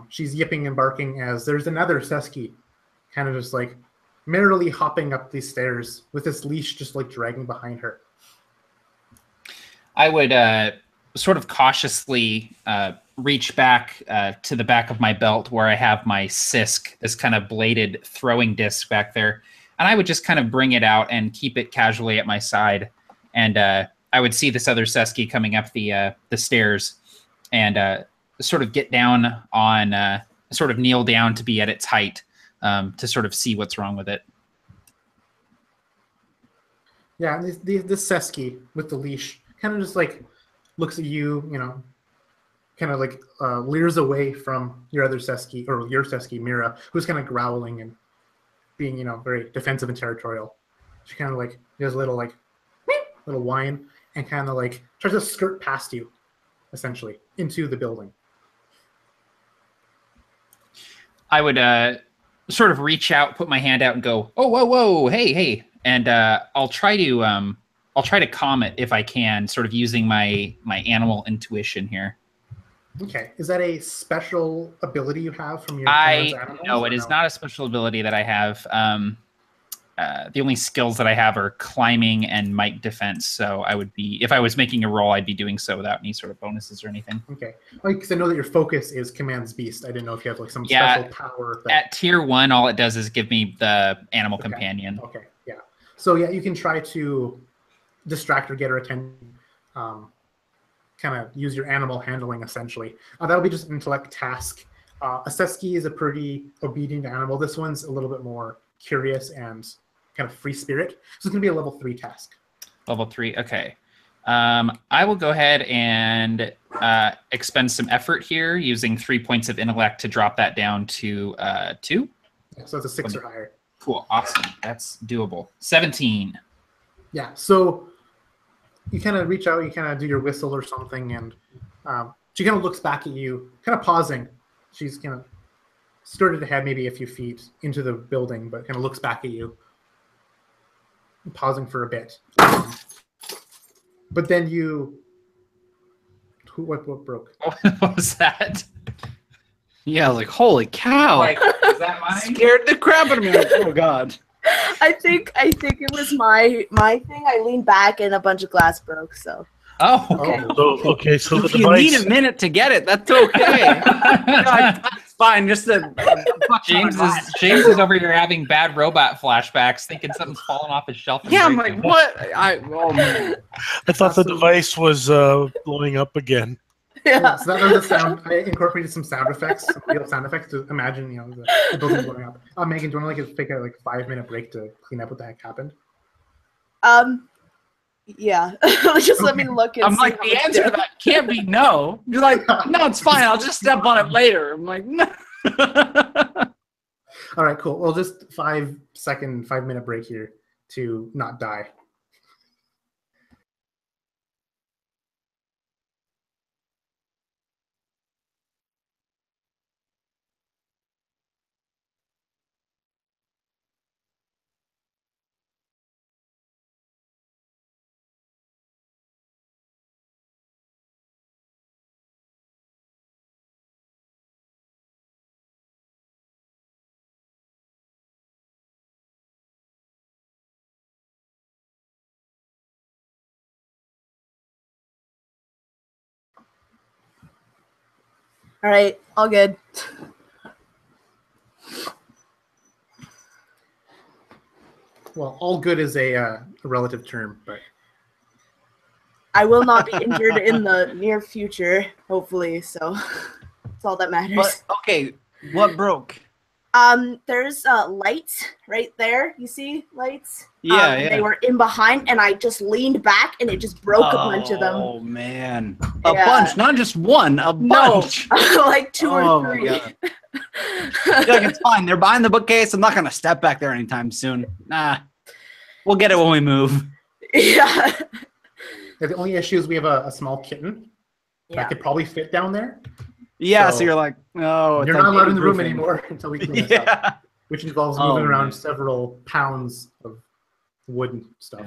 She's yipping and barking as there's another Seski kind of just like merrily hopping up these stairs with this leash just like dragging behind her. I would sort of cautiously reach back to the back of my belt where I have my Sisk, this kind of bladed throwing disc back there. And I would just kind of bring it out and keep it casually at my side. And I would see this other Seski coming up the stairs and sort of get down on, sort of kneel down to be at its height to sort of see what's wrong with it. Yeah, and this Seski with the leash kind of just like looks at you, kind of like leers away from your other Seski, or your Seski, Mira, who's kind of growling and being, very defensive and territorial. She kind of like does a little like little whine and kind of like tries to skirt past you, essentially, into the building. I would sort of reach out, put my hand out, and go, "Oh, whoa, whoa, hey!" And I'll try to calm it if I can, sort of using my animal intuition here. Okay, is that a special ability you have from your parents' animals? No, it is not a special ability that I have. the only skills that I have are climbing and might defense. So I would be, if I was making a roll, I'd be doing so without any sort of bonuses or anything. Okay. Because I know that your focus is Commands Beast. I didn't know if you have like some Yeah, special power. At tier 1, all it does is give me the animal Okay. companion. Okay. Yeah. So yeah, you can try to distract or get her attention. Kind of use your animal handling essentially. That'll be just an intellect task. A Seski is a pretty obedient animal. This one's a little bit more curious and kind of free spirit. So it's going to be a level 3 task. Level 3, okay. I will go ahead and expend some effort here using 3 points of intellect to drop that down to 2. Yeah, so it's a 6 or higher. Cool, awesome. That's doable. 17. Yeah, so you kind of reach out, you kind of do your whistle or something, and she kind of looks back at you, kind of pausing. She's kind of skirted ahead maybe a few feet into the building, but kind of looks back at you, pausing for a bit. But then you... What broke? What was that? Yeah, I was like, holy cow. Like, is that mine? Scared the crap out of me. Like, oh, God. I think it was my thing. I leaned back and a bunch of glass broke. So. Oh, okay. So the If you device. need a minute to get it, that's okay. That's fine. Just James is over here having bad robot flashbacks, thinking something's falling off his shelf. And yeah, I'm breaking. like, what? Oh, man. I thought the device was blowing up again. Yeah. So that was a sound. I incorporated some sound effects, some real sound effects to imagine, the building blowing up. Megan, do you want to take a 5-minute break to clean up what the heck happened? Yeah. Just let me look and I'm see like, how the much answer to damage- that can't be no. You're like, no, it's fine. I'll just step on it later. I'm like, no. All right, cool. Well, just 5-minute break here to not die. All right, all good. Well, all good is a relative term, but I will not be injured in the near future, hopefully. So that's all that matters. But, okay, what broke? There's lights right there. You see lights? Yeah, and yeah. They were in behind, and I just leaned back, and it just broke a bunch of them. Oh, man. A Yeah. bunch, not just one, a bunch. Like 2 Oh, or my 3. God. Like, it's fine. They're behind the bookcase. I'm not going to step back there anytime soon. Nah. We'll get it when we move. Yeah. the only issue is we have a small kitten that could probably fit down there. Yeah, So, so you're like, oh, You're it's not like allowed in the room baby-proofing. anymore until we clean this up, Yeah. which involves Oh, moving around man. several pounds of wood and stuff.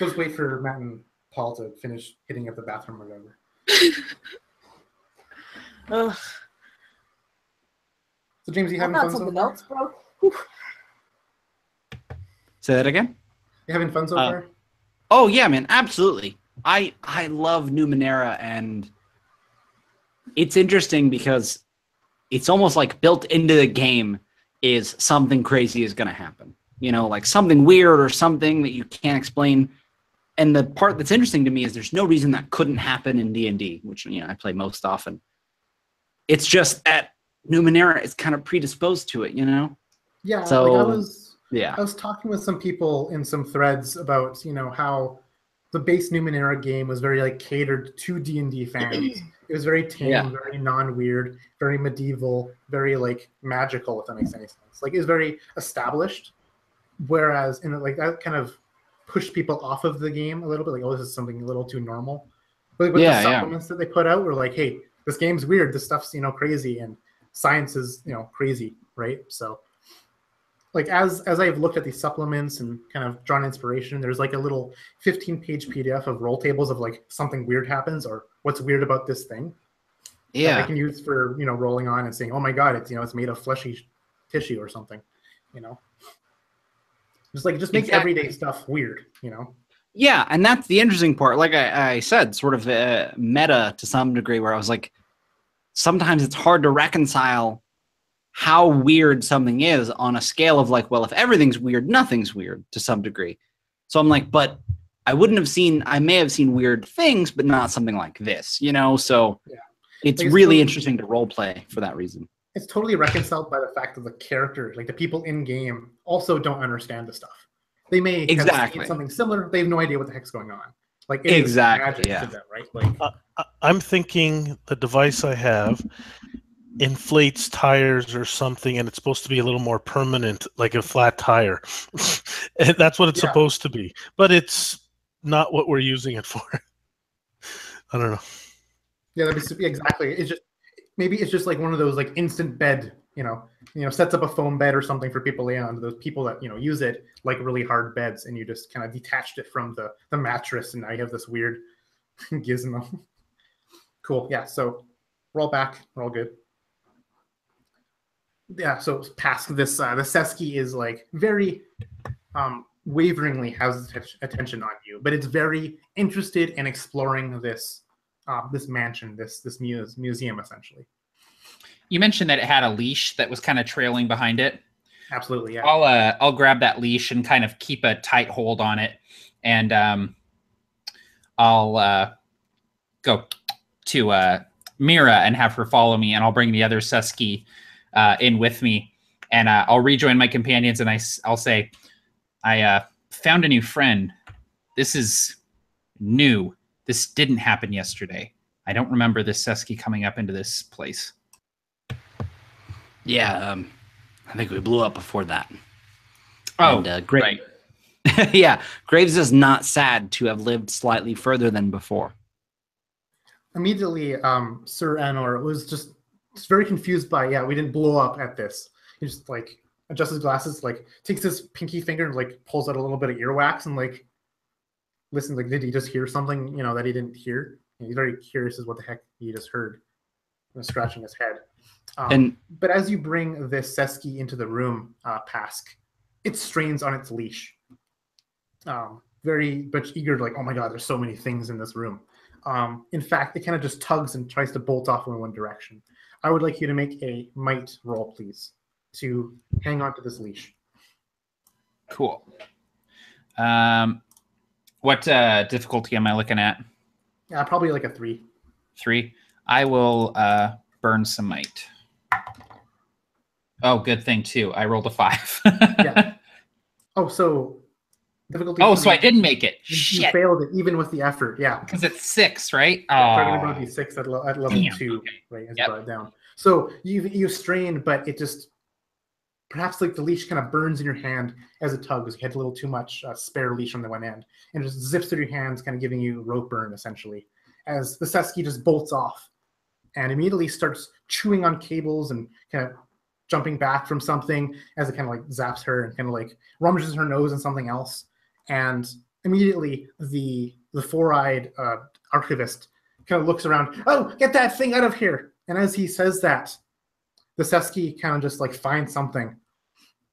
Just wait for Matt and Paul to finish hitting up the bathroom or whatever. Ugh. So James, you I having thought fun so something far? else broke. Whew. Say that again? You having fun so far? Oh, yeah, man, absolutely. I love Numenera, and it's interesting because it's almost like built into the game is something crazy is going to happen. You know, like something weird or something that you can't explain. And the part that's interesting to me is there's no reason that couldn't happen in D&D, which, I play most often. It's just at Numenera, it's kind of predisposed to it, Yeah. So, I was talking with some people in some threads about, how the base Numenera game was very catered to D&D fans. It was very tame, very non-weird, very medieval, very magical, if that makes any sense. It was very established, whereas that kind of pushed people off of the game a little bit. This is something a little too normal. But with the supplements that they put out, we're like, hey, this game's weird. This stuff's crazy, and science is crazy, right? So. As I've looked at these supplements and kind of drawn inspiration, there's a little 15-page PDF of roll tables of something weird happens or what's weird about this thing. yeah. That I can use for rolling on and saying, oh my god, it's it's made of fleshy tissue or something, you know. Just make everyday stuff weird, you know. Yeah, and that's the interesting part. Like I said, sort of meta to some degree, where I was like, sometimes it's hard to reconcile how weird something is on a scale of like, well, if everything's weird, nothing's weird to some degree. So I'm like, but I may have seen weird things, but not something like this, you know? So yeah. it's really interesting to role play for that reason. It's totally reconciled by the fact that the characters, like the people in game, also don't understand the stuff. They may have seen something similar. They have no idea what the heck's going on. Like it is magic to them, right? Like I'm thinking the device I have inflates tires or something, and it's supposed to be a little more permanent, like a flat tire. And that's what it's supposed to be, but it's not what we're using it for. I don't know. Yeah, that'd be exactly. It's just like one of those like instant bed, you know, sets up a foam bed or something for people laying on. Those people that use it like really hard beds, and you just kind of detached it from the mattress, and now you have this weird gizmo. Cool. Yeah. So we're all back. We're all good. Yeah. So past this, the Seski is like very waveringly has attention on you, but it's very interested in exploring this mansion, this museum essentially. You mentioned that it had a leash that was kind of trailing behind it. Absolutely, yeah. I'll grab that leash and kind of keep a tight hold on it, and I'll go to Mira and have her follow me, and I'll bring the other Seski in with me, and I'll rejoin my companions, and I'll say, I found a new friend. This is new. This didn't happen yesterday. I don't remember this Seski coming up into this place. Yeah, I think we blew up before that. Oh, and, right. Yeah, Graves is not sad to have lived slightly further than before. Immediately, Sir Anor was just very confused by, we didn't blow up at this. He just like adjusts his glasses, like takes his pinky finger and like pulls out a little bit of earwax and like listen, like did he just hear something that he didn't hear? And he's very curious as what the heck he just heard. Scratching his head. But as you bring this Seski into the room, Pask, it strains on its leash. Very much eager to like, oh my god, there's so many things in this room. In fact, it kind of just tugs and tries to bolt off in one direction. I would like you to make a might roll, please, to hang on to this leash. Cool. What difficulty am I looking at? Yeah, probably like a 3. 3. I will burn some might. Oh, good thing too. I rolled a 5. Yeah. Oh, so difficulty. Oh, so I didn't make it. You failed it even with the effort. Yeah. Because it's 6, right? Target ability 6 at level 2, Okay. right? As you brought it down. So you strain, but it just perhaps like the leash kind of burns in your hand as it tugs. You had a little too much spare leash on the one end, and it just zips through your hands, kind of giving you rope burn essentially. As the Seski just bolts off and immediately starts chewing on cables and kind of jumping back from something as it kind of like zaps her and kind of like rummages her nose in something else. And immediately the four-eyed archivist kind of looks around, oh, get that thing out of here. And as he says that, the Seski kind of just like finds something.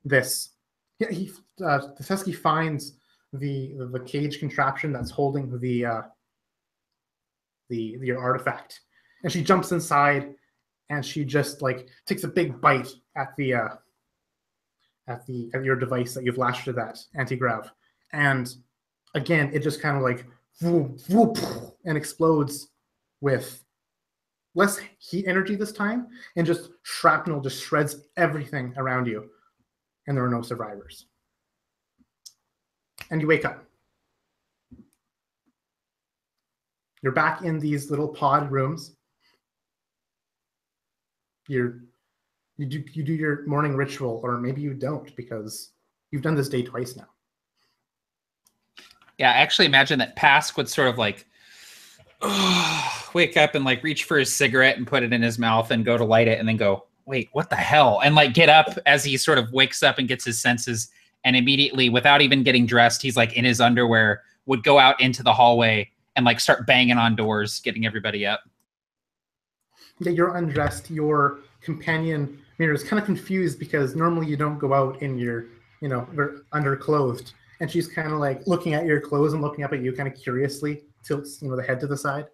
The Seski finds the cage contraption that's holding the artifact, and she jumps inside, and she just like takes a big bite at your device that you've lashed to that anti-grav, and again it just kind of like whoop, whoop, and explodes with less heat energy this time, and just shrapnel just shreds everything around you, and there are no survivors. And you wake up. You're back in these little pod rooms. You do your morning ritual, or maybe you don't, because you've done this day twice now. Yeah, I actually imagine that Pask would sort of like wake up and like reach for his cigarette and put it in his mouth and go to light it and then go, wait, what the hell? And like get up as he sort of wakes up and gets his senses, and immediately, without even getting dressed, he's like in his underwear, would go out into the hallway and like start banging on doors, getting everybody up. Yeah, you're undressed. Your companion Mira is kind of confused because normally you don't go out in your, underclothed. And she's kind of like looking at your clothes and looking up at you kind of curiously, tilts, the head to the side.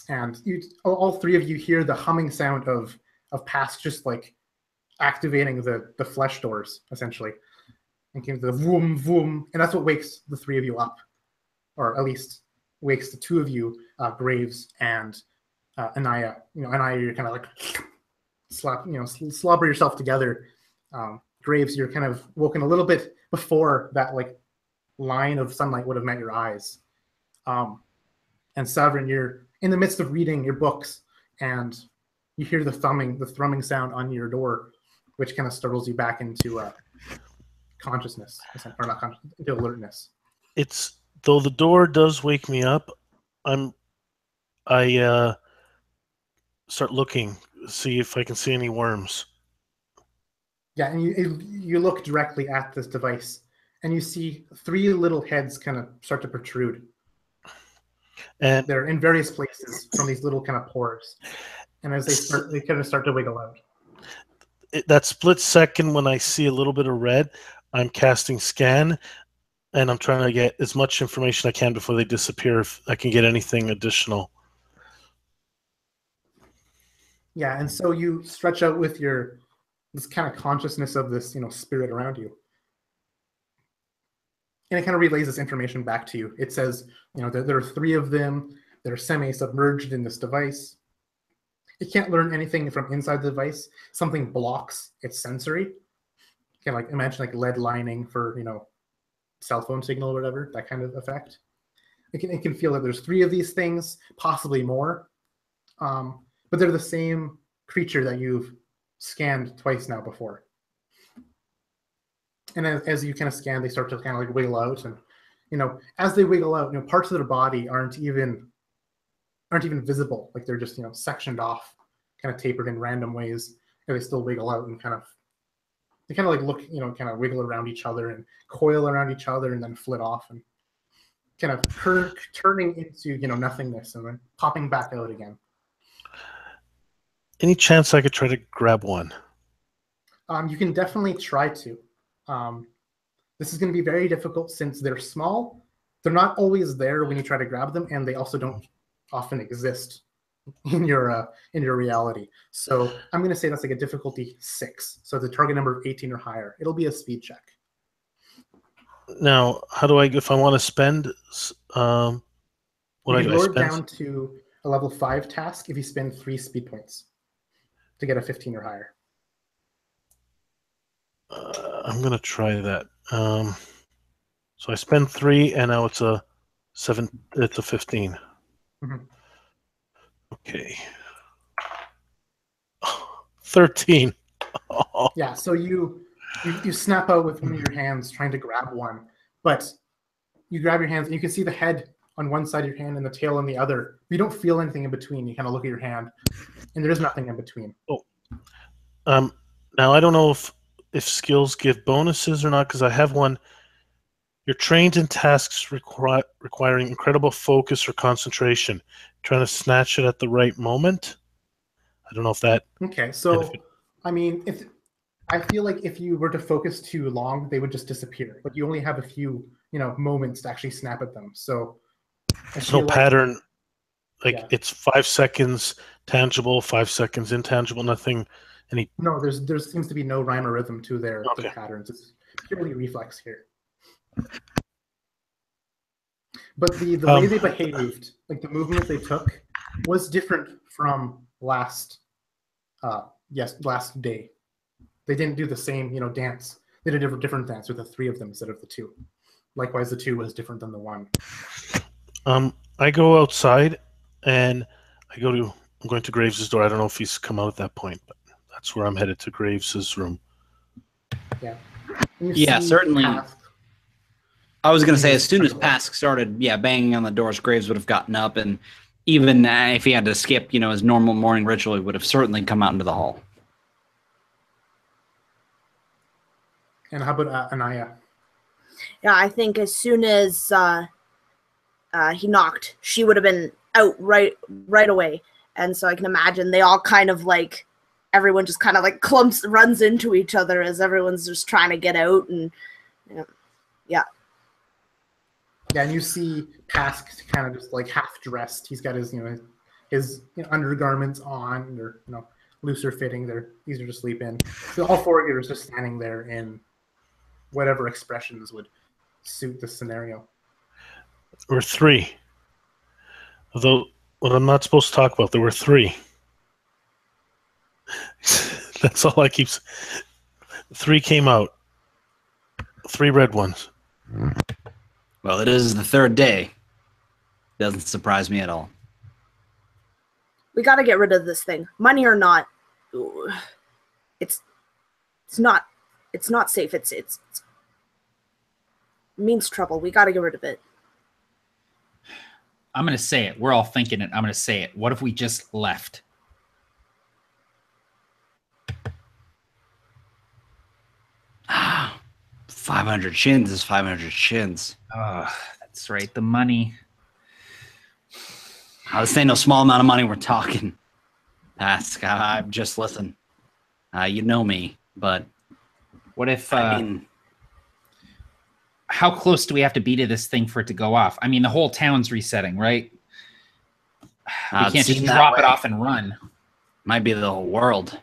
And all three of you hear the humming sound of Pask just like activating the flesh doors, essentially. And came to the vroom, vroom. And that's what wakes the three of you up. Or at least wakes the two of you, Graves and Anaya. Anaya, you're kind of like slobber yourself together. Graves, you're kind of woken a little bit before that like line of sunlight would have met your eyes. And Savrin, you're in the midst of reading your books, and you hear the thrumming sound on your door, which kind of startles you back into consciousness, or not consciousness, into alertness. It's though the door does wake me up. I start looking, see if I can see any worms. Yeah, and you look directly at this device, and you see three little heads kind of start to protrude. And they're in various places from these little kind of pores. And as they kind of start to wiggle out. That split second when I see a little bit of red, I'm casting scan, and I'm trying to get as much information I can before they disappear, if I can get anything additional. Yeah, and so you stretch out with this kind of consciousness of this, spirit around you. And it kind of relays this information back to you. It says, there are three of them that are semi-submerged in this device. It can't learn anything from inside the device. Something blocks its sensory. You can imagine lead lining for, cell phone signal or whatever, that kind of effect. It can feel that there's three of these things, possibly more. But they're the same creature that you've scanned twice now before. And as you kind of scan, they start to kind of wiggle out, and as they wiggle out, parts of their body aren't even visible. They're just sectioned off, kind of tapered in random ways, and they still wiggle out and they kind of look, kind of wiggle around each other and coil around each other and then flit off and kind of turning into nothingness and then popping back out again. Any chance I could try to grab one? You can definitely try to. This is going to be very difficult since they're small. They're not always there when you try to grab them, and they also don't often exist in your reality. So I'm going to say that's a difficulty 6. So the target number of 18 or higher. It'll be a speed check. Now, how do if I want to spend? You lower it down to a level 5 task if you spend 3 speed points to get a 15 or higher. I'm going to try that. So I spend 3, and now it's a 7. It's a 15. Mm-hmm. Okay. 13. Oh. Yeah. So you snap out with one of your hands, trying to grab one, but you grab your hands, and you can see the head on one side of your hand and the tail on the other. You don't feel anything in between. You kind of look at your hand, and there is nothing in between. Oh. Now I don't know if skills give bonuses or not, because I have one. You're trained in tasks requiring incredible focus or concentration. Trying to snatch it at the right moment. I don't know if that... Okay, so, I mean, I feel like if you were to focus too long, they would just disappear. But you only have a few, moments to actually snap at them. So there's no pattern. It's 5 seconds tangible, 5 seconds intangible, nothing... No, there seems to be no rhyme or rhythm to their patterns. It's purely reflex here. But the way they behaved, the movement they took, was different from last day. They didn't do the same, dance. They did a different dance with the 3 of them instead of the 2. Likewise, the 2 was different than the 1. I go outside, and I'm going to Graves' door. I don't know if he's come out at that point, but that's where I'm headed, to Graves' room. Yeah. Yeah, certainly. I was going to say, as soon as Pask started, banging on the doors, Graves would have gotten up, and even if he had to skip, his normal morning ritual, he would have certainly come out into the hall. And how about Anaya? Yeah, I think as soon as he knocked, she would have been out right away. And so I can imagine they all kind of everyone just kind of like runs into each other as everyone's just trying to get out, and yeah. Yeah, and you see Pask kind of just like half dressed. He's got his undergarments on, or looser fitting. These are to sleep in. So all four of you are just standing there in whatever expressions would suit the scenario. There were three. Although what I'm not supposed to talk about, there were three. That's all I keep. Three came out. 3 red ones. Well, it is the third day. Doesn't surprise me at all. We got to get rid of this thing, money or not. It's not safe. It means trouble. We got to get rid of it. I'm going to say it. We're all thinking it. I'm going to say it. What if we just left? Ah, 500 shins is 500 shins. Oh, that's right. The money. This ain't no small amount of money we're talking. Pask, I just listen. You know me, but what if? I mean, how close do we have to be to this thing for it to go off? I mean, the whole town's resetting, right? We can't just drop it off and run. Might be the whole world.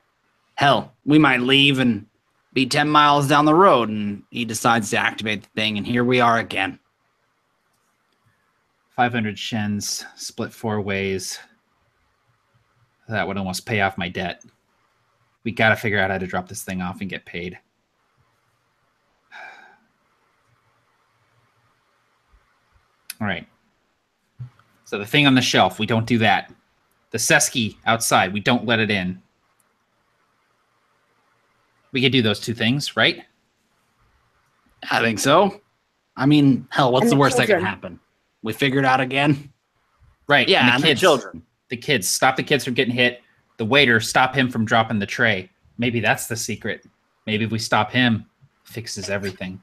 Hell, we might leave and be 10 miles down the road, and he decides to activate the thing, and here we are again. 500 shins, split 4 ways. That would almost pay off my debt. We got to figure out how to drop this thing off and get paid. All right. So the thing on the shelf, we don't do that. The Seski outside, we don't let it in. We could do those 2 things, right? I think so. I mean, hell, what's And the the worst that can children. happen? We figure it out again? Right. Yeah, and the children. The kids. Stop the kids from getting hit. The waiter, stop him from dropping the tray. Maybe that's the secret. Maybe if we stop him, fixes everything.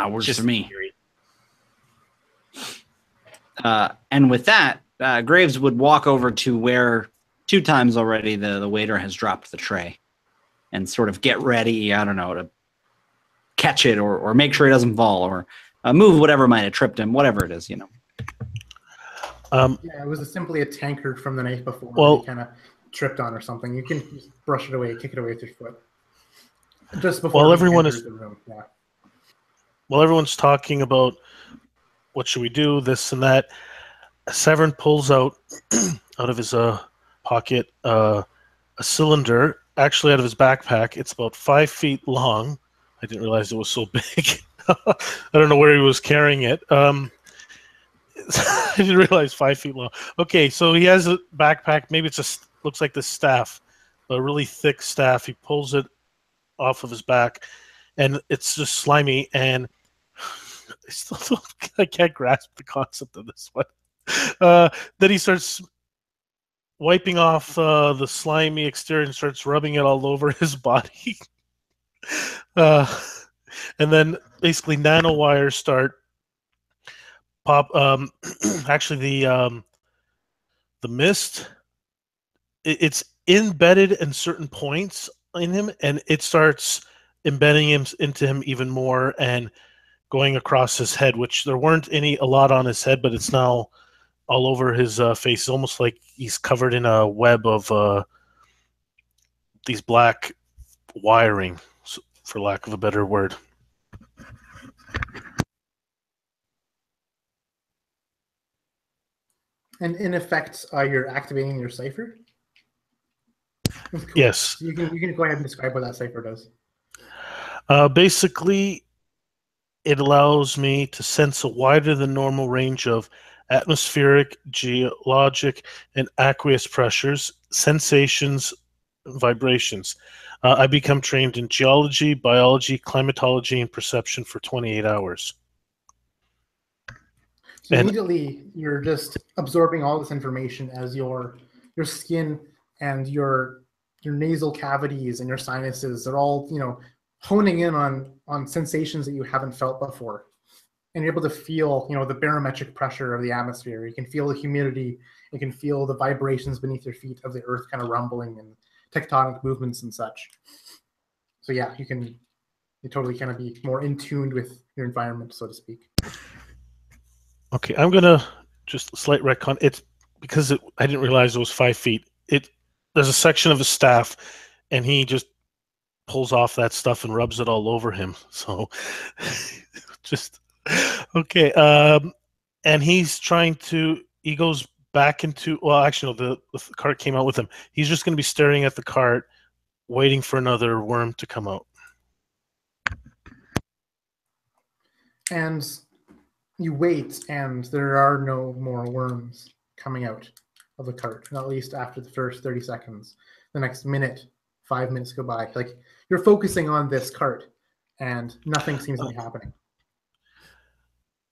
Works Just for me. theory. And with that, Graves would walk over to where 2 times already the waiter has dropped the tray and sort of get ready, I don't know, to catch it or make sure it doesn't fall or move whatever might have tripped him, whatever it is, Yeah, it was simply a tankard from the night before. Well- He kind of tripped on or something. You can just brush it away, kick it away with your foot. Just before While he everyone enters is- the room. Yeah. While everyone's talking about what should we do, this and that, Severin pulls out of his pocket a cylinder, actually out of his backpack. It's about 5 feet long. I didn't realize it was so big. I don't know where he was carrying it. I didn't realize 5 feet long. Okay, so he has a backpack. Maybe looks like the staff, a really thick staff. He pulls it off of his back, and it's just slimy. And I can't grasp the concept of this one. Then he starts wiping off the slimy exterior and starts rubbing it all over his body. And then basically nanowires start pop. Actually, the mist, it's embedded in certain points in him, and it starts embedding him into him even more and going across his head, which there weren't a lot on his head, but it's now all over his face. It's almost like he's covered in a web of these black wiring, for lack of a better word. And in effect, you're activating your cipher? That's cool. Yes. You can go ahead and describe what that cipher does. Basically, it allows me to sense a wider than normal range of atmospheric, geologic, and aqueous pressures, sensations, vibrations. I become trained in geology, biology, climatology, and perception for 28 hours. So And- immediately, you're just absorbing all this information as your skin and your nasal cavities and your sinuses are all honing in on sensations that you haven't felt before. and you're able to feel, the barometric pressure of the atmosphere. You can feel the humidity. You can feel the vibrations beneath your feet of the earth kind of rumbling and tectonic movements and such. So yeah, you totally kind of be more in tune with your environment, so to speak. Okay, I'm gonna just slight retcon. It's because I didn't realize it was 5 feet. There's a section of his staff, and he just pulls off that stuff and rubs it all over him. So, just okay. And he's trying to. He goes back into. Well, actually, no, the cart came out with him. He's just going to be staring at the cart, waiting for another worm to come out. And you wait, and there are no more worms coming out of the cart, at least after the first 30 seconds. The next minute, 5 minutes go by. Like, you're focusing on this cart, and nothing seems to be happening.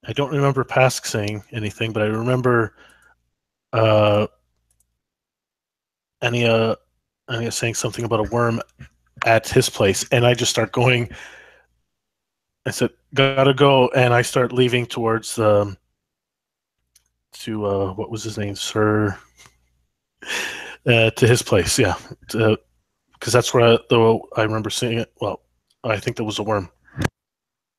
I don't remember Pask saying anything, but I remember Anya saying something about a worm at his place, and I just start going. I said, "Gotta go," and I start leaving towards what was his name, Sir? To his place, yeah, because that's where I remember seeing it. Well, I think there was a worm.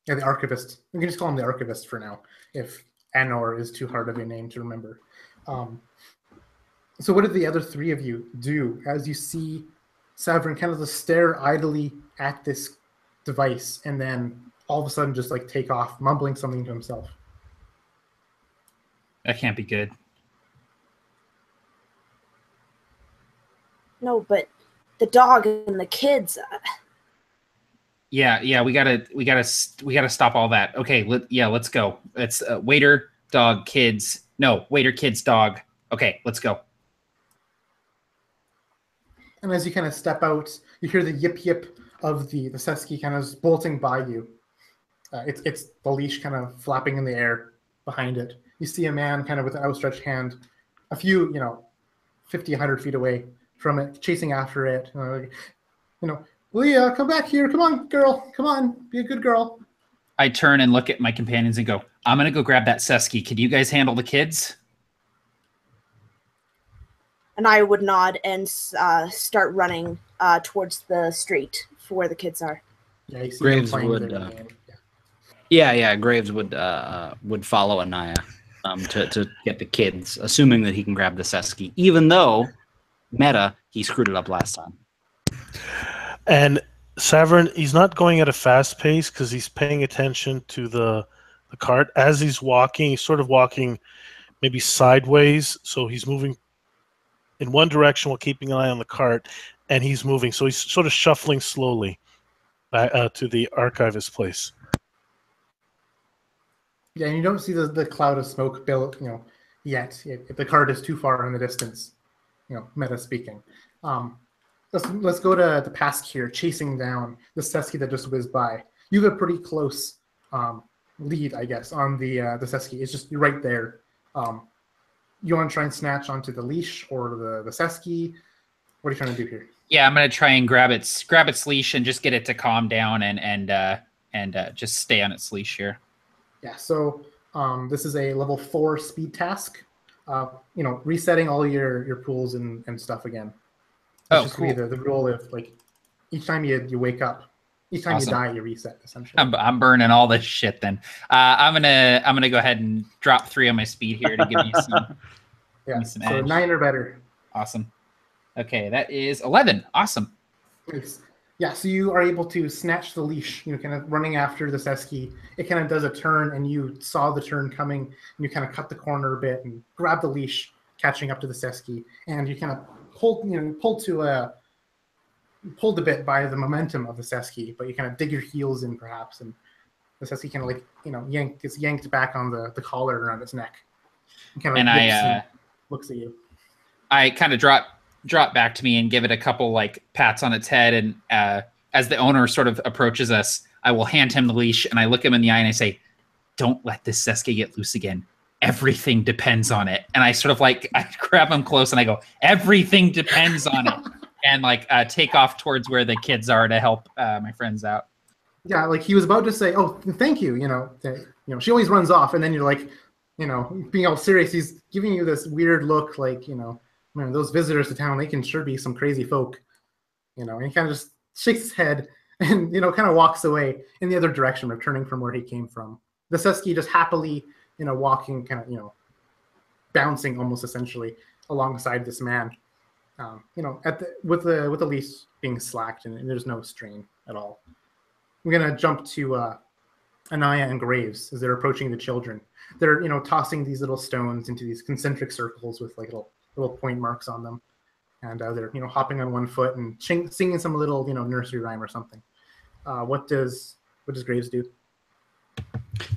Yeah, the archivist. We can just call him the archivist for now, if Anor is too hard of a name to remember. So what did the other three of you do as you see Savrin kind of just stare idly at this device and then all of a sudden just like take off, mumbling something to himself? That can't be good. No, but the dog and the kids. Yeah, we gotta stop all that. Okay, let's go. It's waiter, dog, kids. No, waiter, kids, dog. Okay, let's go. And as you kind of step out, you hear the yip yip of the Sesky kind of bolting by you. It's the leash kind of flapping in the air behind it. You see a man kind of with an outstretched hand, a few 50, 100 feet away from it, chasing after it. Leah, come back here. Come on, girl. Come on. Be a good girl. I turn and look at my companions and go, I'm going to go grab that Sesky. Can you guys handle the kids? And I would nod and start running towards the street for where the kids are. Yeah, you see Graves him playing would. their game. Yeah. Graves would follow Anaya to get the kids, assuming that he can grab the Sesky, even though he screwed it up last time. And Savrin, he's not going at a fast pace because he's paying attention to the cart. As he's walking, he's sort of walking maybe sideways, so he's moving in one direction while keeping an eye on the cart, and he's moving. So he's sort of shuffling slowly back to the archivist place. Yeah, and you don't see the cloud of smoke built, yet. If the cart is too far in the distance, meta speaking. Let's go to the Pask here, chasing down the Sesky that just whizzed by. You have a pretty close lead, I guess, on the Sesky. It's just you're right there. You want to try and snatch onto the leash or the Sesky? What are you trying to do here? Yeah, I'm gonna try and grab its leash and just get it to calm down and just stay on its leash here. Yeah. So this is a level 4 speed task. Resetting all your pools and stuff again. That's just cool. The rule of like each time you wake up, each time you die, you reset essentially. I'm burning all this shit then. I'm gonna go ahead and drop 3 on my speed here to give me some. Yeah. Me some So edge. 9 or better. Awesome. Okay, that is 11. Awesome. Nice. Yeah, so you are able to snatch the leash, kind of running after the Sesky. It kind of does a turn, and you saw the turn coming, and you kind of cut the corner a bit and grab the leash, catching up to the Sesky, and you kind of pulled a bit by the momentum of the Sesky, but you kind of dig your heels in perhaps, and the Sesky kind of gets yanked back on the collar around its neck. And I looks at you. I kind of drop back to me and give it a couple like pats on its head, and as the owner sort of approaches us, I will hand him the leash and I look him in the eye and I say, "Don't let this Sesky get loose again. Everything depends on it." And I sort of I grab him close and I go, "Everything depends on it," and take off towards where the kids are to help my friends out. Yeah, like he was about to say, "Oh, thank you," she always runs off, and then you're like, being all serious, he's giving you this weird look, like, man, those visitors to town, they can sure be some crazy folk, and he kind of just shakes his head and, kind of walks away in the other direction, returning from where he came from. The Seski just happily, walking, kind of, bouncing almost essentially alongside this man, with the leash being slacked, and there's no strain at all. We're gonna jump to Anaya and Graves as they're approaching the children. They're tossing these little stones into these concentric circles with like little point marks on them, and they're hopping on one foot and singing some little nursery rhyme or something. What does Graves do?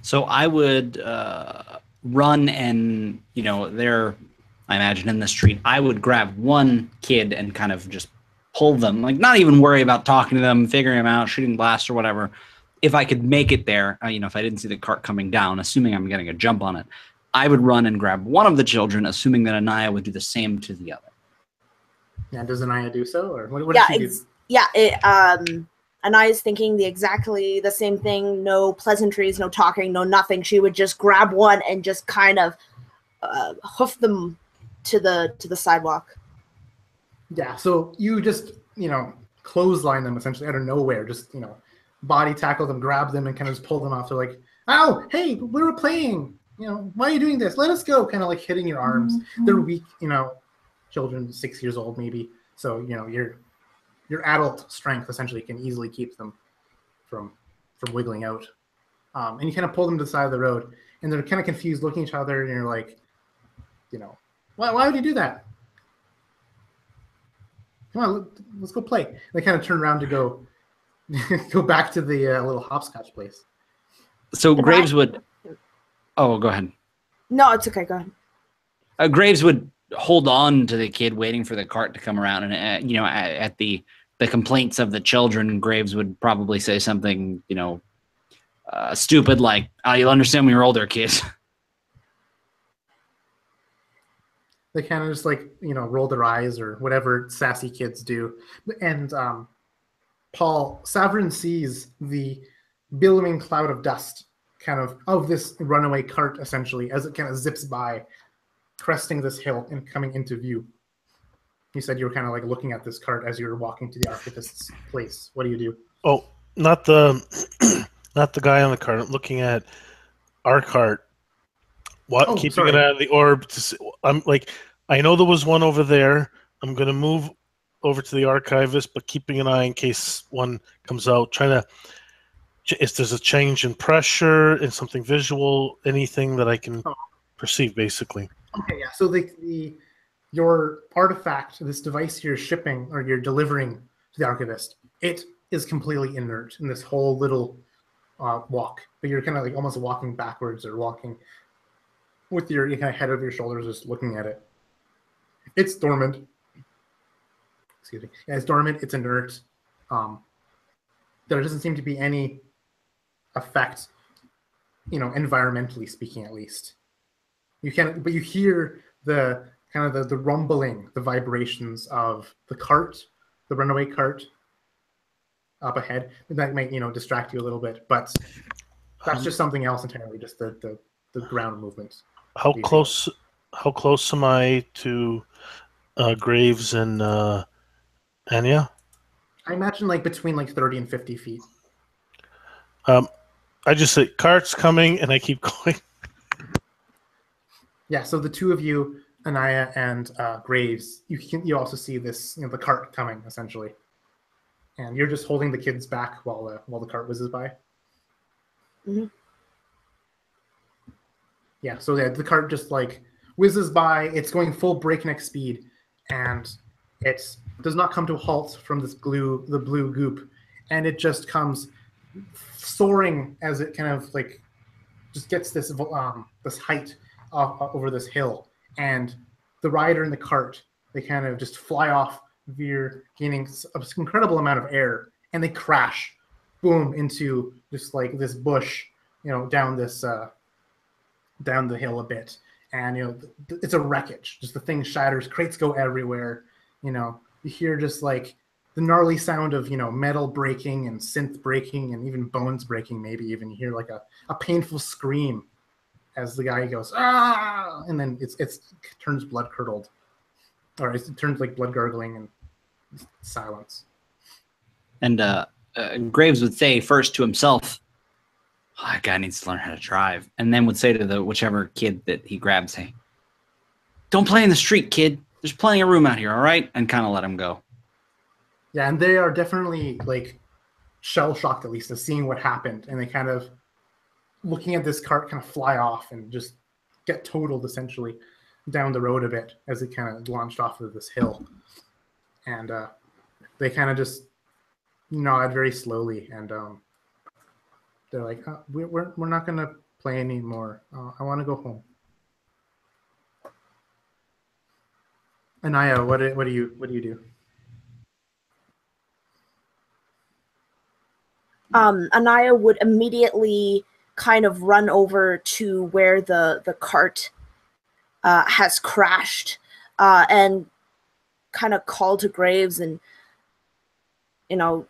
So I would run and they're, I imagine, in the street. I would grab one kid and kind of just pull them, like not even worry about talking to them, figuring them out, shooting blast or whatever. If I could make it there, if I didn't see the cart coming down, assuming I'm getting a jump on it, I would run and grab one of the children, assuming that Anaya would do the same to the other. Yeah, does Anaya do so, or what does she do? Yeah, Anaya's thinking exactly the same thing. No pleasantries, no talking, no nothing. She would just grab one and just kind of hoof them to the sidewalk. Yeah, so you just, clothesline them essentially out of nowhere, just, body tackle them, grab them, and kind of just pull them off. They're like, "Oh, hey, we were playing. Why are you doing this? Let us go." Kind of like hitting your arms. Mm-hmm. They're weak, children, 6 years old maybe. So, your adult strength essentially can easily keep them from wiggling out. And you kind of pull them to the side of the road, and they're kind of confused, looking at each other, and you're like, why would you do that? Come on, let's go play. They kind of turn around to go back to the little hopscotch place. So Graves would... Oh, go ahead. No, it's okay. Go ahead. Graves would hold on to the kid, waiting for the cart to come around. And, at the complaints of the children, Graves would probably say something, stupid like, "Oh, you'll understand when you're older, kids." They kind of just roll their eyes or whatever sassy kids do. And Paul, Savrin sees the billowing cloud of dust of this runaway cart essentially as it kind of zips by, cresting this hill and coming into view. You said you were kind of looking at this cart as you were walking to the archivist's place. What do you do? Oh, not the guy on the cart. I'm looking at our cart. Keeping it out of the orb. I'm like, I know there was one over there. I'm going to move over to the archivist, but keeping an eye in case one comes out. Trying to, if there's a change in pressure, in something visual, anything that I can perceive, basically. Okay, yeah. So your artifact, this device you're shipping or you're delivering to the archivist, it is completely inert in this whole little walk. But you're kind of almost walking backwards or walking with your kind of head over your shoulders, just looking at it. It's dormant. Excuse me. Yeah, it's dormant. It's inert. There doesn't seem to be any effect, environmentally speaking, at least. But you hear the kind of the rumbling, the vibrations of the cart, the runaway cart up ahead. That might, distract you a little bit, but that's just something else entirely, just the ground movement. How close am I to Graves and Anya? I imagine between 30 and 50 feet. I just say, "Cart's coming," and I keep going. Yeah, so the two of you, Anaya and Graves, you also see this, the cart coming essentially, and you're just holding the kids back while the cart whizzes by. Mm-hmm. Yeah, so the cart just whizzes by. It's going full breakneck speed, and it does not come to a halt from the blue goop, and it just comes soaring as it kind of just gets this height over this hill, and the rider and the cart, they kind of just fly off, veer, gaining an incredible amount of air, and they crash, boom, into just this bush, down this down the hill a bit, and it's a wreckage. Just the thing shatters, crates go everywhere. You hear just the gnarly sound of metal breaking and synth breaking and even bones breaking. Maybe even you hear like a painful scream as the guy goes ah, and then it turns blood curdled, or it turns like blood gargling and silence. And Graves would say first to himself, oh, that guy needs to learn how to drive. And then would say to the whichever kid that he grabs, hey, don't play in the street, kid. There's plenty of room out here, all right? And kind of let him go. Yeah, and they are definitely like shell-shocked, at least, of seeing what happened. And they kind of, looking at this cart kind of fly off and just get totaled, essentially, down the road a bit as it kind of launched off of this hill. And they kind of just nod very slowly, and they're like, we're not going to play anymore. I want to go home. Anaya, what do you do? Anaya would immediately kind of run over to where the cart has crashed, and kind of call to Graves and, go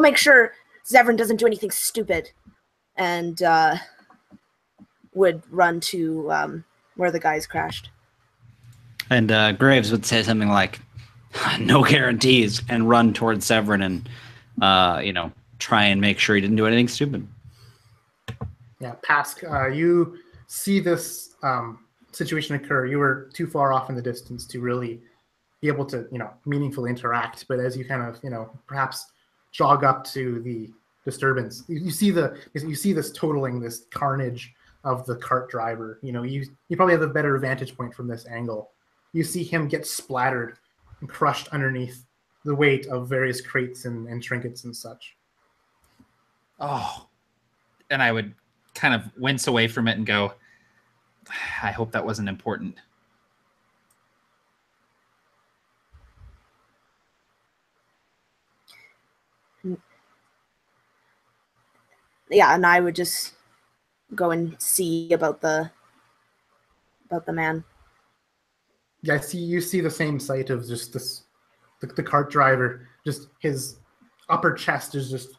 make sure Zevran doesn't do anything stupid, and would run to where the guys crashed. And Graves would say something like, no guarantees, and run towards Severin and, try and make sure he didn't do anything stupid. Yeah, Pask, you see this situation occur. You were too far off in the distance to really be able to, meaningfully interact. But as you kind of, perhaps jog up to the disturbance, you see this totaling, this carnage of the cart driver. You probably have a better vantage point from this angle. You see him get splattered and crushed underneath the weight of various crates and trinkets and such. Oh, and I would kind of wince away from it and go, I hope that wasn't important. Yeah, and I would just go and see about the man. Yeah, you see the same sight of just the cart driver, just his upper chest is just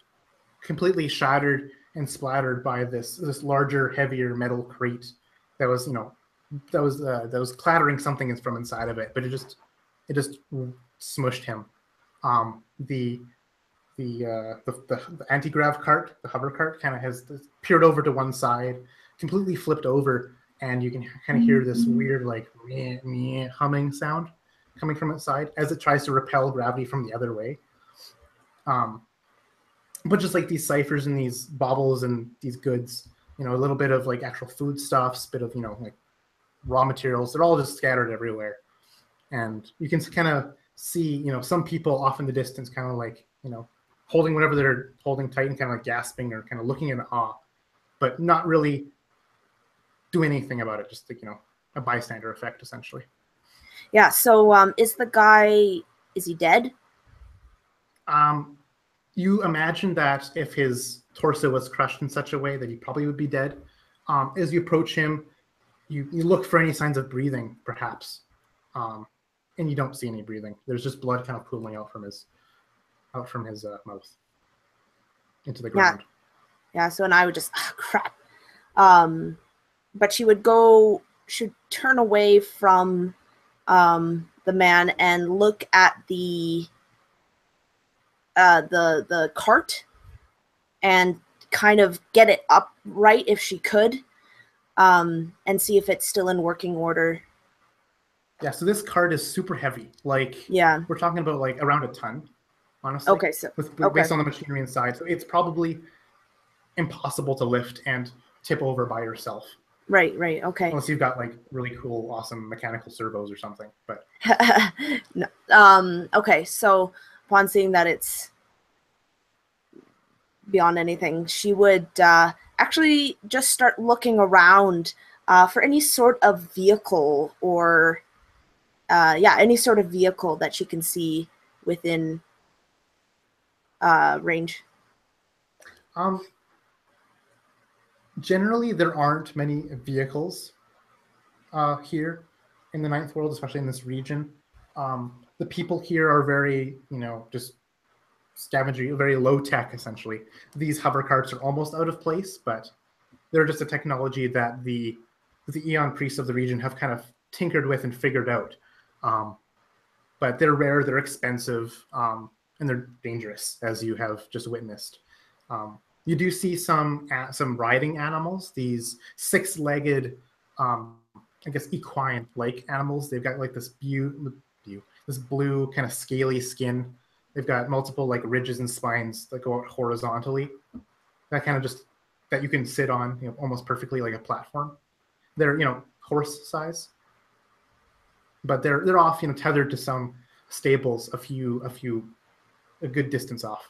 completely shattered and splattered by this larger, heavier metal crate that was clattering something from inside of it, but it just smushed him. The anti-grav cart, the hover cart, kind of has peered over to one side, completely flipped over, and you can kind of hear this weird like meh, meh, humming sound coming from its side as it tries to repel gravity from the other way. But just like these ciphers and these baubles and these goods, a little bit of like actual foodstuffs, bit of like raw materials, they're all just scattered everywhere. And you can kind of see, some people off in the distance kind of like, holding whatever they're holding tight and kind of like gasping or kind of looking in awe, but not really doing anything about it. Just like, a bystander effect, essentially. Yeah. So is he dead? You imagine that if his torso was crushed in such a way that he probably would be dead. As you approach him, you look for any signs of breathing, perhaps, and you don't see any breathing. There's just blood kind of pooling out from his mouth into the ground. Yeah. So, and I would just crap. But she should turn away from the man and look at the cart and kind of get it upright if she could, and see if it's still in working order. Yeah, so this cart is super heavy. Like, yeah, we're talking about like around a ton, honestly. Okay, so based on the machinery inside, so it's probably impossible to lift and tip over by yourself. Right. Okay. Unless you've got like really cool, awesome mechanical servos or something. But no. Okay, so upon seeing that it's beyond anything, she would actually just start looking around for any sort of vehicle or any sort of vehicle that she can see within range. Generally, there aren't many vehicles here in the Ninth World, especially in this region. The people here are very, just scavenger, very low tech essentially. These hover carts are almost out of place, but they're just a technology that the Eon priests of the region have kind of tinkered with and figured out. But they're rare, they're expensive, and they're dangerous, as you have just witnessed. You do see some riding animals, these six-legged, I guess equine-like animals. They've got like this blue kind of scaly skin. They've got multiple like ridges and spines that go out horizontally. That kind of just that you can sit on, almost perfectly like a platform. They're horse size, but they're off tethered to some stables a good distance off.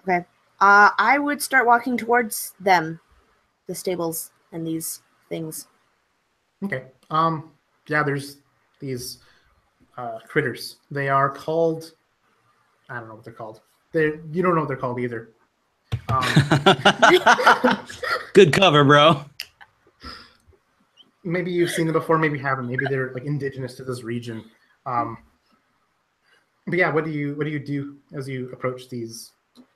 Okay. I would start walking towards them, the stables and these things. Okay. Yeah, there's these critters. They are called. I don't know what they're called. You don't know what they're called either. Good cover, bro. Maybe you've seen them before, maybe you haven't. Maybe they're like indigenous to this region. But yeah, what do you do as you approach these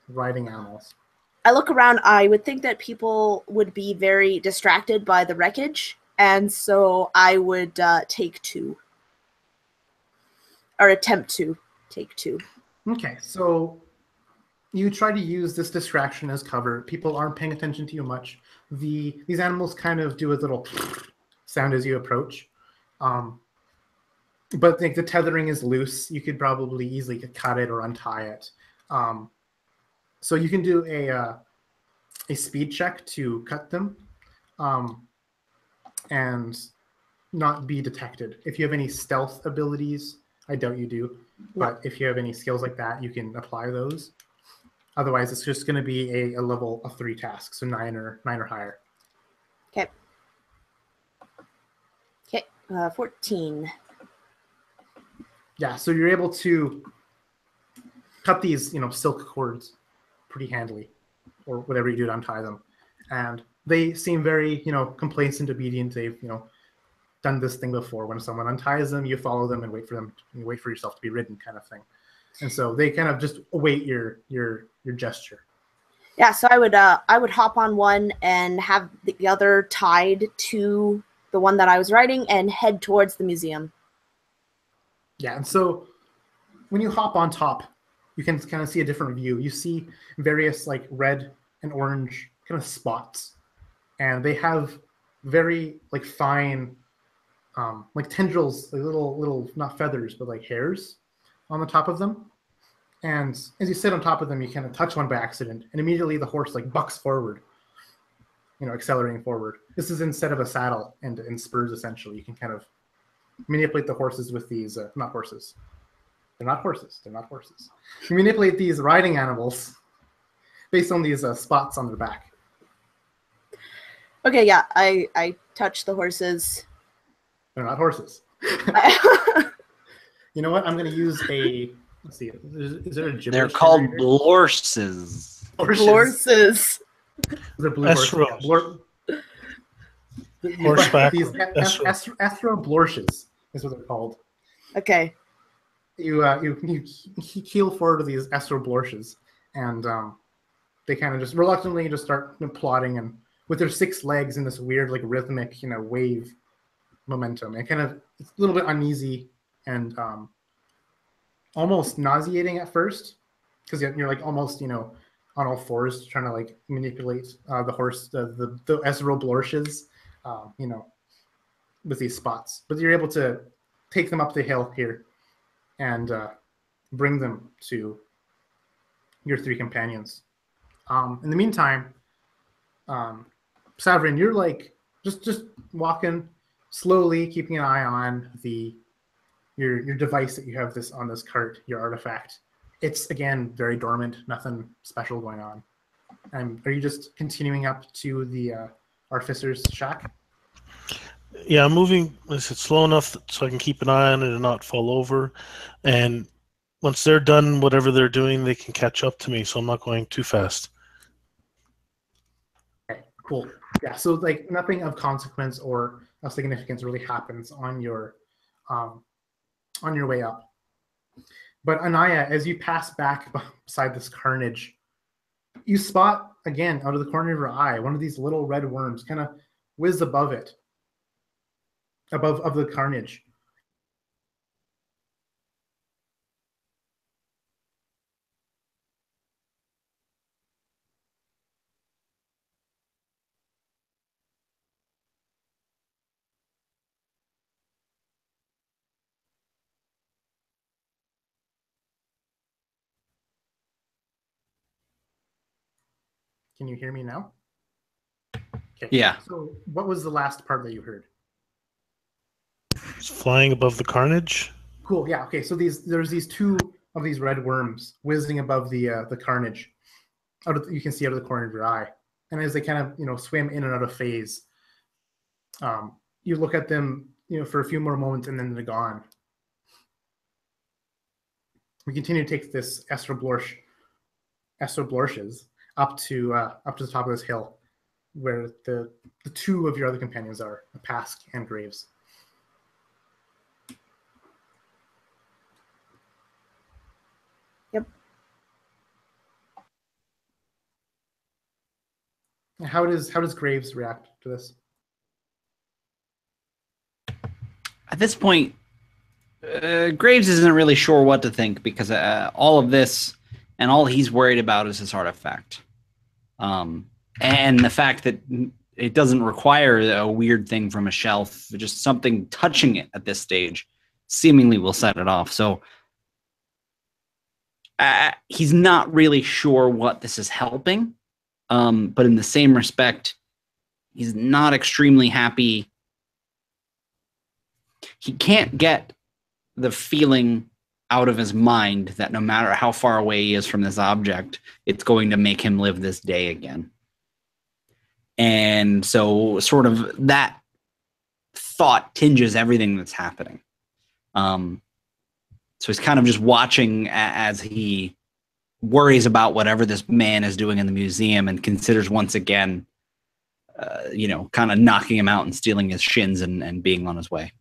riding animals? I look around. I would think that people would be very distracted by the wreckage, and so I would take two. Or attempt to take two. Okay, so you try to use this distraction as cover. People aren't paying attention to you much. These animals kind of do a little sound as you approach. But like the tethering is loose. You could probably easily cut it or untie it. So you can do a speed check to cut them and not be detected. If you have any stealth abilities, I doubt you do, but if you have any skills like that, you can apply those. Otherwise, it's just going to be a level of 3 task, so 9 or higher. Okay. Okay, 14. Yeah, so you're able to cut these, silk cords pretty handily, or whatever you do to untie them, and they seem very, complacent, obedient. They've, done this thing before. When someone unties them, you follow them and wait for yourself to be ridden, kind of thing. And so they kind of just await your gesture. Yeah, so I would hop on one and have the other tied to the one that I was riding and head towards the museum. Yeah, and so when you hop on top, you can kind of see a different view. You see various like red and orange kind of spots, and they have very like fine like tendrils, like little not feathers, but like hairs on the top of them. And as you sit on top of them, you kind of touch one by accident, and immediately the horse like bucks forward, accelerating forward. This is instead of a saddle and spurs, essentially. You can kind of manipulate the horses with these, not horses. They're not horses. They're not horses. You manipulate these riding animals based on these spots on their back. Okay, yeah, I touch the horses. They're not horses. You know what? I'm going to use a. Let's see. Is there a gibberish? They're called blorses. Horses. They're blue horses. Horseback. These astro-blorsches is what they're called. Okay. You keel forward to these astro-blorsches, and they kind of just reluctantly just start plodding, and with their 6 legs in this weird like rhythmic wave momentum, and kind of it's a little bit uneasy and almost nauseating at first, because you're like almost on all fours trying to like manipulate the horse, the astro-blorsches, with these spots. But you're able to take them up the hill here and bring them to your 3 companions. In the meantime, Savrin, you're like just walking slowly, keeping an eye on your device that you have on this cart, your artifact. It's again very dormant, nothing special going on. Are you just continuing up to the artificer's shack? Yeah, I'm moving. Is it slow enough so I can keep an eye on it and not fall over? And once they're done, whatever they're doing, they can catch up to me. So I'm not going too fast. Okay, cool. Yeah, so like nothing of consequence or of significance really happens on your on your way up. But Anaya, as you pass back beside this carnage, you spot, again, out of the corner of your eye, one of these little red worms kind of whiz above it, above of the carnage. Can you hear me now? Okay. Yeah. So what was the last part that you heard? It's flying above the carnage. Cool. Yeah. Okay. So there's these two of these red worms whizzing above the carnage. You can see out of the corner of your eye, and as they kind of swim in and out of phase, you look at them for a few more moments, and then they're gone. We continue to take this Esther Blorches up to the top of this hill, where the two of your other companions are, Pask and Graves. Yep. How does Graves react to this? At this point, Graves isn't really sure what to think because all of this and all he's worried about is this artifact. And the fact that it doesn't require a weird thing from a shelf, just something touching it at this stage seemingly will set it off. So he's not really sure what this is helping. But in the same respect, he's not extremely happy. He can't get the feeling out of his mind that no matter how far away he is from this object, it's going to make him live this day again. And so sort of that thought tinges everything that's happening. So he's kind of just watching as he worries about whatever this man is doing in the museum and considers once again, kind of knocking him out and stealing his shins and being on his way.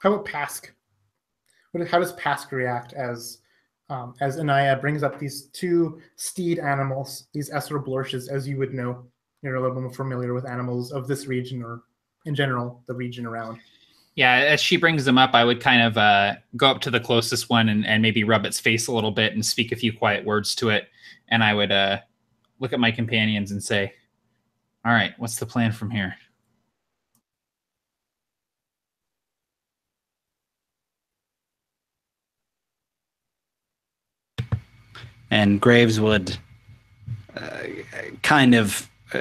How about Pask? How does Pask react as Anaya brings up these two steed animals, these Esser Blorches, as you would know? You're a little more familiar with animals of this region or in general, the region around. Yeah, as she brings them up, I would kind of go up to the closest one and maybe rub its face a little bit and speak a few quiet words to it. And I would look at my companions and say, all right, what's the plan from here? And Graves would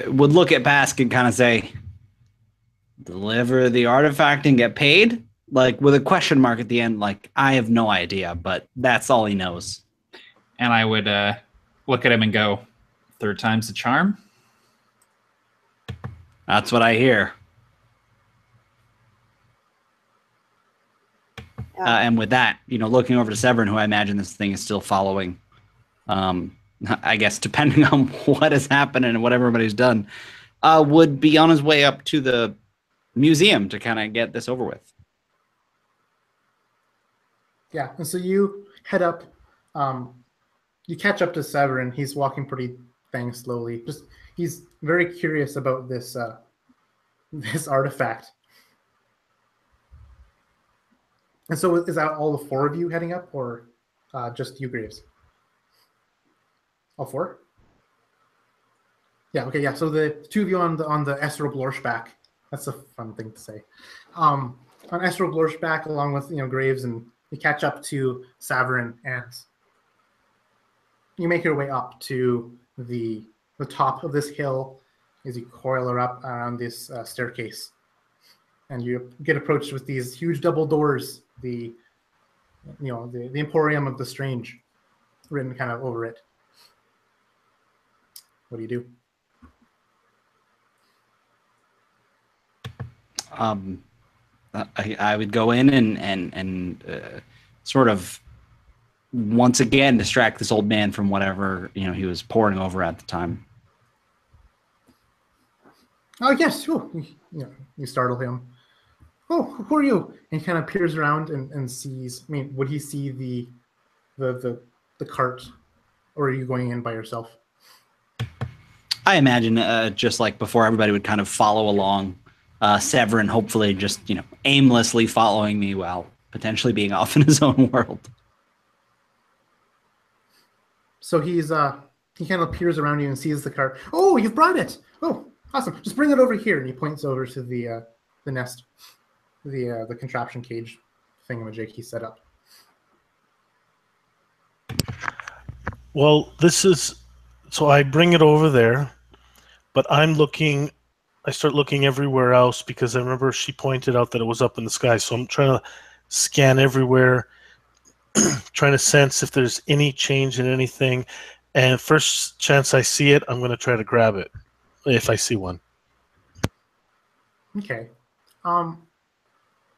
would look at Pask and kind of say, deliver the artifact and get paid? Like with a question mark at the end, like, I have no idea, but that's all he knows. And I would look at him and go, third time's the charm? That's what I hear. And with that, looking over to Severin, who I imagine this thing is still following, I guess depending on what has happened and what everybody's done, would be on his way up to the museum to kind of get this over with. Yeah, and so you head up, you catch up to Severin. He's walking pretty dang slowly. He's very curious about this this artifact. And so is that all the four of you heading up, or just you, Graves? All four? Yeah, okay, yeah. So the two of you on the Esro Blorschback. That's a fun thing to say. On Esro Blorschback, along with Graves, and you catch up to Severin, and you make your way up to the top of this hill as you coil her up around this staircase. And you get approached with these huge double doors, the Emporium of the Strange written kind of over it. What do you do? I would go in and sort of once again distract this old man from whatever he was poring over at the time. Oh yes, sure. You startle him. Oh, who are you? And he kind of peers around and sees. I mean, would he see the cart, or are you going in by yourself? I imagine just like before, everybody would kind of follow along. Severin, hopefully, just aimlessly following me while potentially being off in his own world. So he kind of peers around you and sees the cart. Oh, you've brought it! Oh, awesome! Just bring it over here. And he points over to the nest, the contraption cage thingamajig he set up. Well, so I bring it over there, but I start looking everywhere else because I remember she pointed out that it was up in the sky. So I'm trying to scan everywhere, trying to sense if there's any change in anything. And first chance I see it, I'm going to try to grab it if I see one. Okay.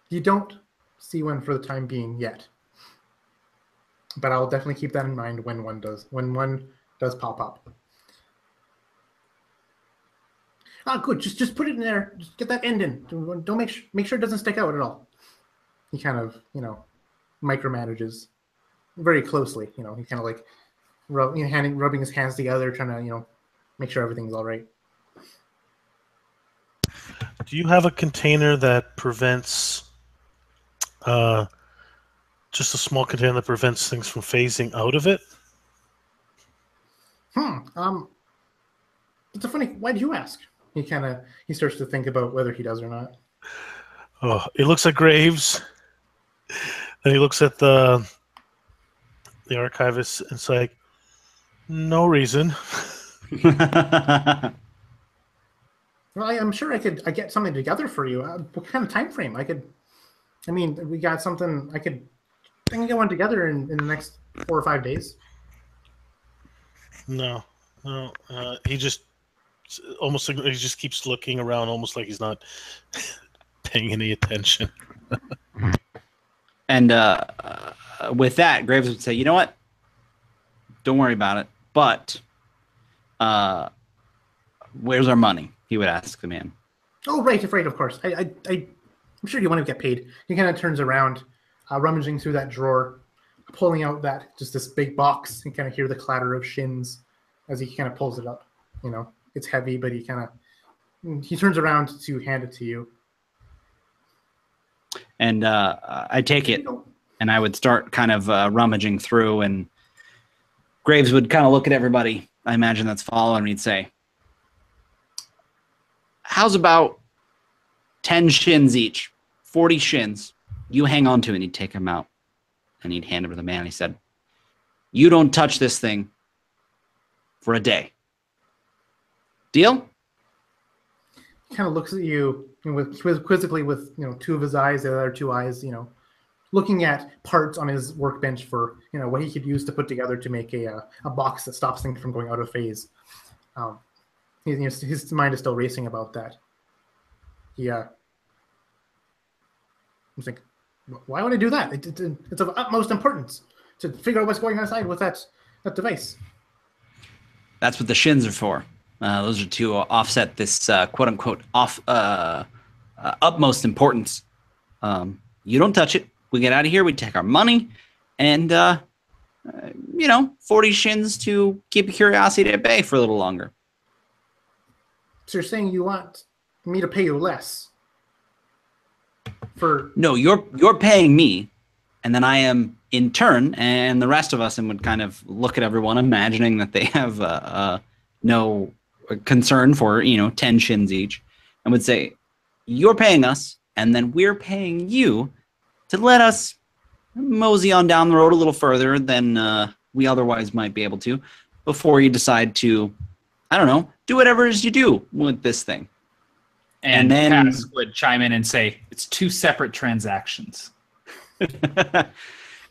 You don't see one for the time being yet, but I'll definitely keep that in mind when one does pop up. Ah, good. Just put it in there. Just get that end in. Don't make sure it doesn't stick out at all. He kind of micromanages very closely. He kind of like rubbing his hands together, trying to make sure everything's all right. Do you have a container that prevents, just a small container that prevents things from phasing out of it? It's a funny. Why do you ask? He starts to think about whether he does or not. Oh, he looks at Graves, then he looks at the archivist, and it's like, no reason. Well, I'm sure I get something together for you. What kind of time frame? We got something. I can get one together in the next 4 or 5 days. No. He just keeps looking around, almost like he's not paying any attention. And with that, Graves would say, "You know what? Don't worry about it. But where's our money?" He would ask the man. Oh, right, of course. I'm sure you want to get paid. He kind of turns around, rummaging through that drawer, pulling out this big box. You kind of hear the clatter of shins as he kind of pulls it up. It's heavy, but he turns around to hand it to you. And I take it, and I would start kind of rummaging through, and Graves would kind of look at everybody, I imagine that's following, and he'd say, "How's about 10 shins each? 40 shins. You hang on to it," and he'd take them out, and he'd hand them to the man, and he said, "You don't touch this thing for a day. Deal?" He kind of looks at you quizzically with two of his eyes, the other two eyes, looking at parts on his workbench for what he could use to put together to make a box that stops things from going out of phase. His mind is still racing about that. I'm thinking, why would I do that? It's of utmost importance to figure out what's going on inside with that device. That's what the shins are for. Those are to offset this quote-unquote utmost importance. You don't touch it. We get out of here. We take our money, and 40 shins to keep your curiosity at bay for a little longer. So you're saying you want me to pay you less? No, you're paying me, and then I am in turn, and the rest of us, and would kind of look at everyone, imagining that they have no concern for 10 shins each, and would say, "You're paying us, and then we're paying you to let us mosey on down the road a little further than we otherwise might be able to, before you decide to, I don't know, do whatever it is you do with this thing." And then Pass would chime in and say, "It's 2 separate transactions."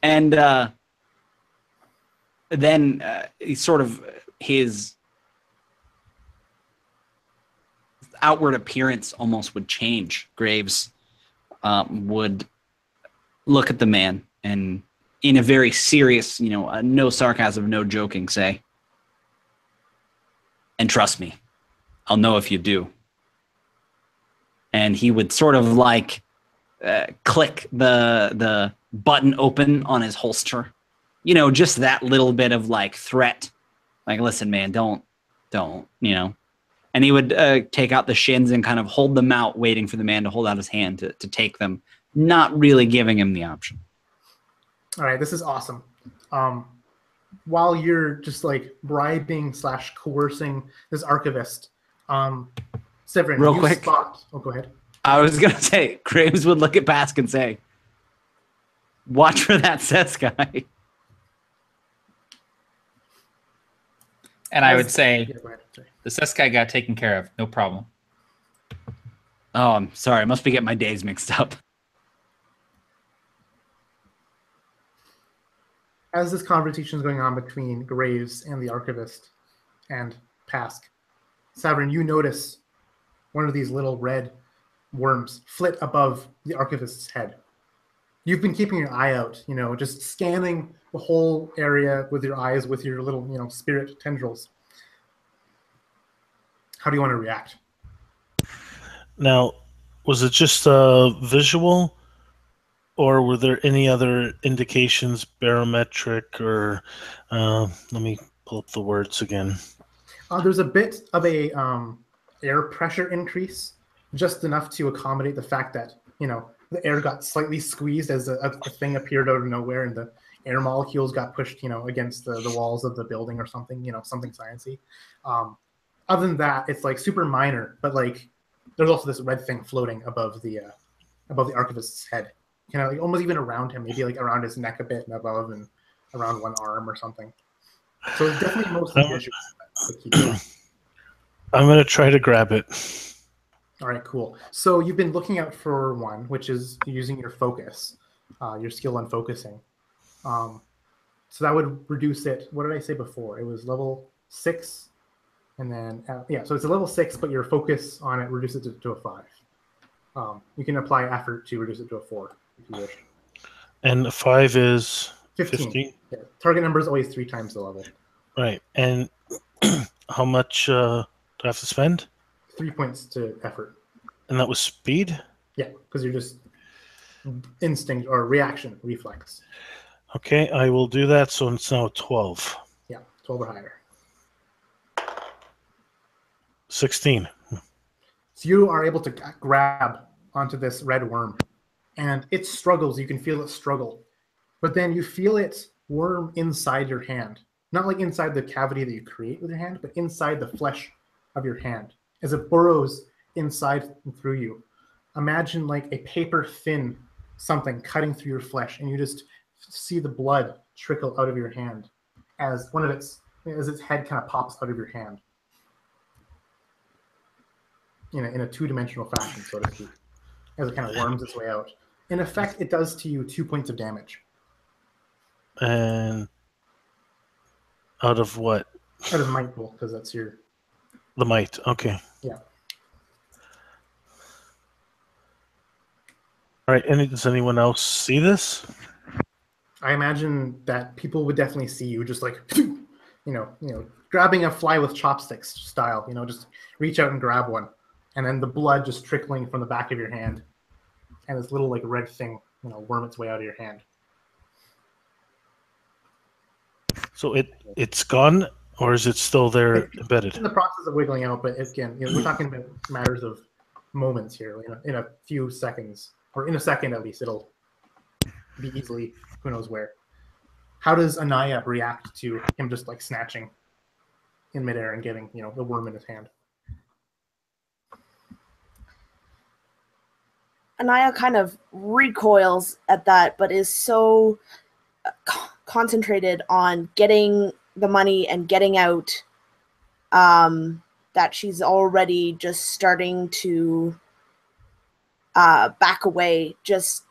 And then his outward appearance almost would change. Graves would look at the man and, in a very serious, no sarcasm, no joking, say, "And trust me, I'll know if you do." And he would sort of like click the button open on his holster. You know, just that little bit of like threat. Like, listen, man, don't, you know. And he would take out the shins and kind of hold them out, waiting for the man to hold out his hand to take them, not really giving him the option. All right, this is awesome. While you're just like bribing / coercing this archivist, Severin, Real you quick. spot. Oh, go ahead. I was gonna say, Graves would look at Pask and say, "Watch for that Sets guy." And I would say Yeah, go ahead. Sorry. the sus guy got taken care of. No problem. Oh, I'm sorry. I must be getting my days mixed up. As this conversation is going on between Graves and the archivist and Pask, Severin, you notice one of these little red worms flit above the archivist's head. You've been keeping your eye out, you know, just scanning the whole area with your eyes, with your little, you know, spirit tendrils. How do you want to react? Now, was it just visual, or were there any other indications, barometric, or let me pull up the words again. There's a bit of a air pressure increase, just enough to accommodate the fact that, you know, the air got slightly squeezed as a thing appeared out of nowhere, and the air molecules got pushed, you know, against the walls of the building or something, you know, something sciencey. Other than that, it's like super minor, but like there's also this red thing floating above the archivist's head, kind of like almost even around him, maybe like around his neck a bit and above and around one arm or something. So it's definitely mostly visual. I'm going to try to grab it. All right, cool. So you've been looking out for one, which is using your focus, your skill on focusing. So that would reduce it. What did I say before? It was level 6, and then yeah. So it's a level 6, but your focus on it reduces it to a 5. You can apply effort to reduce it to a 4 if you wish. And the 5 is 15. Yeah. Target number is always 3 times the level. Right. And how much do I have to spend? 3 points to effort. And that was speed? Yeah, because you're just instinct or reaction, reflex. Okay, I will do that. So it's now 12. Yeah, 12 or higher. 16. So you are able to grab onto this red worm, and it struggles. You can feel it struggle. But then you feel it worm inside your hand. Not like inside the cavity that you create with your hand, but inside the flesh of your hand. As it burrows inside and through you. Imagine like a paper thin something cutting through your flesh, and you just see the blood trickle out of your hand as its head kind of pops out of your hand. In a 2-dimensional fashion, so to speak, as it kind of worms its way out. In effect, it does to you 2 points of damage. And out of what? Out of might roll, because that's your... The might, okay. Yeah. All right, does anyone else see this? I imagine that people would definitely see you just like, you know, grabbing a fly with chopsticks style, you know, just reach out and grab one. And then the blood just trickling from the back of your hand. And this little like red thing, you know, worm its way out of your hand. So it's gone, or is it still there embedded? It's in the process of wiggling out, but again, you know, we're talking about matters of moments here. You know, in a few seconds, or in a second at least, it'll be easily who knows where. How does Anaya react to him just like snatching in midair and getting, you know, the worm in his hand? Anaya kind of recoils at that, but is so concentrated on getting the money and getting out that she's already just starting to back away, just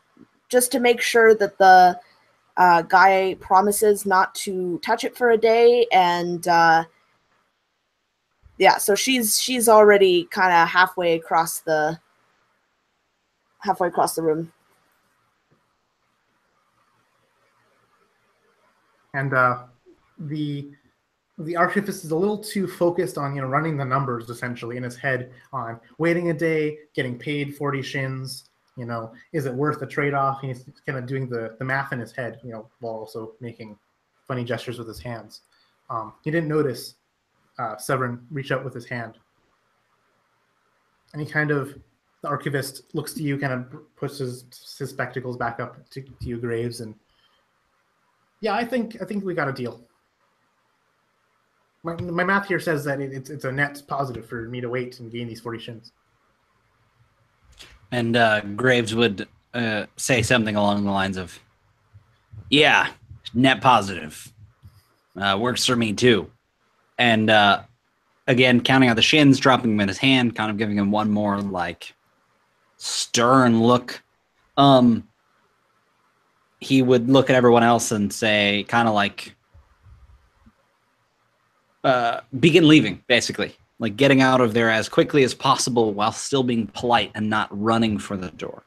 to make sure that the guy promises not to touch it for a day. And yeah, so she's already kind of halfway across the room. And the archivist is a little too focused on, you know, running the numbers essentially in his head on waiting a day, getting paid 40 shins, You know, is it worth the trade-off? He's kind of doing the math in his head, you know, while also making funny gestures with his hands. He didn't notice Severin reach out with his hand. And the archivist looks to you, kind of puts his spectacles back up to you, Graves, and yeah, I think we got a deal. My math here says that it's a net positive for me to wait and gain these 40 shins. And Graves would say something along the lines of, yeah, net positive. Works for me too. And again, counting out the shins, dropping them in his hand, kind of giving him one more like stern look. He would look at everyone else and say, kind of like, begin leaving, basically. Like getting out of there as quickly as possible while still being polite and not running for the door.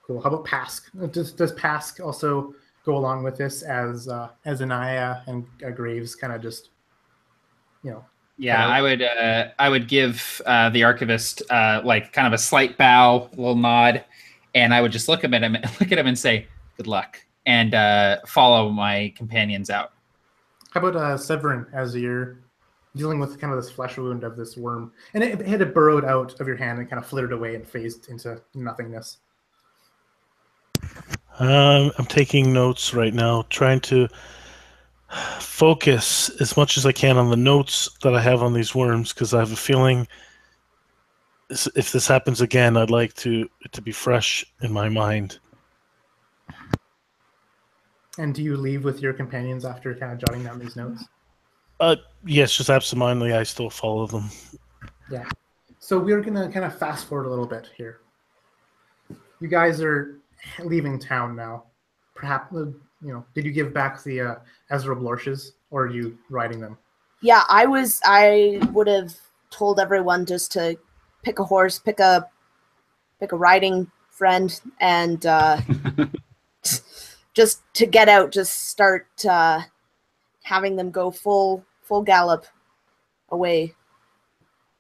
Cool. How about Pask? Does Pask also go along with this as Anaya and Graves kind of just, you know? Yeah, I would give the archivist like kind of a slight bow, a little nod, and I would just look at him and say, "Good luck," and follow my companions out. How about Severin, as you're dealing with kind of this flesh wound of this worm, and it had burrowed out of your hand and kind of flittered away and phased into nothingness? I'm taking notes right now, trying to focus as much as I can on the notes that I have on these worms, because I have a feeling if this happens again, I'd like it to be fresh in my mind. And do you leave with your companions after kind of jotting down these notes? Yes, just absentmindedly, I still follow them. Yeah. So we're going to kind of fast forward a little bit here. You guys are leaving town now. Perhaps, you know, did you give back the Ezra Blorsches, or are you riding them? Yeah, I would have told everyone just to pick a horse, pick a riding friend, and just to get out, just start having them go full gallop away.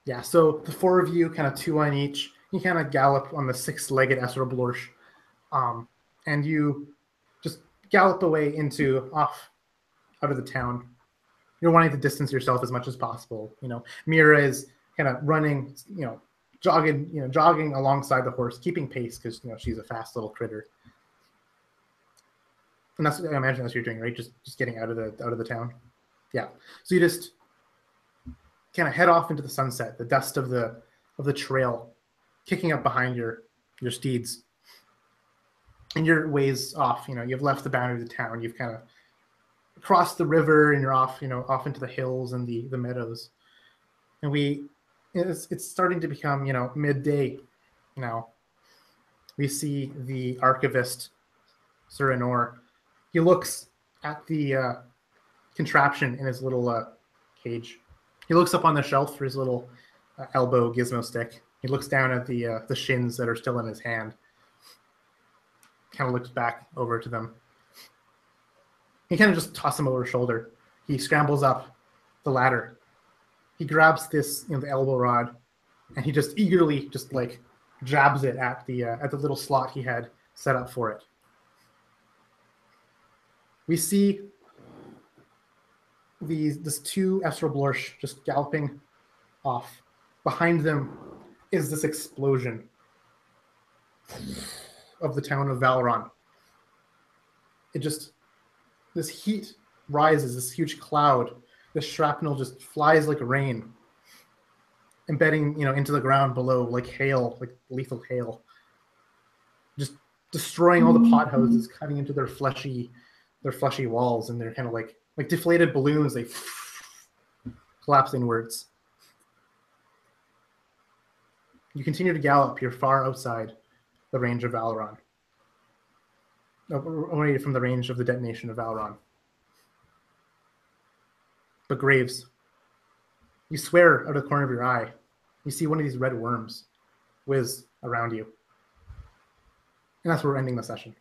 Yeah, so the four of you, kind of two on each, you kind of gallop on the six-legged Ezra Blorsch, and you just gallop away off out of the town. You're wanting to distance yourself as much as possible. You know, Mira is kind of running, jogging alongside the horse, keeping pace because she's a fast little critter. And that's, I imagine, that's what you're doing, right? Just getting out of the town. Yeah. So you just kind of head off into the sunset, the dust of the trail kicking up behind your steeds. And you're ways off. You've left the boundary of the town. You've kind of crossed the river, and you're off, off into the hills and the meadows. And it's starting to become, midday now. We see the archivist, Sir Enor. He looks at the contraption in his little cage. He looks up on the shelf for his little elbow gizmo stick. He looks down at the shins that are still in his hand. Kind of looks back over to them. He kind of just tosses them over his shoulder. He scrambles up the ladder. He grabs this, the elbow rod, and he just eagerly jabs it at the little slot he had set up for it. We see this two Ezra Blorsch just galloping off. Behind them is this explosion of the town of Valoron. This heat rises, this huge cloud. This shrapnel just flies like rain, embedding, into the ground below like hail, like lethal hail. Just destroying all the pothouses, cutting into their fleshy walls, and they're kind of like deflated balloons. They collapse inwards. You continue to gallop. You're far outside the range of Valoron. Away from the range of the detonation of Valoron. But Graves, you swear out of the corner of your eye, you see one of these red worms whiz around you. And that's where we're ending the session.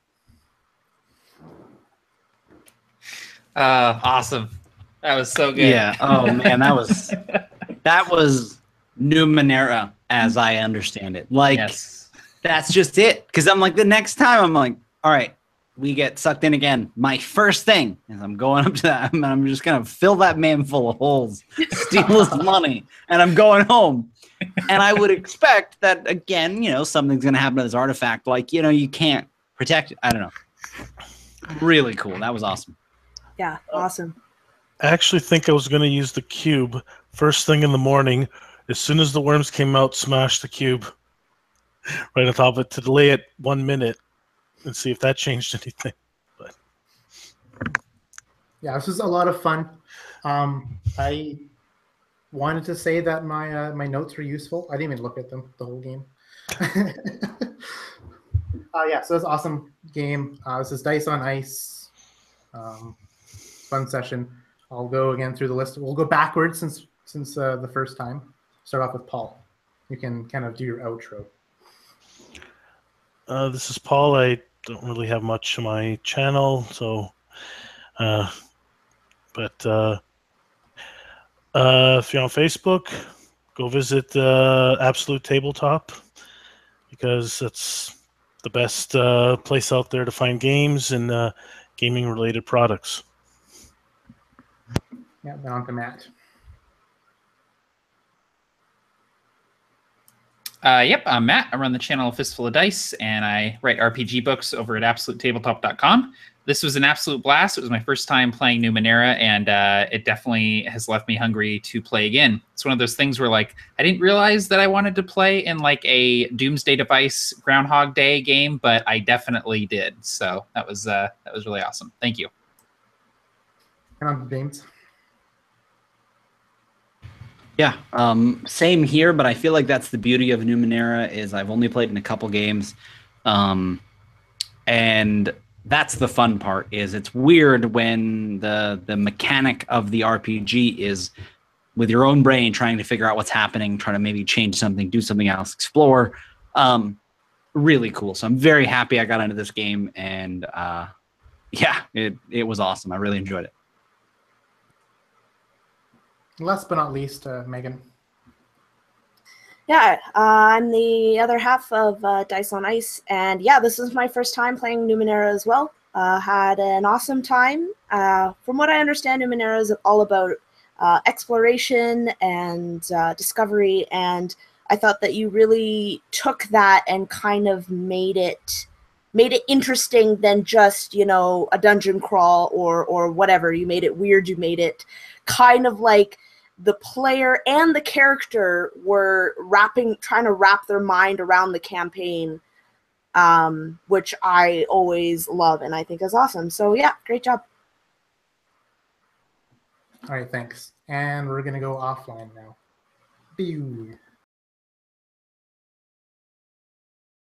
Awesome. That was so good. Yeah. Oh man, that was Numenera as I understand it. Yes. that's just it. Because I'm like, the next time I'm like, all right, we get sucked in again. My first thing is I'm going up to that, and I'm just gonna fill that man full of holes, steal his money, and I'm going home. And I would expect that again, something's gonna happen to this artifact. Like, you can't protect it. I don't know. Really cool. That was awesome. Yeah, awesome. I actually think I was going to use the cube first thing in the morning. As soon as the worms came out, smash the cube right on top of it to delay it 1 minute and see if that changed anything. But Yeah, this was a lot of fun. I wanted to say that my notes were useful. I didn't even look at them the whole game. Yeah, so it's an awesome game. This is Dice on Ice. Fun session. I'll go again through the list. We'll go backwards since the first time. Start off with Paul. You can kind of do your outro. This is Paul. I don't really have much on my channel, so but if you're on Facebook, go visit Absolute Tabletop, because that's the best place out there to find games and gaming related products. Yeah, then on to Matt. Yep, I'm Matt. I run the channel Fistful of Dice, and I write RPG books over at AbsoluteTabletop.com. This was an absolute blast. It was my first time playing Numenera, and it definitely has left me hungry to play again. It's one of those things where, like, I didn't realize that I wanted to play in, like, a Doomsday Device Groundhog Day game, but I definitely did. So that was really awesome. Thank you. And on to James. Yeah, same here, but I feel like that's the beauty of Numenera is I've only played in a couple games, and that's the fun part. Is it's weird when the mechanic of the RPG is with your own brain trying to figure out what's happening, trying to maybe change something, do something else, explore. Really cool. So I'm very happy I got into this game, and yeah, it was awesome. I really enjoyed it. Last but not least, Megan. Yeah, I'm the other half of Dice on Ice, and yeah, this is my first time playing Numenera as well. Had an awesome time. From what I understand, Numenera is all about exploration and discovery, and I thought that you really took that and kind of made it interesting than just, a dungeon crawl or whatever. You made it weird. You made it kind of like the player and the character were trying to wrap their mind around the campaign, which I always love and I think is awesome. So yeah, great job. All right, thanks. And we're going to go offline now. Pew.